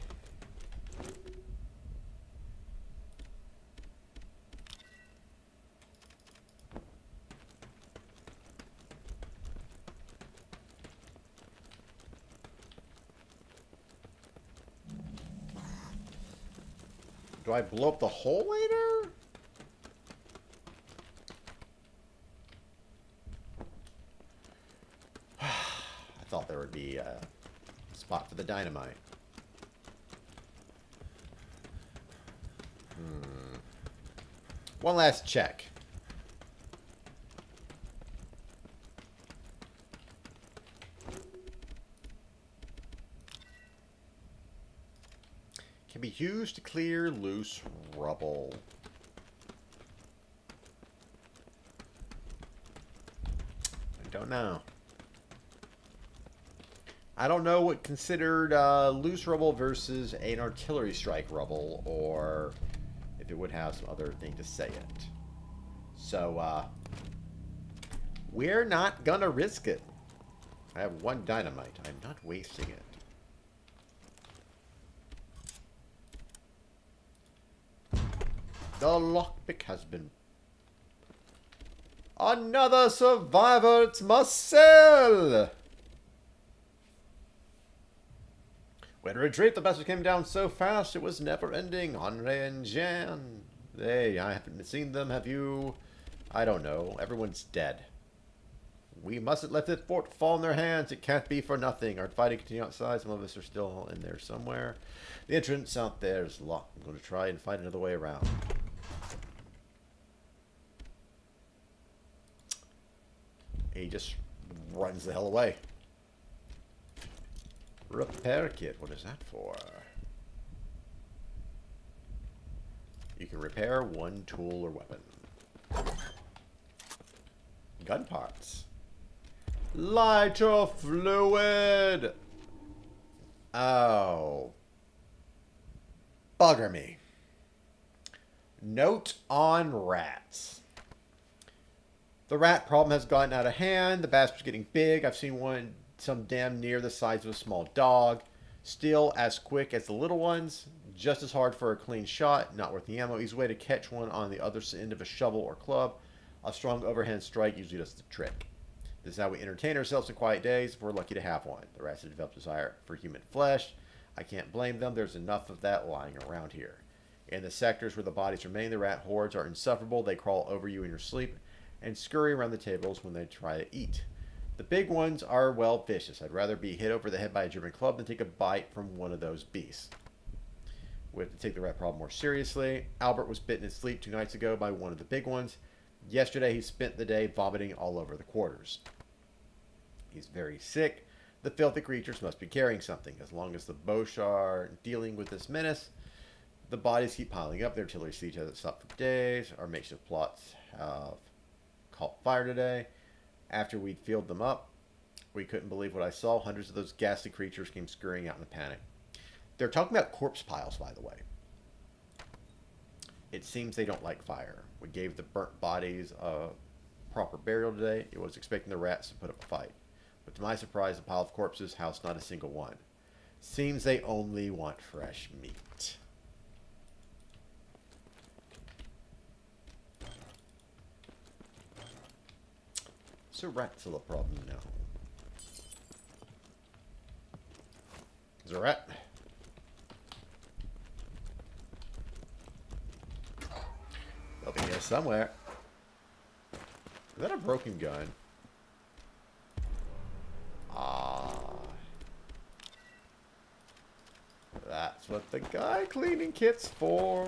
Do I blow up the hole later? I thought there would be a spot for the dynamite. One last check. Can be used to clear loose rubble. I don't know. I don't know what considered loose rubble versus an artillery strike rubble, or if it would have some other thing to say it. So, we're not gonna risk it. I have 1 dynamite. I'm not wasting it. The lockpick has been... Another survivor! It's Marcel! We had to retreat. The bastards came down so fast it was never ending. Andre and Jan. Hey, I haven't seen them. Have you? I don't know. Everyone's dead. We mustn't let this fort fall in their hands. It can't be for nothing. Our fighting continues outside. Some of us are still in there somewhere. The entrance out there is locked. I'm going to try and find another way around. He just runs the hell away. Repair kit. What is that for? You can repair one tool or weapon. Gun parts. Lighter fluid. Oh. Bugger me. Note on rats. The rat problem has gotten out of hand. The bastard's getting big. I've seen one some damn near the size of a small dog. Still as quick as the little ones. Just as hard for a clean shot. Not worth the ammo. Easy way to catch one on the other end of a shovel or club. A strong overhand strike usually does the trick. This is how we entertain ourselves in quiet days if we're lucky to have one. The rats have developed a desire for human flesh. I can't blame them. There's enough of that lying around here. In the sectors where the bodies remain, the rat hordes are insufferable. They crawl over you in your sleep and scurry around the tables when they try to eat. The big ones are, well, vicious. I'd rather be hit over the head by a German club than take a bite from one of those beasts. We have to take the rat problem more seriously. Albert was bitten in his sleep 2 nights ago by one of the big ones. Yesterday, he spent the day vomiting all over the quarters. He's very sick. The filthy creatures must be carrying something. As long as the Boche are dealing with this menace, the bodies keep piling up. The artillery siege hasn't stopped for days. Our makeshift plots have caught fire today. After we'd filled them up, we couldn't believe what I saw. Hundreds of those ghastly creatures came scurrying out in a panic. They're talking about corpse piles, by the way. It seems they don't like fire. We gave the burnt bodies a proper burial today. It was expecting the rats to put up a fight. But to my surprise, the pile of corpses housed not a single one. Seems they only want fresh meat. So rats are the problem now. Is there a rat? They'll be here somewhere. Is that a broken gun? That's what the guy cleaning kit's for.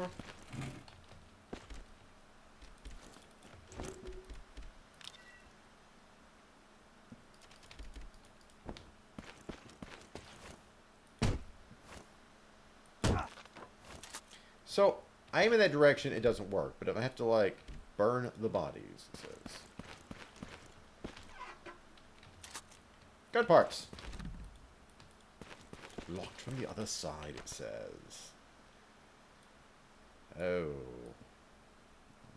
So, I aim in that direction, it doesn't work. But if I have to, like, burn the bodies, it says. Gun parts. Locked from the other side, it says. Oh.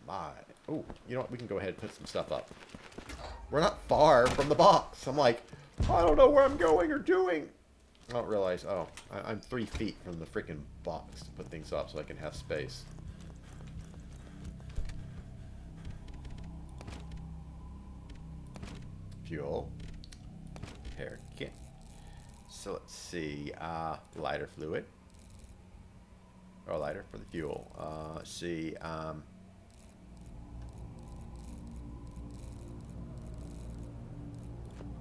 My. Oh, you know what? We can go ahead and put some stuff up. We're not far from the box. I'm like, I don't know where I'm going or doing. I don't realize, oh, I'm 3 feet from the freaking box to put things up so I can have space. Fuel. Repair kit. So let's see, lighter fluid. Or lighter for the fuel. Let's see, got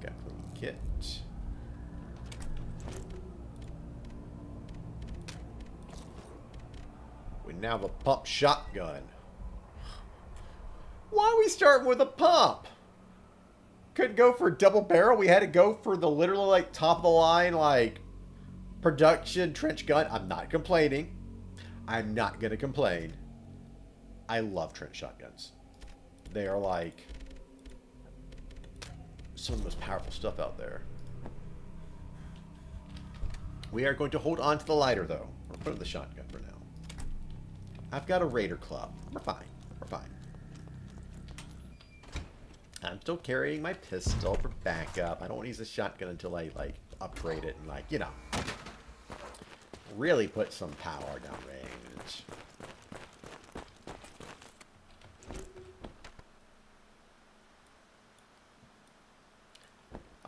clean kit. We now have a pump shotgun. Why are we starting with a pump? Couldn't go for a double barrel. We had to go for the literally like top of the line like production trench gun. I'm not complaining. I'm not gonna complain. I love trench shotguns. They are like some of the most powerful stuff out there. We are going to hold on to the lighter though. We're putting the shotgun for now. I've got a Raider club. We're fine. We're fine. I'm still carrying my pistol for backup. I don't want to use a shotgun until I, like, upgrade it and, like, you know, really put some power down range.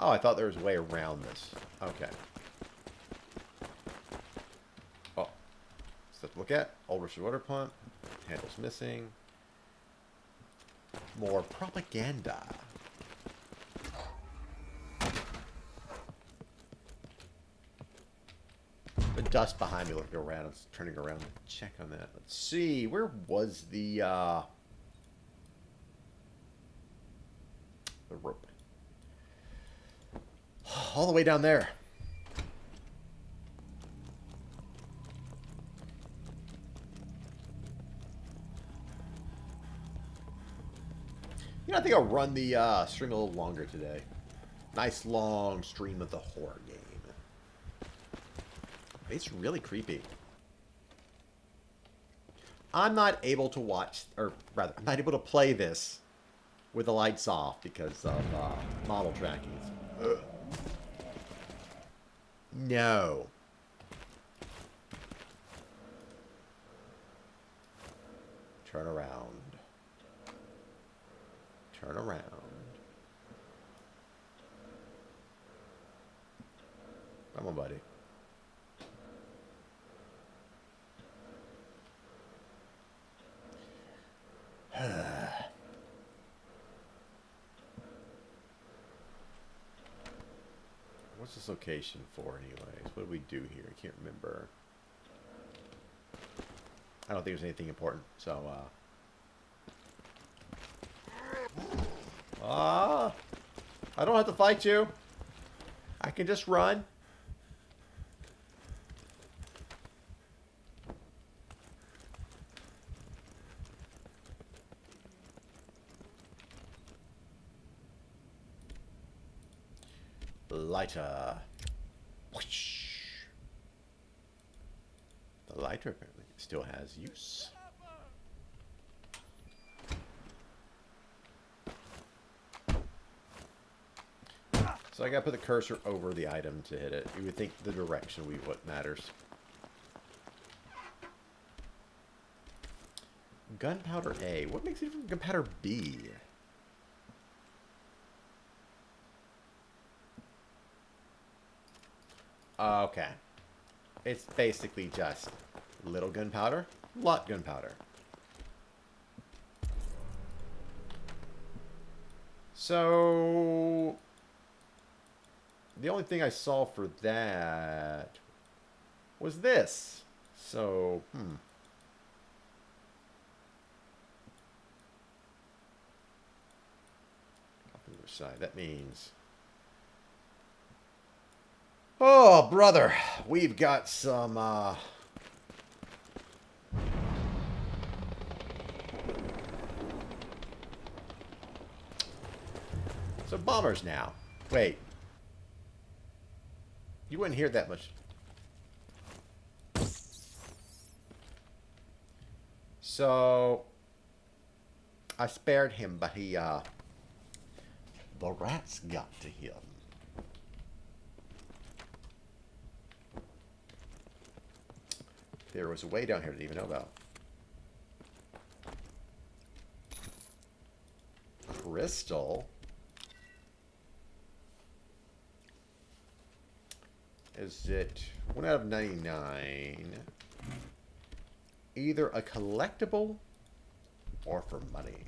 Oh, I thought there was a way around this. Okay. Oh. Stuff to look at. Old rusted water pump. Handles missing. More propaganda. The dust behind me looking around. It's turning around to check on that. Let's see. Where was the rope? All the way down there. You know, I think I'll run the stream a little longer today. Nice long stream of the horror game. It's really creepy. I'm not able to watch, or rather, I'm not able to play this with the lights off because of model tracking. Ugh. No. Turn around. Turn around. Come on, buddy. What's this location for, anyways? What do we do here? I can't remember. I don't think there's anything important, so, I don't have to fight you. I can just run. Lighter. Whoosh. The lighter apparently still has use. So I gotta put the cursor over the item to hit it. You would think the direction would be what matters. Gunpowder A. What makes it from gunpowder B? Okay. It's basically just little gunpowder, lot gunpowder. So the only thing I saw for that was this. So, on the other side, that means... Oh, brother, we've got some, some bombers now. Wait. You wouldn't hear that much. So, I spared him, but he, the rats got to him. There was a way down here I didn't even know about. Crystal. Is it 1 out of 99? Either a collectible or for money.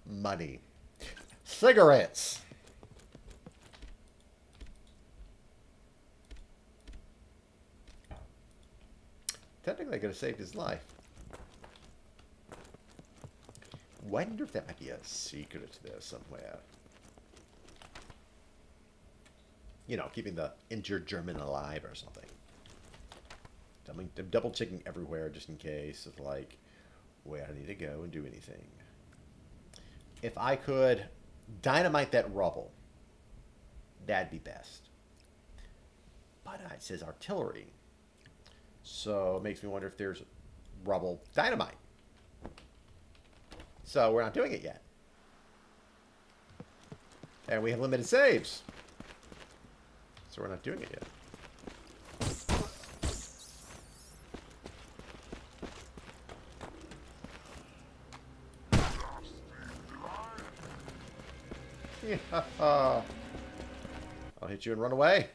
Money. Cigarettes. Technically, I could have saved his life. Wonder if that might be a secret there somewhere. You know, keeping the injured German alive or something. I'm double checking everywhere just in case of like where I need to go and do anything. If I could dynamite that rubble, that'd be best. But it says artillery. So it makes me wonder if there's rubble dynamite. So we're not doing it yet. And we have limited saves. So we're not doing it yet. I'll hit you and run away.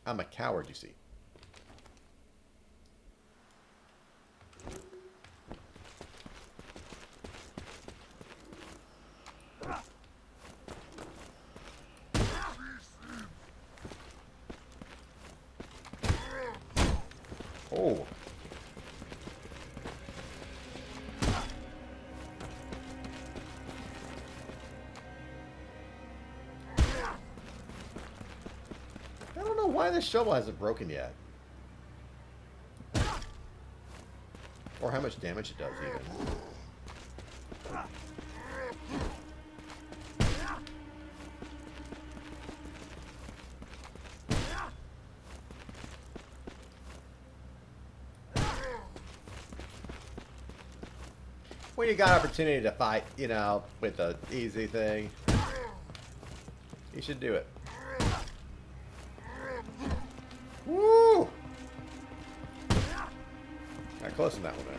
I'm a coward, you see. Oh. I don't know why this shovel hasn't broken yet. Or how much damage it does even. When you got opportunity to fight, you know, with an easy thing, you should do it. Woo! Got close in that one there.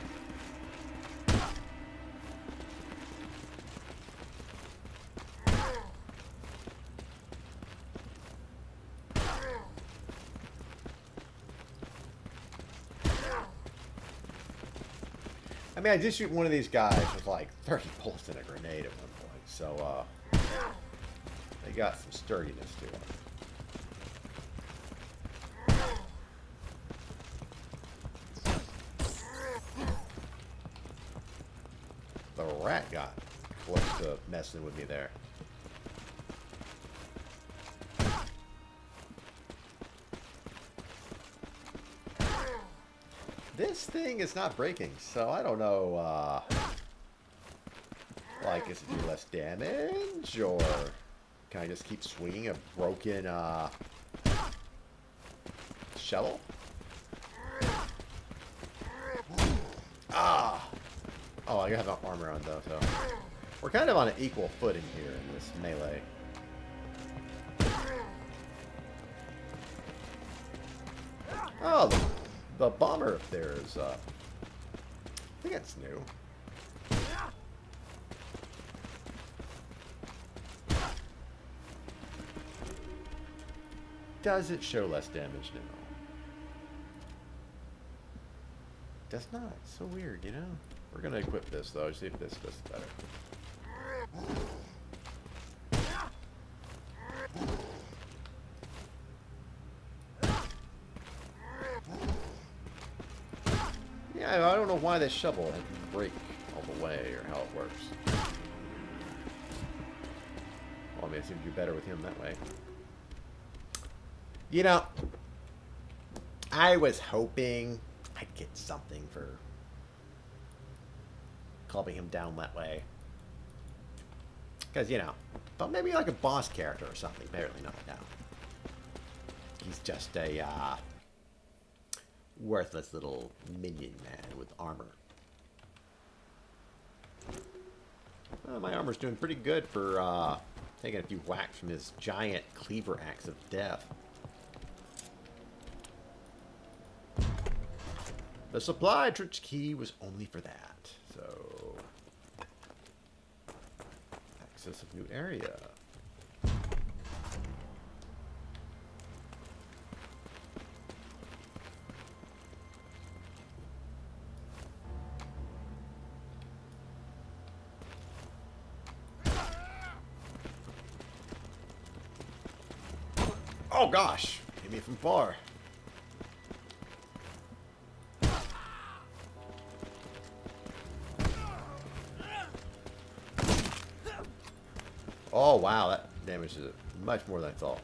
I mean, I did shoot one of these guys with like 30 bullets in a grenade at one point, so they got some sturdiness to them. The rat got close to messing with me there. This thing is not breaking, so I don't know, like, is it do less damage, or can I just keep swinging a broken, shell? Ah! Oh, I have armor on, though, so... We're kind of on an equal footing here in this melee. Oh, the bomber up there is, I think that's new. Does it show less damage now? Does not. It's so weird, you know? We're gonna equip this, though, see if this does better. Yeah, I don't know why this shovel didn't break all the way, or how it works. Well, I mean, it seems to be better with him that way. You know, I was hoping I'd get something for calming him down that way. Because, you know, but maybe like a boss character or something. Apparently not now. He's just a worthless little minion man with armor. Well, my armor's doing pretty good for taking a few whacks from his giant cleaver axe of death. The supply trick key was only for that. So, access of new area. Oh gosh, hit me from far. Oh wow, that damages it much more than I thought.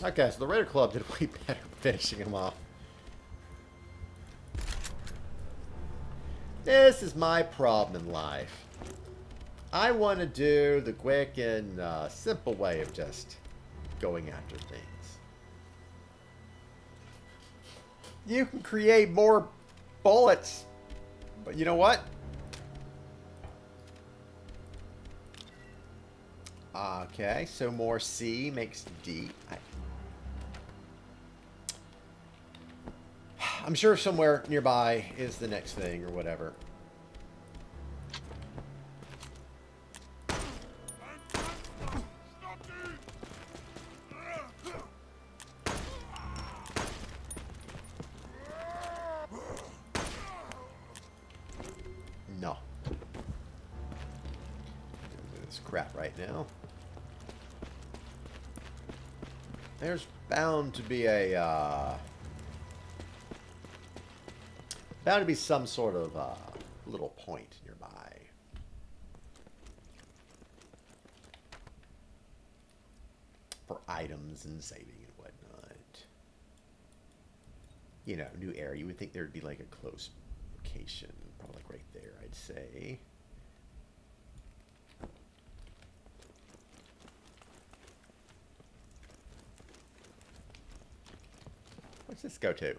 Okay, so the Raider Club did way better finishing him off. This is my problem in life. I want to do the quick and simple way of just going after things. You can create more bullets, but you know what? Okay, so more C makes D. I'm sure somewhere nearby is the next thing or whatever. No. This crap right now. There's bound to be a bound to be some sort of little point nearby. For items and saving and whatnot. You know, new area. You would think there'd be like a close location. Probably like right there, I'd say. What's this go to?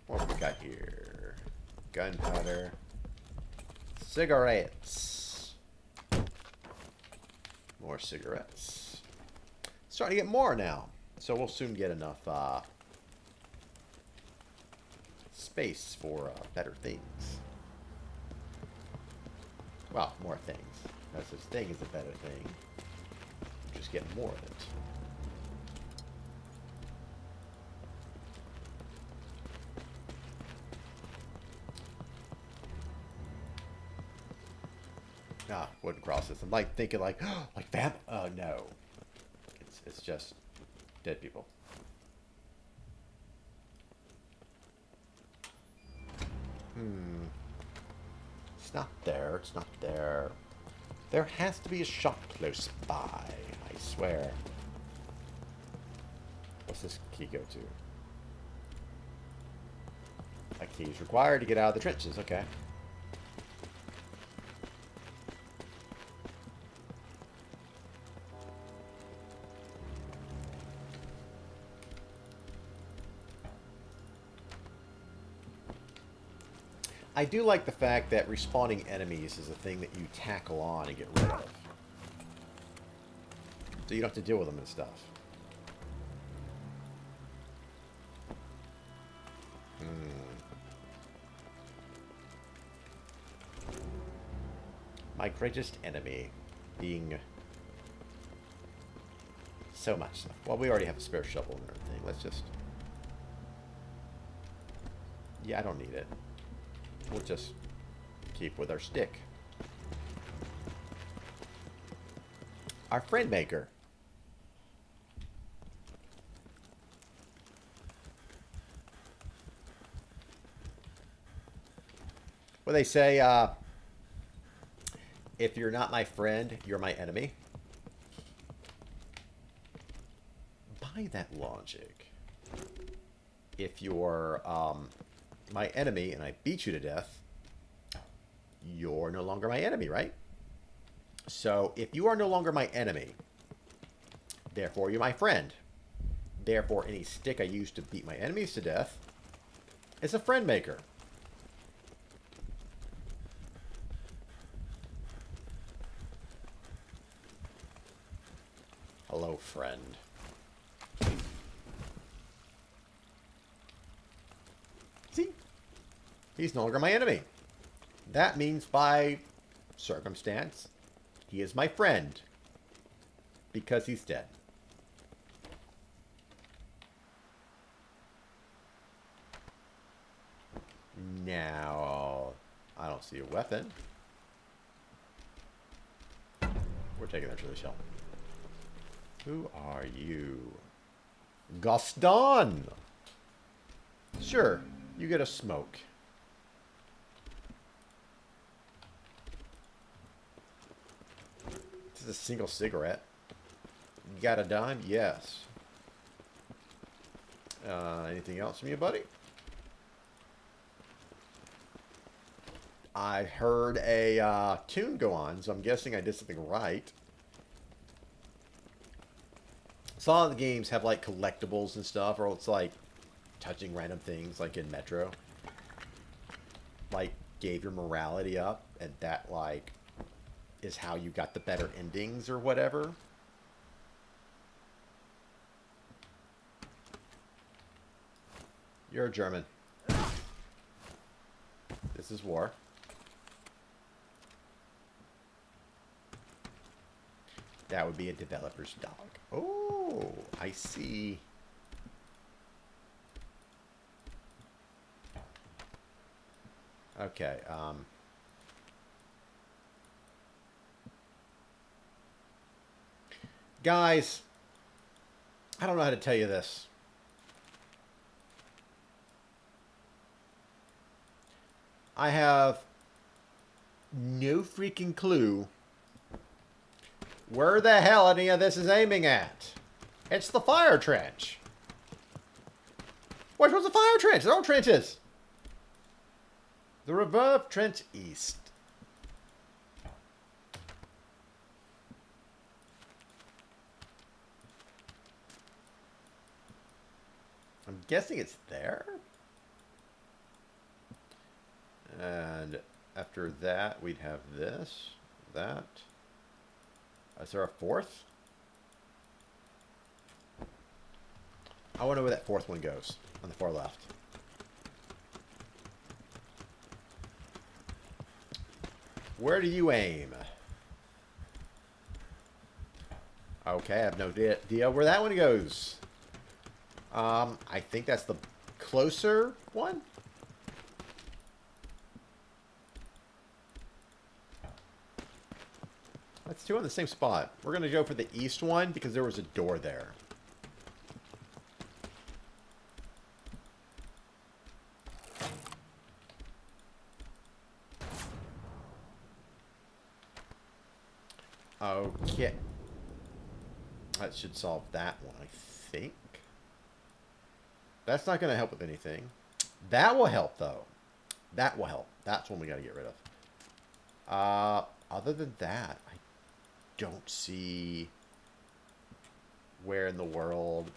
What have we got here? Gunpowder. Cigarettes. More cigarettes. Starting to get more now. So we'll soon get enough space for better things. Well, more things. No such thing as a better thing. Just get more of it. Ah, wouldn't cross this. I'm like thinking like, like vamp. No, it's just dead people. It's not there. It's not there. There has to be a shop close by. I swear. What's this key go to? A key is required to get out of the trenches. Okay. I do like the fact that respawning enemies is a thing that you tackle on and get rid of. So you don't have to deal with them and stuff. My greatest enemy being so much stuff. Well, we already have a spare shovel and everything. Let's just... Yeah, I don't need it. We'll just keep with our stick. Our friend maker. Well, they say, if you're not my friend, you're my enemy. By that logic, if you're my enemy and I beat you to death, you're no longer my enemy, right? So if you are no longer my enemy, therefore you're my friend. Therefore any stick I use to beat my enemies to death is a friend maker. Hello, friend. See? He's no longer my enemy. That means by circumstance, he is my friend. Because he's dead. Now, I don't see a weapon. We're taking that to the shelf. Who are you? Gaston! Sure, you get a smoke. This is a single cigarette. You got a dime? Yes. Anything else from you, buddy? I heard a tune go on, so I'm guessing I did something right. Some of the games have like collectibles and stuff, or it's like touching random things, like in Metro. Like gave your morality up, and that like is how you got the better endings or whatever. You're a German. This is war. That would be a developer's dog. Oh, I see. Okay, guys, I don't know how to tell you this. I have no freaking clue where the hell any of this is aiming at. It's the fire trench. Which one's the fire trench? They're all trenches. The reverb trench east. I'm guessing it's there. And after that, we'd have this, that. Is there a fourth? I want to know where that fourth one goes on the far left. Where do you aim? Okay, I have no idea where that one goes. I think that's the closer one. That's two in the same spot. We're going to go for the east one because there was a door there. Okay. That should solve that one, I think. That's not going to help with anything. That will help, though. That will help. That's one we got to get rid of. Other than that, I don't see where in the world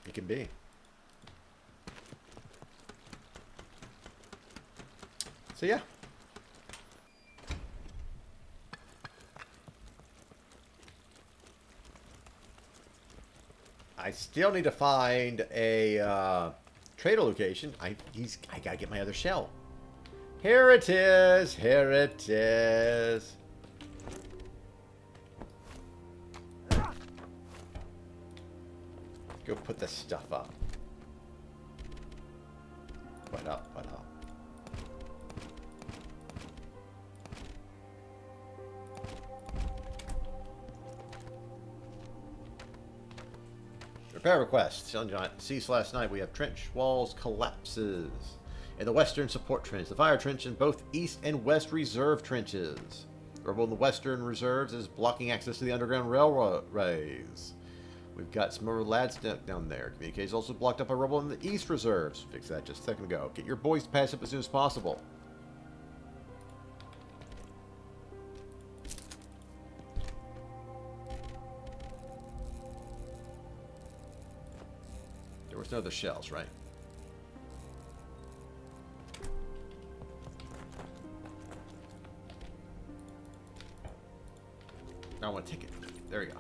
it can be. So yeah. I still need to find a trader location. I gotta get my other shell. Here it is. Here it is. Go put this stuff up. Put up, put up. Repair request. Ceased last night. We have trench walls collapses in the western support trench, the fire trench, in both east and west reserve trenches. Rubble in the western reserves is blocking access to the underground railways. We've got some more lads down there. Communication is also blocked up by rubble in the east reserves. Fix that just a second ago. Get your boys to pass up as soon as possible. There was no other shells, right? I want a ticket. There we go.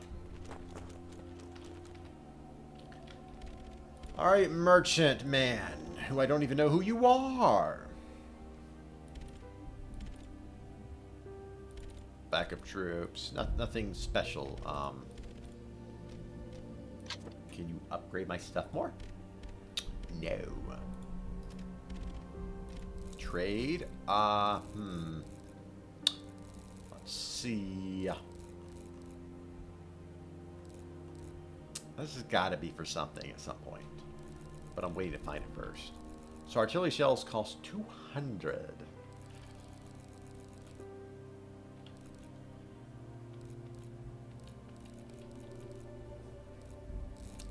Alright, merchant man, who I don't even know who you are. Backup troops. Nothing special. Can you upgrade my stuff more? No. Trade? Let's see. This has got to be for something at some point. But I'm waiting to find it first. So artillery shells cost 200.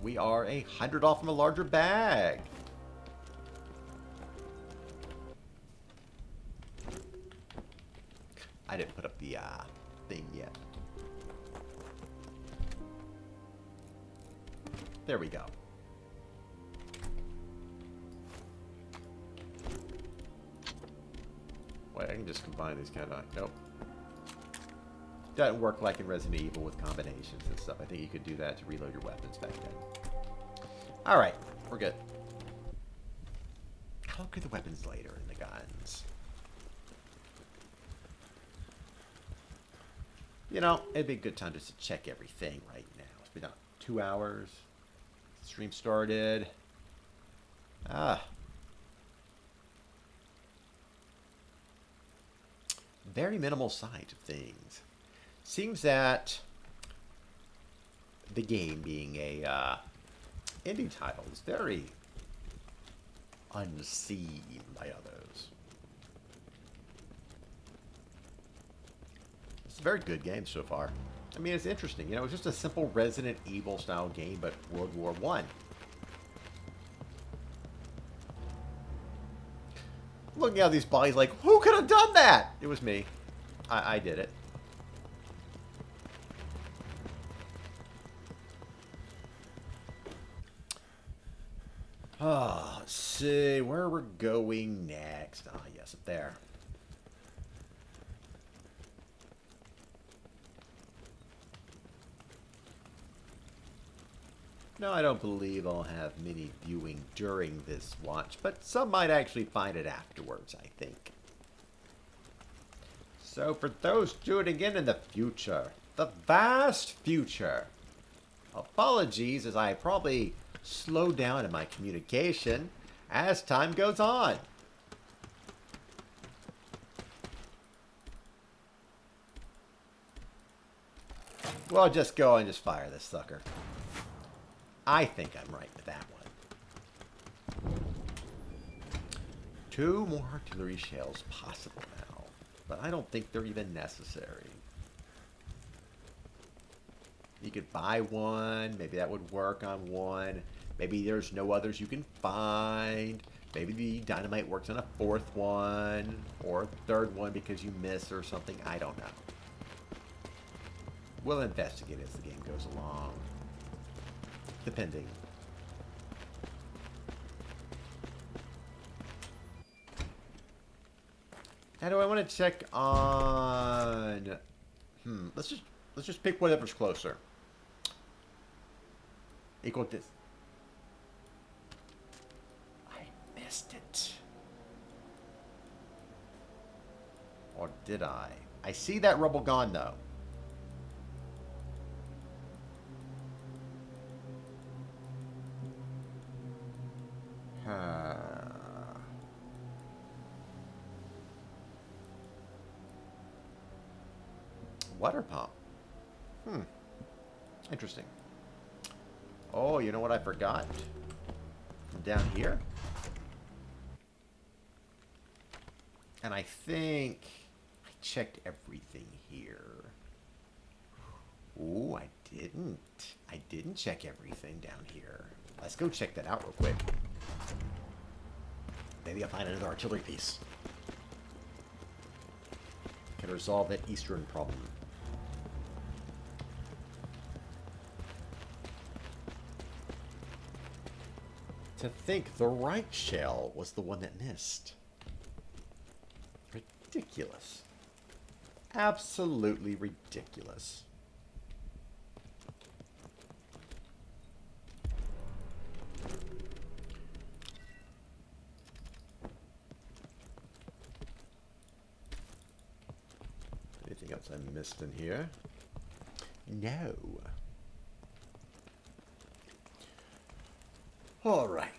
We are 100 off from a larger bag. I didn't put up the thing yet. There we go. Wait, I can just combine these, can't I? Nope. Doesn't work like in Resident Evil with combinations and stuff. I think you could do that to reload your weapons back then. Alright, we're good. I'll look at the weapons later and the guns. You know, it'd be a good time just to check everything right now. It's been 2 hours. Stream started. Very minimal sight of things. Seems that the game being a indie title is very unseen by others. It's a very good game so far. I mean, it's interesting. You know, it's just a simple Resident Evil style game, but World War I. Looking at these bodies like, who could have done that? It was me. I did it. Oh, let's see where we're going next. Ah, yes, up there. No, I don't believe I'll have many viewing during this watch, but some might actually find it afterwards, I think. So for those tuning in the future, the vast future, apologies as I probably slow down in my communication as time goes on. Well, just go and just fire this sucker. I think I'm right with that one. 2 more artillery shells possible now, but I don't think they're even necessary. You could buy one. Maybe that would work on one. Maybe there's no others you can find. Maybe the dynamite works on a 4th one or a 3rd one because you miss or something. I don't know. We'll investigate as the game goes along. Depending. Now do I want to check on let's just pick whatever's closer. Equal this. I missed it. Or did I? I see that rubble gone though. Water pump. Interesting. Oh, you know what I forgot? From down here? And I think I checked everything here. Ooh, I didn't. I didn't check everything down here. Let's go check that out real quick. Maybe I'll find another artillery piece. Can resolve that eastern problem. To think the right shell was the one that missed. Ridiculous. Absolutely ridiculous. Anything else I missed in here? No. All right.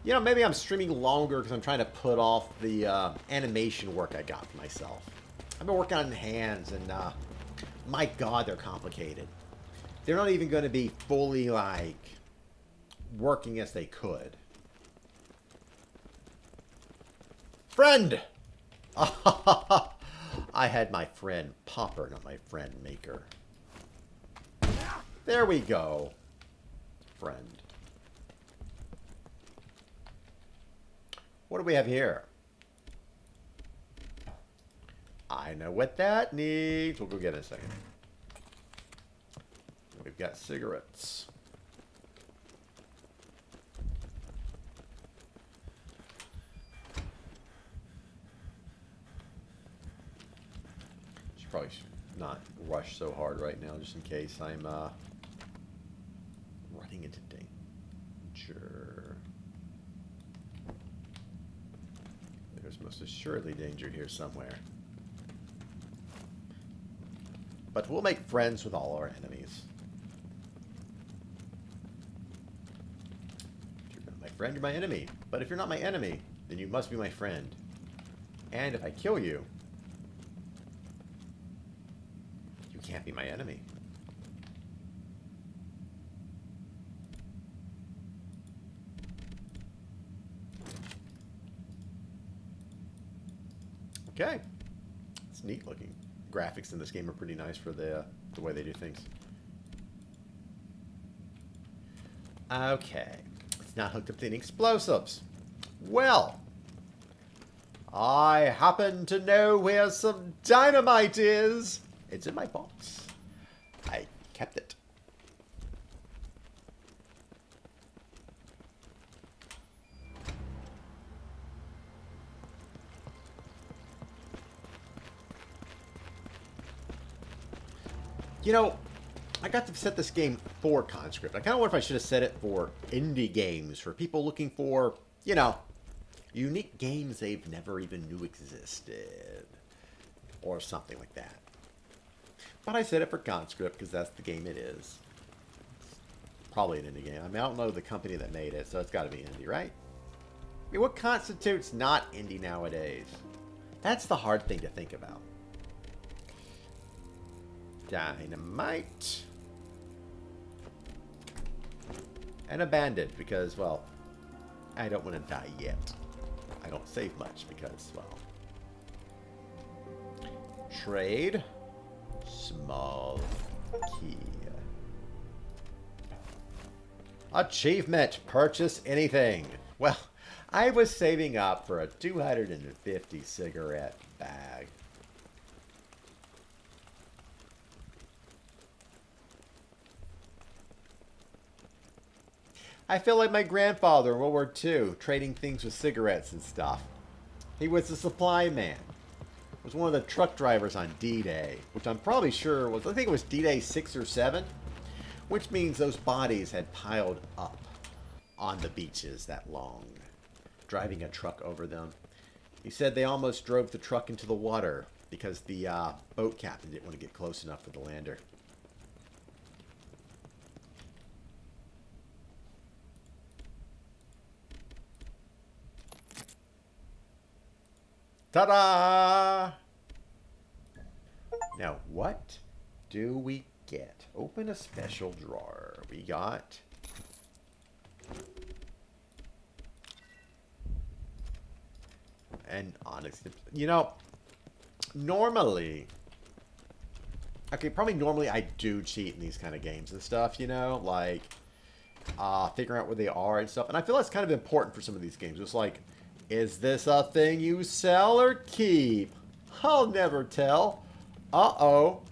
You know, maybe I'm streaming longer because I'm trying to put off the animation work I got for myself. I've been working on hands, and my God, they're complicated. They're not even going to be fully, like, working as they could. Friend! I had my friend Popper, not my friend Maker. There we go. Friend. What do we have here? I know what that needs. We'll go get it in a second. We've got cigarettes. Should probably not rush so hard right now, just in case I'm running into danger. There's most assuredly danger here somewhere. But we'll make friends with all our enemies. If you're not my friend, you're my enemy. But if you're not my enemy, then you must be my friend. And if I kill you, you can't be my enemy. Okay. It's neat looking. Graphics in this game are pretty nice for the way they do things. Okay. It's not hooked up to any explosives. Well, I happen to know where some dynamite is. It's in my box. I kept it. You know, I got to set this game for Conscript. I kind of wonder if I should have set it for indie games, for people looking for, you know, unique games they've never even knew existed. Or something like that. But I set it for Conscript because that's the game it is. It's probably an indie game. I mean, I don't know the company that made it, so it's got to be indie, right? I mean, what constitutes not indie nowadays? That's the hard thing to think about. Dynamite. And abandoned because, well, I don't want to die yet. I don't save much because, well... Trade. Small key. Achievement. Purchase anything. Well, I was saving up for a 250 cigarette bag. I feel like my grandfather in World War II, trading things with cigarettes and stuff. He was a supply man. Was one of the truck drivers on D-Day, which I'm probably sure was, I think it was D-Day 6 or 7, which means those bodies had piled up on the beaches that long, driving a truck over them. He said they almost drove the truck into the water because the boat captain didn't want to get close enough for the lander. Ta-da! Now, what do we get? Open a special drawer. We got... an onyx. You know, normally... Okay, probably normally I do cheat in these kind of games and stuff, you know? Like, figuring out where they are and stuff. And I feel that's kind of important for some of these games. It's like... Is this a thing you sell or keep? I'll never tell. Uh-oh.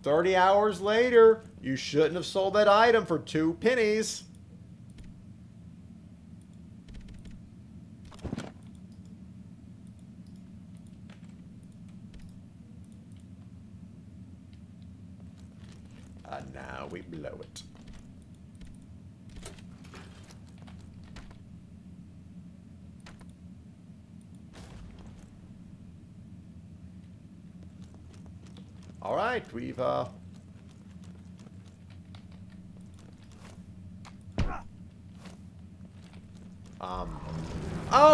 30 hours later, you shouldn't have sold that item for 2 pennies. And now we blow it. All right, we've oh,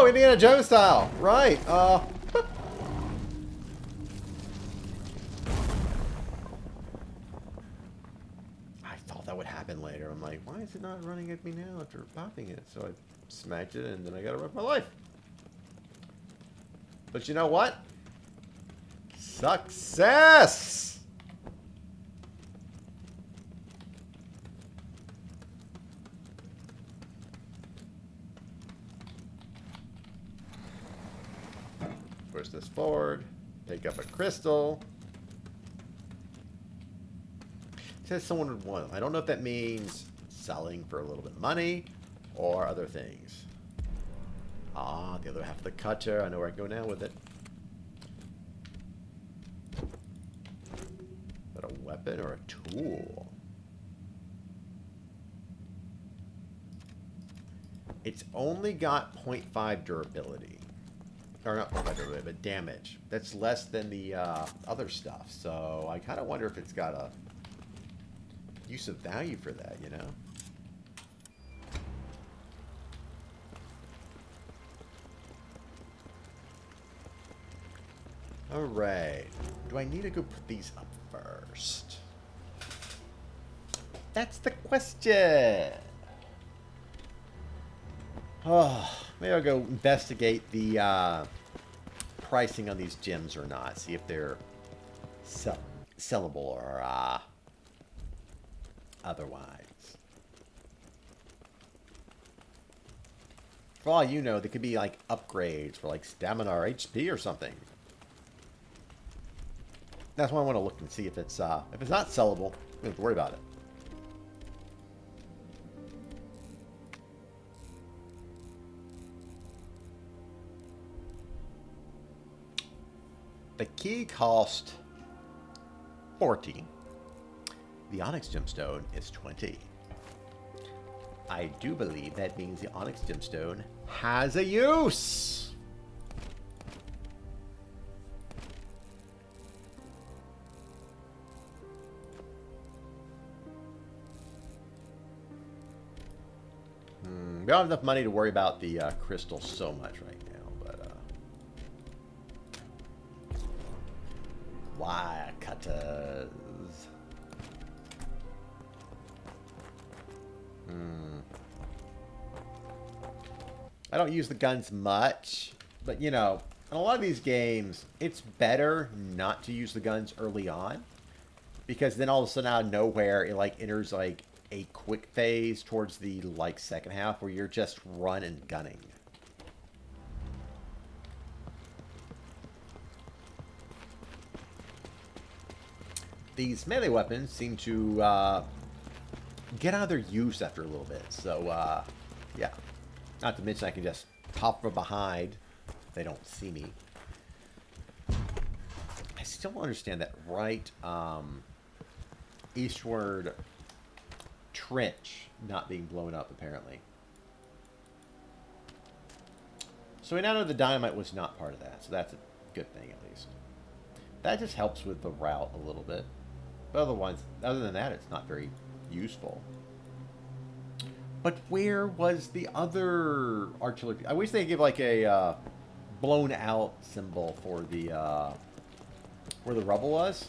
Indiana Jones style, right? I thought that would happen later. I'm like, why is it not running at me now after popping it? So I smacked it, and then I got to run for my life. But you know what? Success! Push this forward. Pick up a crystal. It says someone would want them. I don't know if that means selling for a little bit of money or other things. Ah, the other half of the cutter. I know where I go now with it. Is that a weapon or a tool? It's only got 0.5 durability. Or not 0.5 durability, but damage. That's less than the other stuff. So I kind of wonder if it's got a use of value for that, you know? Alright. Do I need to go put these up first? That's the question! Oh, maybe I'll go investigate the pricing on these gems or not. See if they're sellable or otherwise. For all you know, they could be like upgrades for like stamina or HP or something. That's why I want to look and see if it's not sellable. We don't have to worry about it. The key cost 40. The onyx gemstone is 20. I do believe that means the onyx gemstone has a use. We don't have enough money to worry about the crystal so much right now, but wire cutters. I don't use the guns much, but you know, in a lot of these games, it's better not to use the guns early on, because then all of a sudden out of nowhere, it like enters like a quick phase towards the like second half where you're just run and gunning. These melee weapons seem to get out of their use after a little bit. So, yeah. Not to mention I can just pop from behind if they don't see me. I still don't understand that right eastward trench not being blown up, apparently. So we now know the dynamite was not part of that, so that's a good thing at least. That just helps with the route a little bit. But otherwise, other than that, it's not very useful. But where was the other artillery? I wish they'd give like a blown out symbol for the where the rubble was,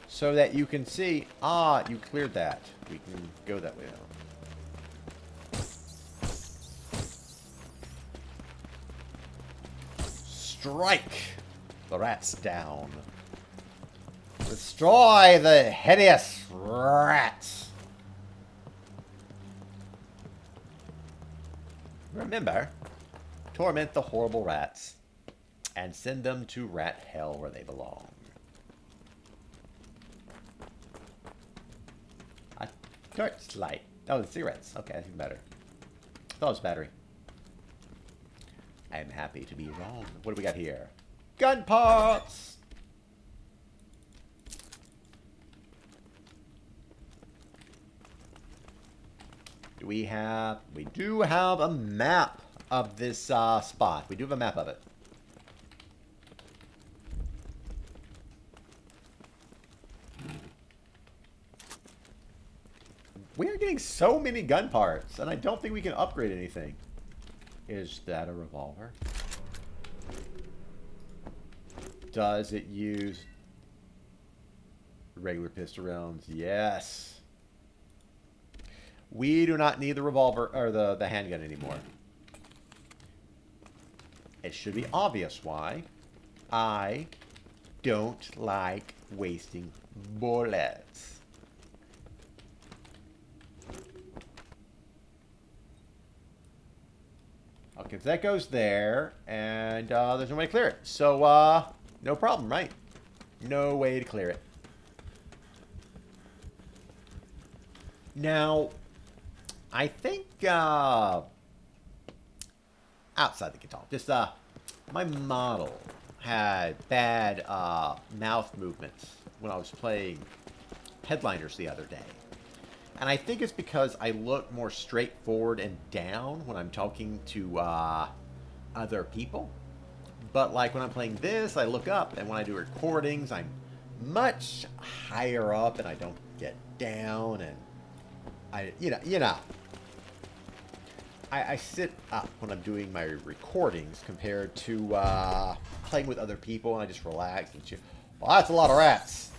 so that you can see, ah, you cleared that. We can go that way now. Strike the rats down. Destroy the hideous rats. Remember, torment the horrible rats and send them to rat hell where they belong. A torchlight. Oh, the cigarettes. Okay, that's even better. I thought it was battery. I am happy to be wrong. What do we got here? Gun parts! We do have a map of this spot. We do have a map of it. We are getting so many gun parts, and I don't think we can upgrade anything. Is that a revolver? Does it use regular pistol rounds? Yes. We do not need the revolver or the handgun anymore. It should be obvious why. I don't like wasting bullets. Okay, so that goes there, and there's no way to clear it. So, No problem, right? No way to clear it. Now, I think, outside the guitar, just, my model had bad, mouth movements when I was playing Headliners the other day. And I think it's because I look more straightforward and down when I'm talking to, other people. But, like, when I'm playing this, I look up, and when I do recordings, I'm much higher up, and I don't get down, and I sit up when I'm doing my recordings compared to playing with other people, and I just relax and chill. Well, that's a lot of rats.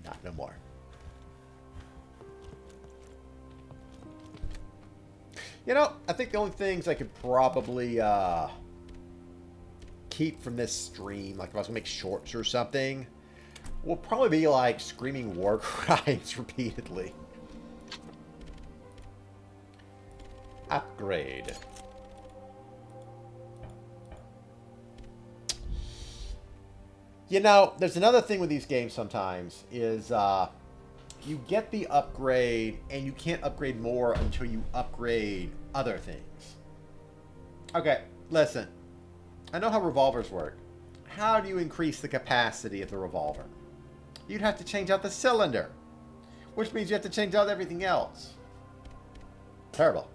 Not no more. You know, I think the only things I could probably keep from this stream, like if I was going to make shorts or something, will probably be like screaming war crimes repeatedly. Upgrade. You know, there's another thing with these games sometimes is you get the upgrade and you can't upgrade more until you upgrade other things. Okay, listen. I know how revolvers work. How do you increase the capacity of the revolver? You'd have to change out the cylinder, which means you have to change out everything else. Terrible.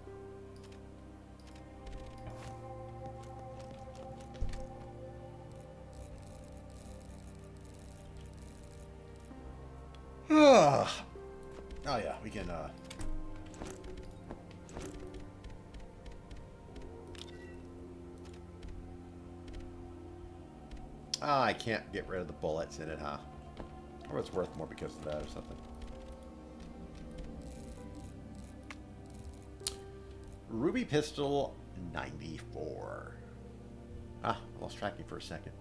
Oh yeah, we can I can't get rid of the bullets in it, huh? Or it's worth more because of that or something. Ruby Pistol 94. Ah, I lost tracking for a second.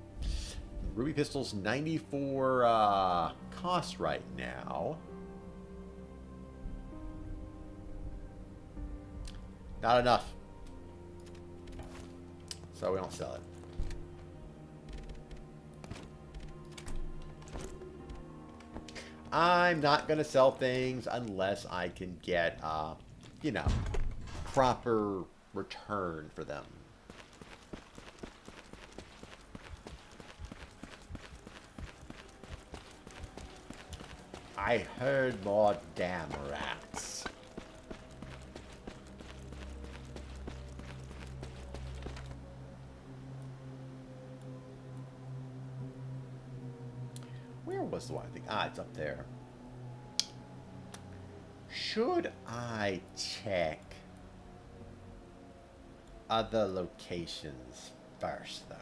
Ruby Pistol's 94 cost right now. Not enough. So we don't sell it. I'm not going to sell things unless I can get, you know, proper return for them. I heard more damn rats. Where was the one? I think, it's up there. Should I check other locations first, though?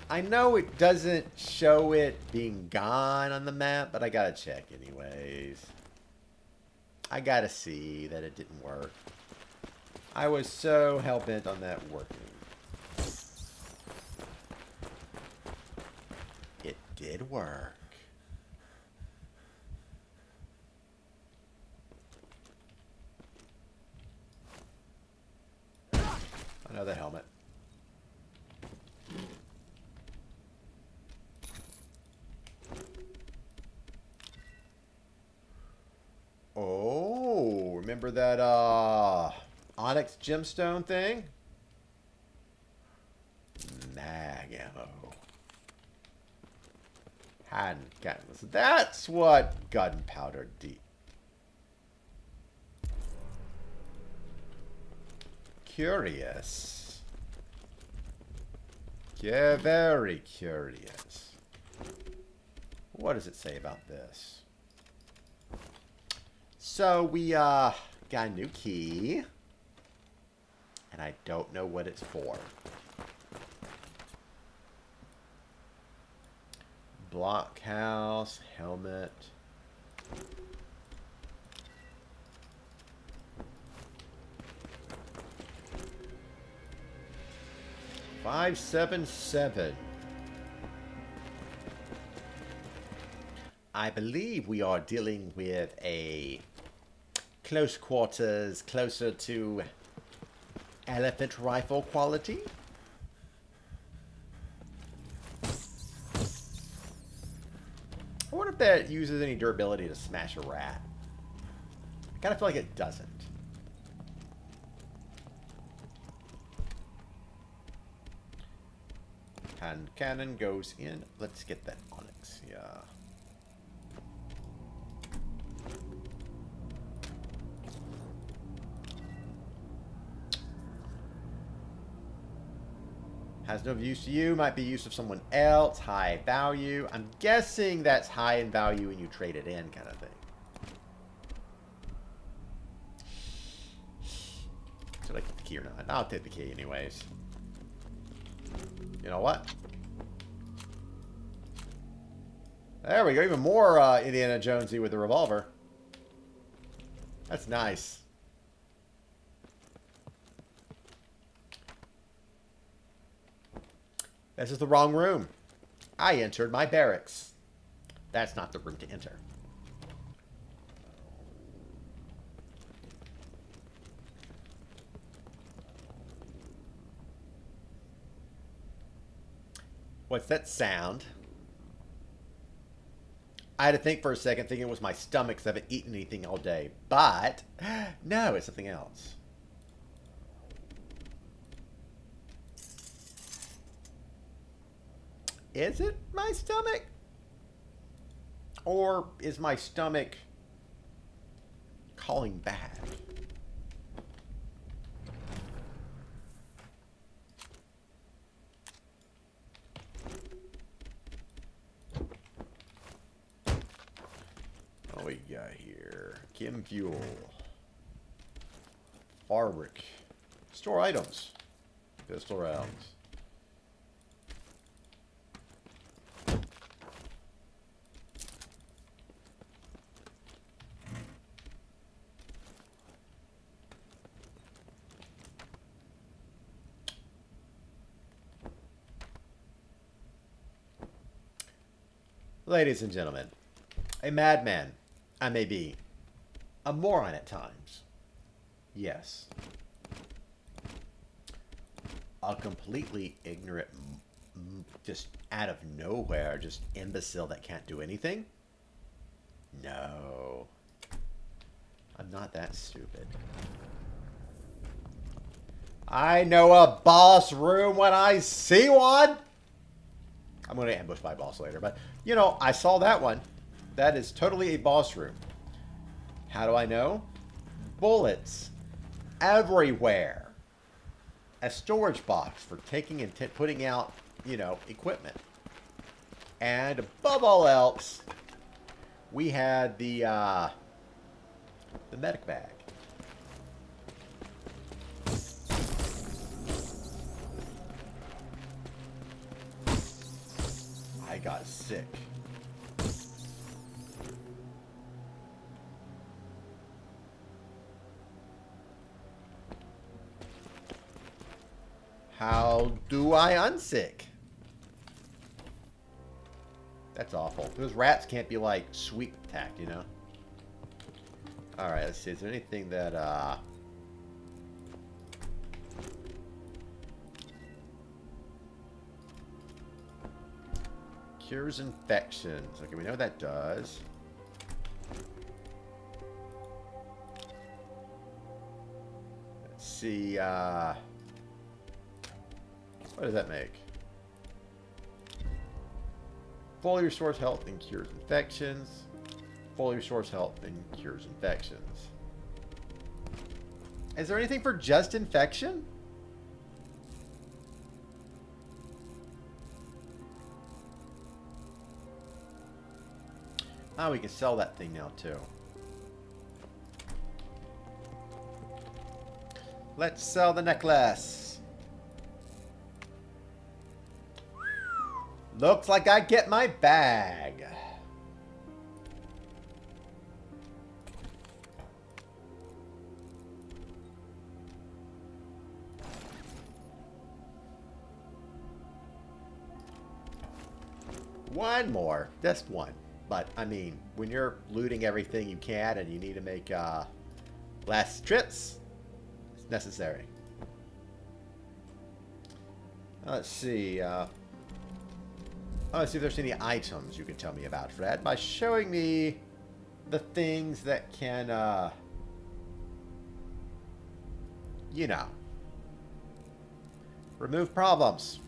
I know it doesn't show it being gone on the map, but I gotta check anyways. I gotta see that it didn't work. I was so hell-bent on that working. It did work. Another helmet. Oh, remember that Onyx gemstone thing? Mag ammo. Hadn't gotten this. That's what gunpowder deep. Curious. Yeah, very curious. What does it say about this? So we got a new key, and I don't know what it's for. Blockhouse, helmet. $577. I believe we are dealing with a close quarters, closer to elephant rifle quality. I wonder if that uses any durability to smash a rat. I kind of feel like it doesn't. Hand cannon goes in. Let's get that onyx. Yeah. Has no use to you. Might be use of someone else. High value. I'm guessing that's high in value when you trade it in, kind of thing. Should I get the key or not? I'll take the key anyways. You know what? There we go. Even more Indiana Jonesy with the revolver. That's nice. This is the wrong room. I entered my barracks. That's not the room to enter. What's that sound? I had to think for a second, thinking it was my stomach because I haven't eaten anything all day. But, no, it's something else. Is it my stomach? Or is my stomach calling back? What we got here? Chem fuel. Fabric. Store items. Pistol rounds. Ladies and gentlemen, a madman, I may be, a moron at times, yes, a completely ignorant, just out of nowhere, just imbecile that can't do anything, no, I'm not that stupid. I know a boss room when I see one. I'm going to ambush my boss later, but, you know, I saw that one. That is totally a boss room. How do I know? Bullets everywhere. A storage box for taking and putting out, you know, equipment. And above all else, we had the medic bag. I got sick. How do I unsick? That's awful. Those rats can't be like sweep attacked, you know? Alright, let's see. Is there anything that cures infections. Okay, we know what that does. Let's see, what does that make? Fully restores health and cures infections. Fully restores health and cures infections. Is there anything for just infection? Oh, we can sell that thing now, too. Let's sell the necklace. Looks like I get my bag. One more. Just one. But, I mean, when you're looting everything you can and you need to make last trips, it's necessary. Let's see. Let's see if there's any items you can tell me about, Fred, by showing me the things that can, you know, remove problems.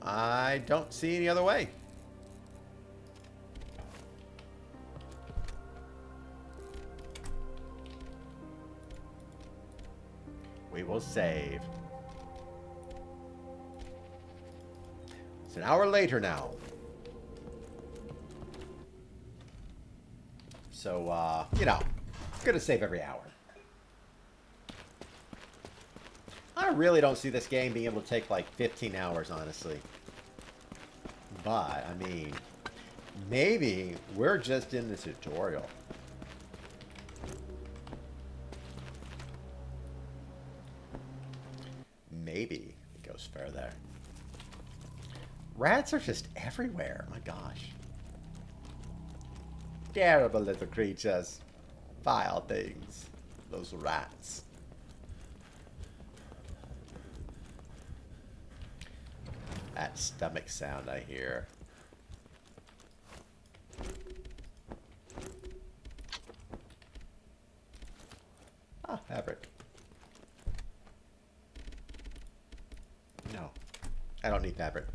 I don't see any other way. We will save. It's an hour later now. So, you know, gonna save every hour. I really don't see this game being able to take like 15 hours, honestly. But, I mean, maybe we're just in the tutorial. Maybe it goes further. Rats are just everywhere. My gosh. Terrible little creatures. Vile things. Those rats. That stomach sound I hear. Ah, fabric. No. I don't need fabric.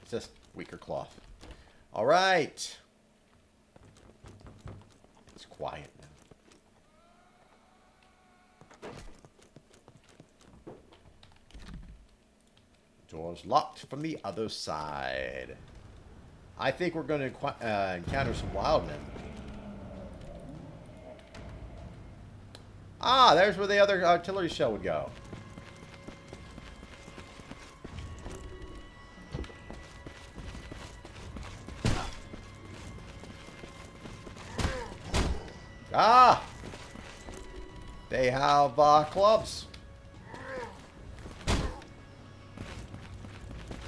It's just weaker cloth. Alright. It's quiet now. Door's locked from the other side. I think we're going to encounter some wildmen. Ah, there's where the other artillery shell would go. Ah! They have clubs.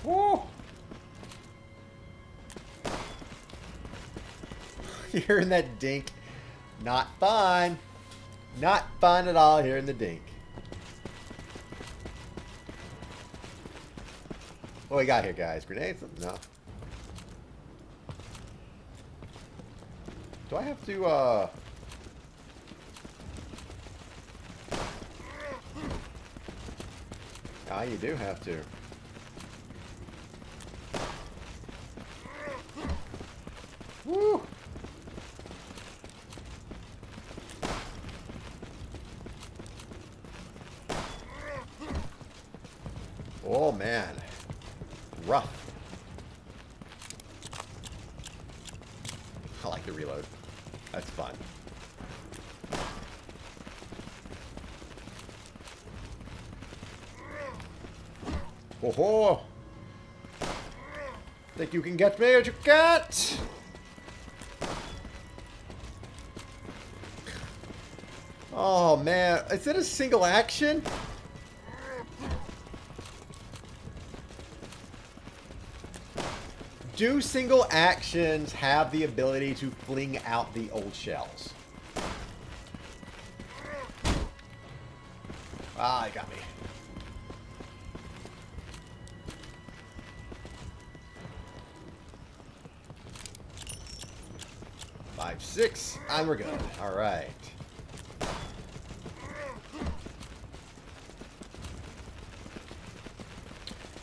Woo! Hearing that dink. Not fun. Not fun at all hearing the dink. What we got here, guys? Grenades? No. Do I have to, Ah, you do have to. Woo! Oh, man. Rough. I like the reload. That's fun. Oh ho! Think you can get me, or you can't? Oh man, is it a single action? Do single actions have the ability to fling out the old shells? Ah, it got me. Five, six, and we're good. All right.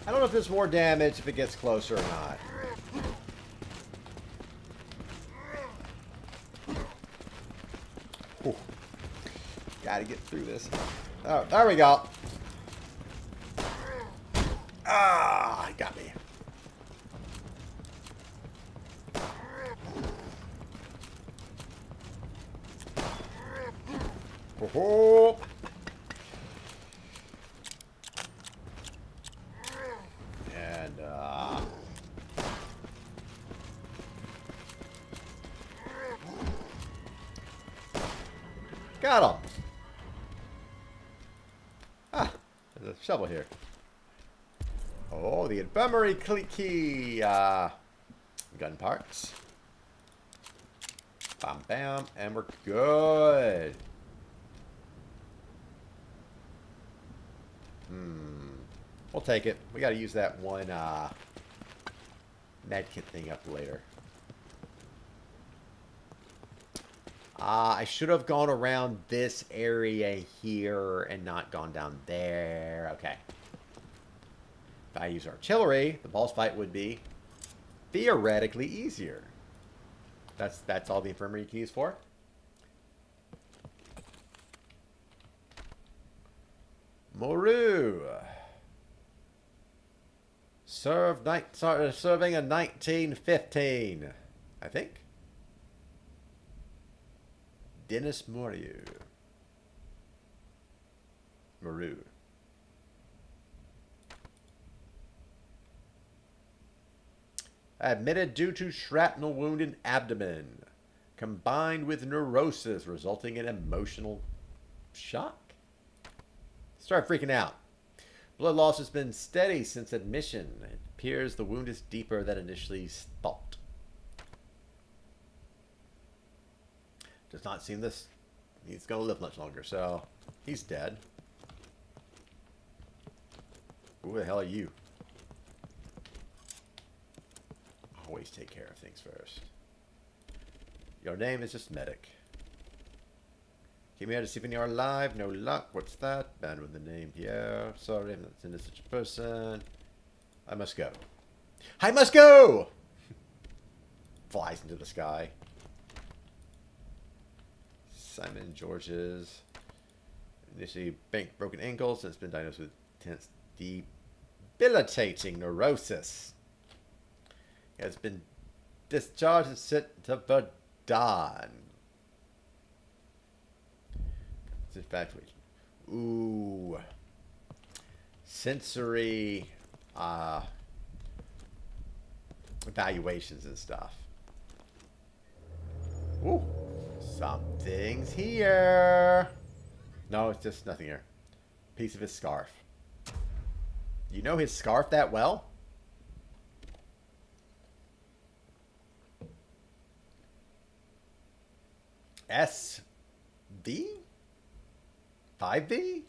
I don't know if there's more damage if it gets closer or not. Ooh. Gotta get through this. Oh, there we go. Ah, got me. Oh, and got him. Ah, there's a shovel here. Oh, the infirmary key. Gun parts. Bam, bam, and we're good. We'll take it. We got to use that one medkit thing up later. I should have gone around this area here and not gone down there. Okay. If I use artillery, the boss fight would be theoretically easier. That's all the infirmary key is for. Moru. Serving in 1915, I think. Dennis Moru. Admitted due to shrapnel wound in abdomen, combined with neurosis, resulting in emotional shock. Start freaking out. Blood loss has been steady since admission. It appears the wound is deeper than initially thought. Does not seem this. He's going to live much longer, so he's dead. Who the hell are you? Always take care of things first. Your name is just Medic. Came here to see if you are alive. No luck. What's that? Banned with the name Pierre. Sorry, I'm not into such a person. I must go. I must go! Flies into the sky. Simon George's. Initially broken ankles. Has been diagnosed with intense debilitating neurosis. He has been discharged and sent to Verdun. Infatuation. Ooh. Sensory evaluations and stuff. Ooh. Something's here. No, it's just nothing here. Piece of his scarf. You know his scarf that well? SV? 5V?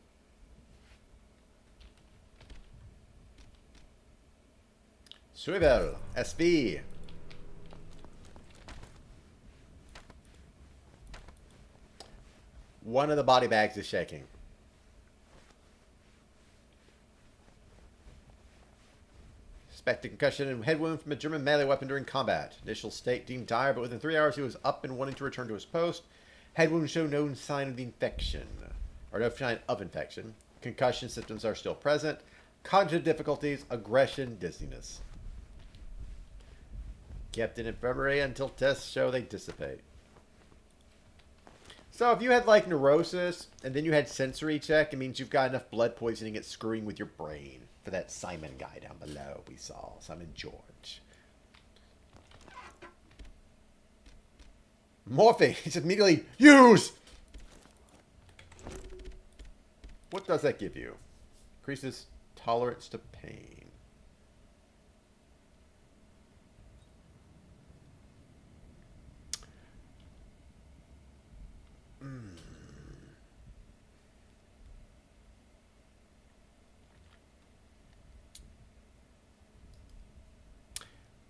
Swivel. SV. One of the body bags is shaking. Suspected concussion and head wound from a German melee weapon during combat. Initial state deemed dire, but within 3 hours he was up and wanting to return to his post. Head wound showed no sign of the infection. Or no sign of infection. Concussion symptoms are still present. Cognitive difficulties, aggression, dizziness. Kept in infirmary until tests show they dissipate. So if you had like neurosis and then you had sensory check, it means you've got enough blood poisoning it's screwing with your brain. For that Simon guy down below we saw. Simon George. Morphine. He just immediately use. What does that give you? Increases tolerance to pain.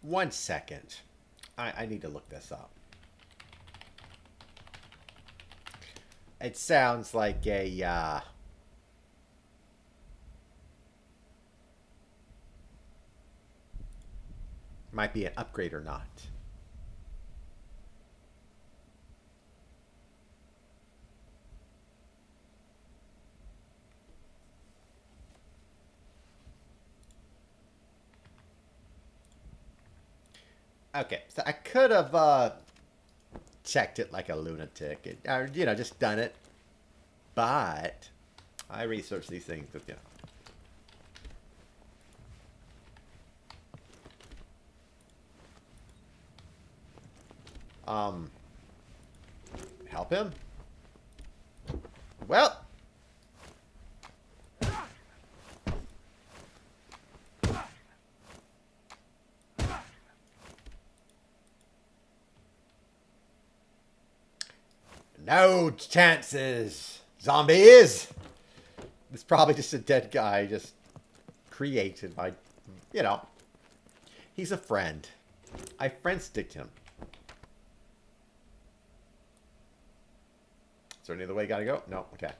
One second. I need to look this up. It sounds like a might be an upgrade or not. Okay, so I could have checked it like a lunatic, or you know, just done it. But I research these things with, you know. Help him? Well. No chances. Zombies. It's probably just a dead guy just created by, you know. He's a friend. I friend sticked him. Is there any other way you gotta go? No, okay.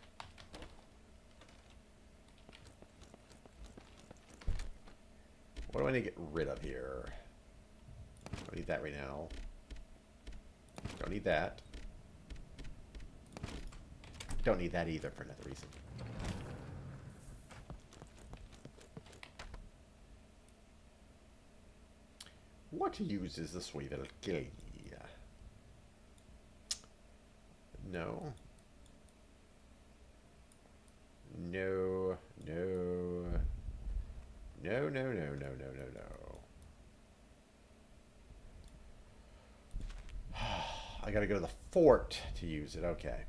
What do I need to get rid of here? Don't need that right now. Don't need that. Don't need that either for another reason. What uses the swivel key? No. No. No. No, no, no, no, no, no, no. I gotta go to the fort to use it. Okay.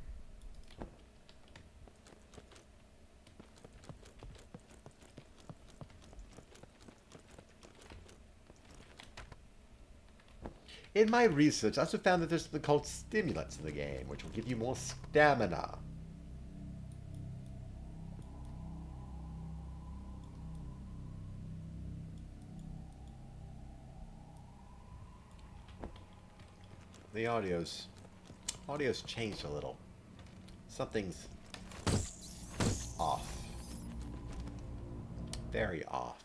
In my research, I also found that there's something called stimulants in the game, which will give you more stamina. The audio's changed a little. Something's off. Very off.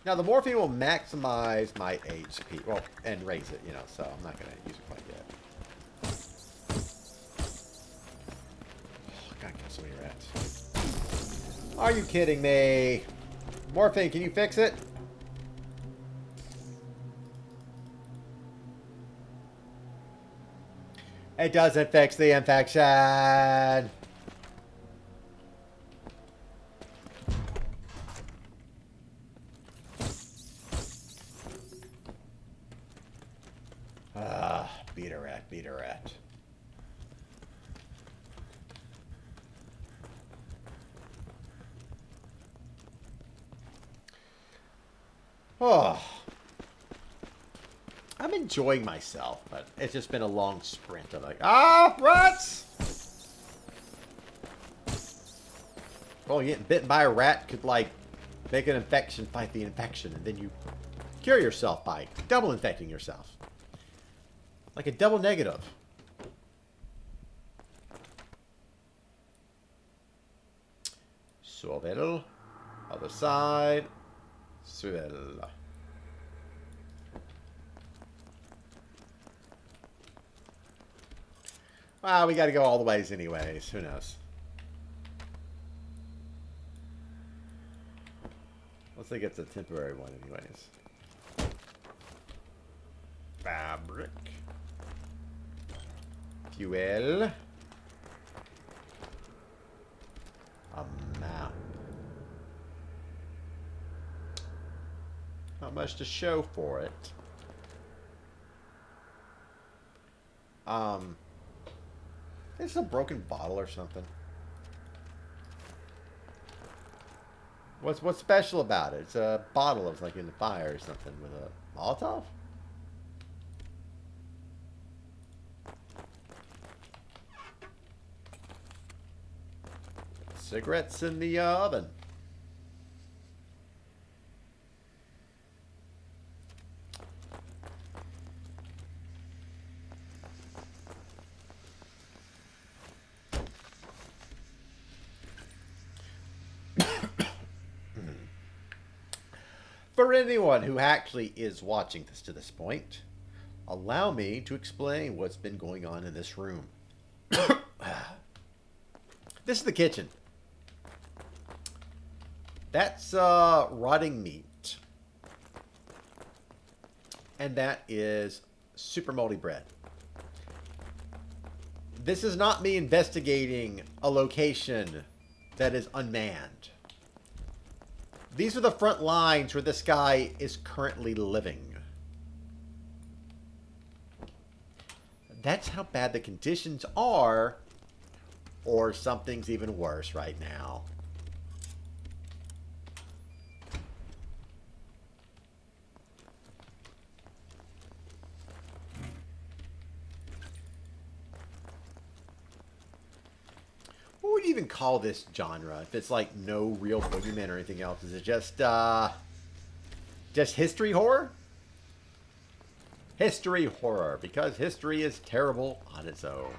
Now the morphine will maximize my HP, well, and raise it, you know, so I'm not gonna use it quite yet. Oh, God, kill so many rats. Are you kidding me? Morphine, can you fix it? It doesn't fix the infection. Beat a rat, beat a rat. Oh. I'm enjoying myself, but it's just been a long sprint. I'm like, rats! Well, getting bitten by a rat could, like, make an infection fight the infection, and then you cure yourself by double infecting yourself. Like a double negative. Swivel. Other side. Swivel. Well, we gotta go all the ways anyways. Who knows? Let's think it's a temporary one anyways. Fabric. Fuel. A map. Not much to show for it. It's a broken bottle or something. What's special about it? It's a bottle of like in the fire or something with a Molotov? Cigarettes in the oven. For anyone who actually is watching this to this point, allow me to explain what's been going on in this room. This is the kitchen. That's rotting meat. And that is super moldy bread. This is not me investigating a location that is unmanned. These are the front lines where this guy is currently living. That's how bad the conditions are, or something's even worse right now. you even call this genre? If it's like no real boogeyman or anything else, is it just history horror? History horror, because history is terrible on its own.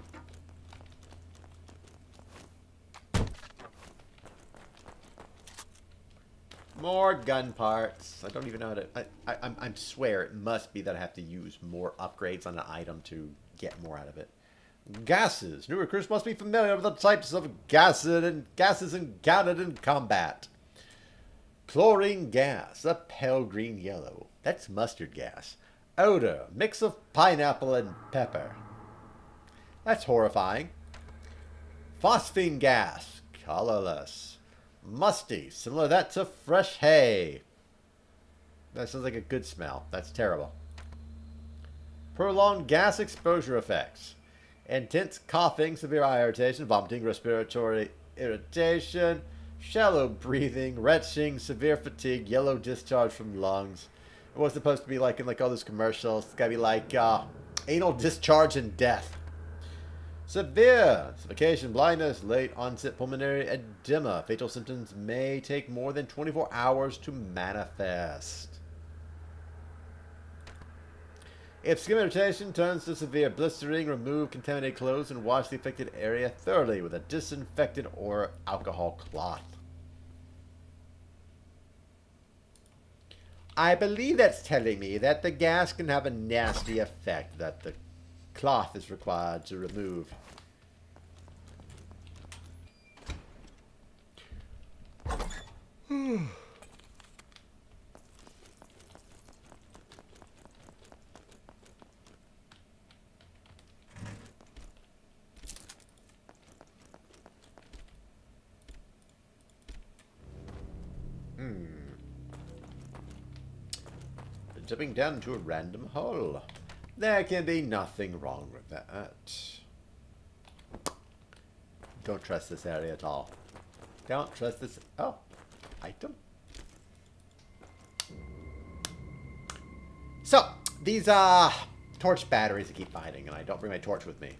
More gun parts. I don't even know how to... I swear it must be that I have to use more upgrades on an item to get more out of it. Gases. New recruits must be familiar with the types of gases encountered in combat. Chlorine gas. A pale green yellow. That's mustard gas. Odor. Mix of pineapple and pepper. That's horrifying. Phosphine gas. Colorless. Musty, similar to that to fresh hay. That sounds like a good smell. That's terrible. Prolonged gas exposure effects. Intense coughing, severe eye irritation, vomiting, respiratory irritation, shallow breathing, retching, severe fatigue, yellow discharge from lungs. It was supposed to be like in like all those commercials. It's gotta be like anal discharge and death. Severe suffocation, blindness, late onset pulmonary edema. Fatal symptoms may take more than 24 hours to manifest. If skin irritation turns to severe blistering, remove contaminated clothes and wash the affected area thoroughly with a disinfectant or alcohol cloth. I believe that's telling me that the gas can have a nasty effect that the cloth is required to remove. Jumping down into a random hole. There can be nothing wrong with that. Don't trust this area at all. Don't trust this. Oh, item. So, these torch batteries I keep finding, and I don't bring my torch with me.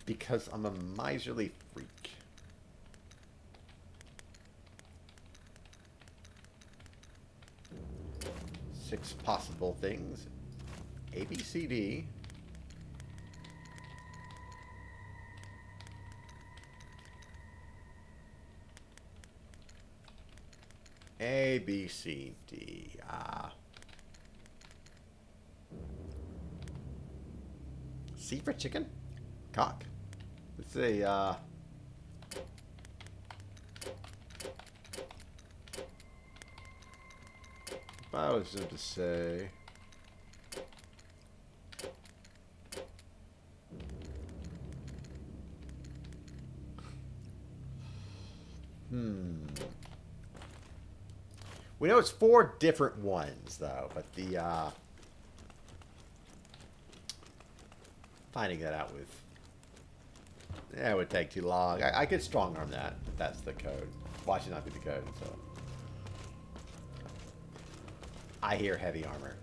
Because I'm a miserly freak. Six possible things. A, B, C, D. A, B, C, D. C for chicken? Cock. Let's see, if I was going to say... We know it's 4 different ones, though, but the, finding that out with... Yeah, it would take too long. I could strong arm that, if that's the code. Watch it not be the code, so... I hear heavy armor.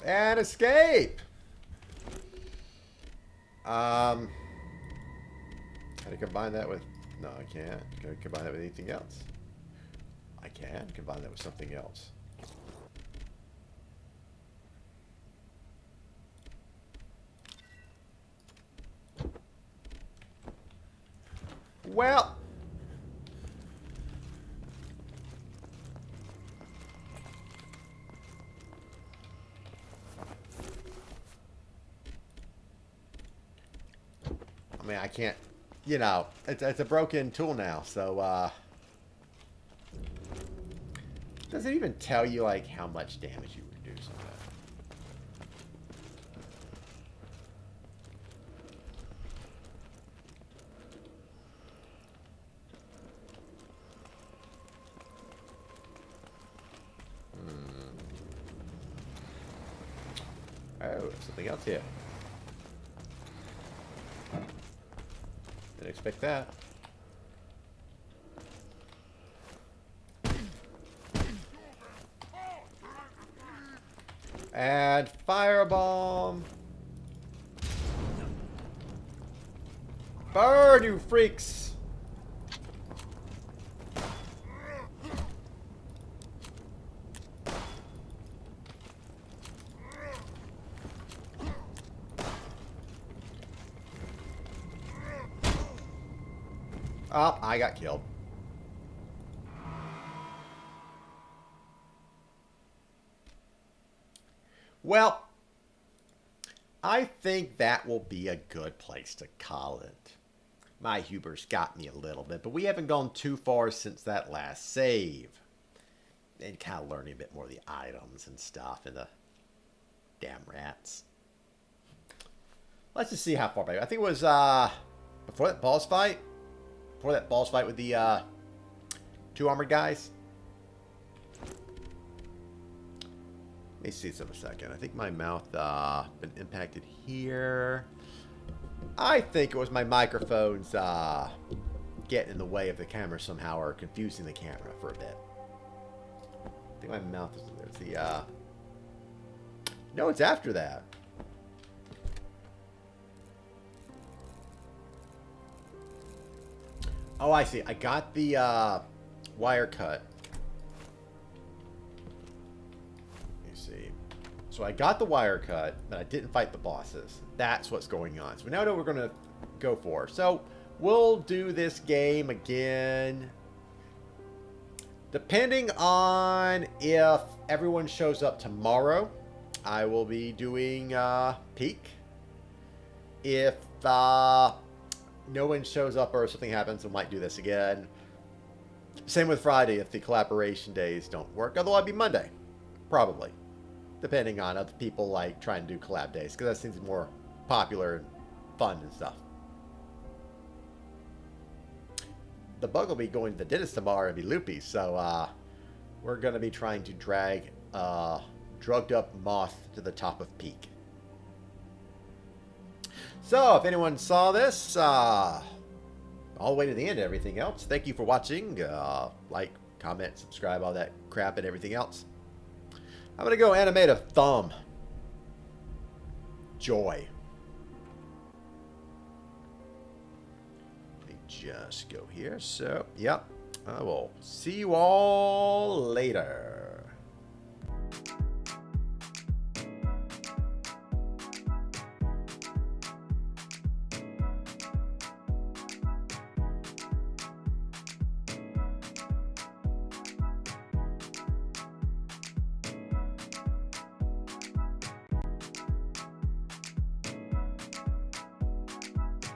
And escape! Can I combine that with... No, I can't. Can I combine that with anything else? I can combine that with something else. Well... I mean, I can't... You know, it's a broken tool now, so, does it even tell you, like, how much damage you reduce on that? there's something else here. Didn't expect that. And firebomb. Burn, you freaks! Oh, I got killed. Well, I think that will be a good place to call it. My Huber's got me a little bit, but we haven't gone too far since that last save. And kind of learning a bit more of the items and stuff and the damn rats. Let's just see how far back. I think it was before that boss fight. Before that boss fight with the 2 armored guys. Let me see this in a second. I think my mouth been impacted here. I think it was my microphones getting in the way of the camera somehow or confusing the camera for a bit. I think my mouth is there's the no, it's after that. Oh, I see. I got the wire cut. Let me see. So I got the wire cut, but I didn't fight the bosses. That's what's going on. So we now know what we're going to go for. So we'll do this game again. Depending on if everyone shows up tomorrow, I will be doing Peak. If no one shows up or something happens, I might do this again. Same with Friday if the collaboration days don't work. Although I'd be Monday. Probably. Depending on other people like trying to do collab days. Because that seems more popular and fun and stuff. The bug will be going to the dentist tomorrow and be loopy. So we're going to be trying to drag drugged up moth to the top of Peak. So, if anyone saw this, all the way to the end and everything else, thank you for watching. Like, comment, subscribe, all that crap and everything else. I'm going to go animate a thumb. Joy. Let me just go here. So, yep. I will see you all later.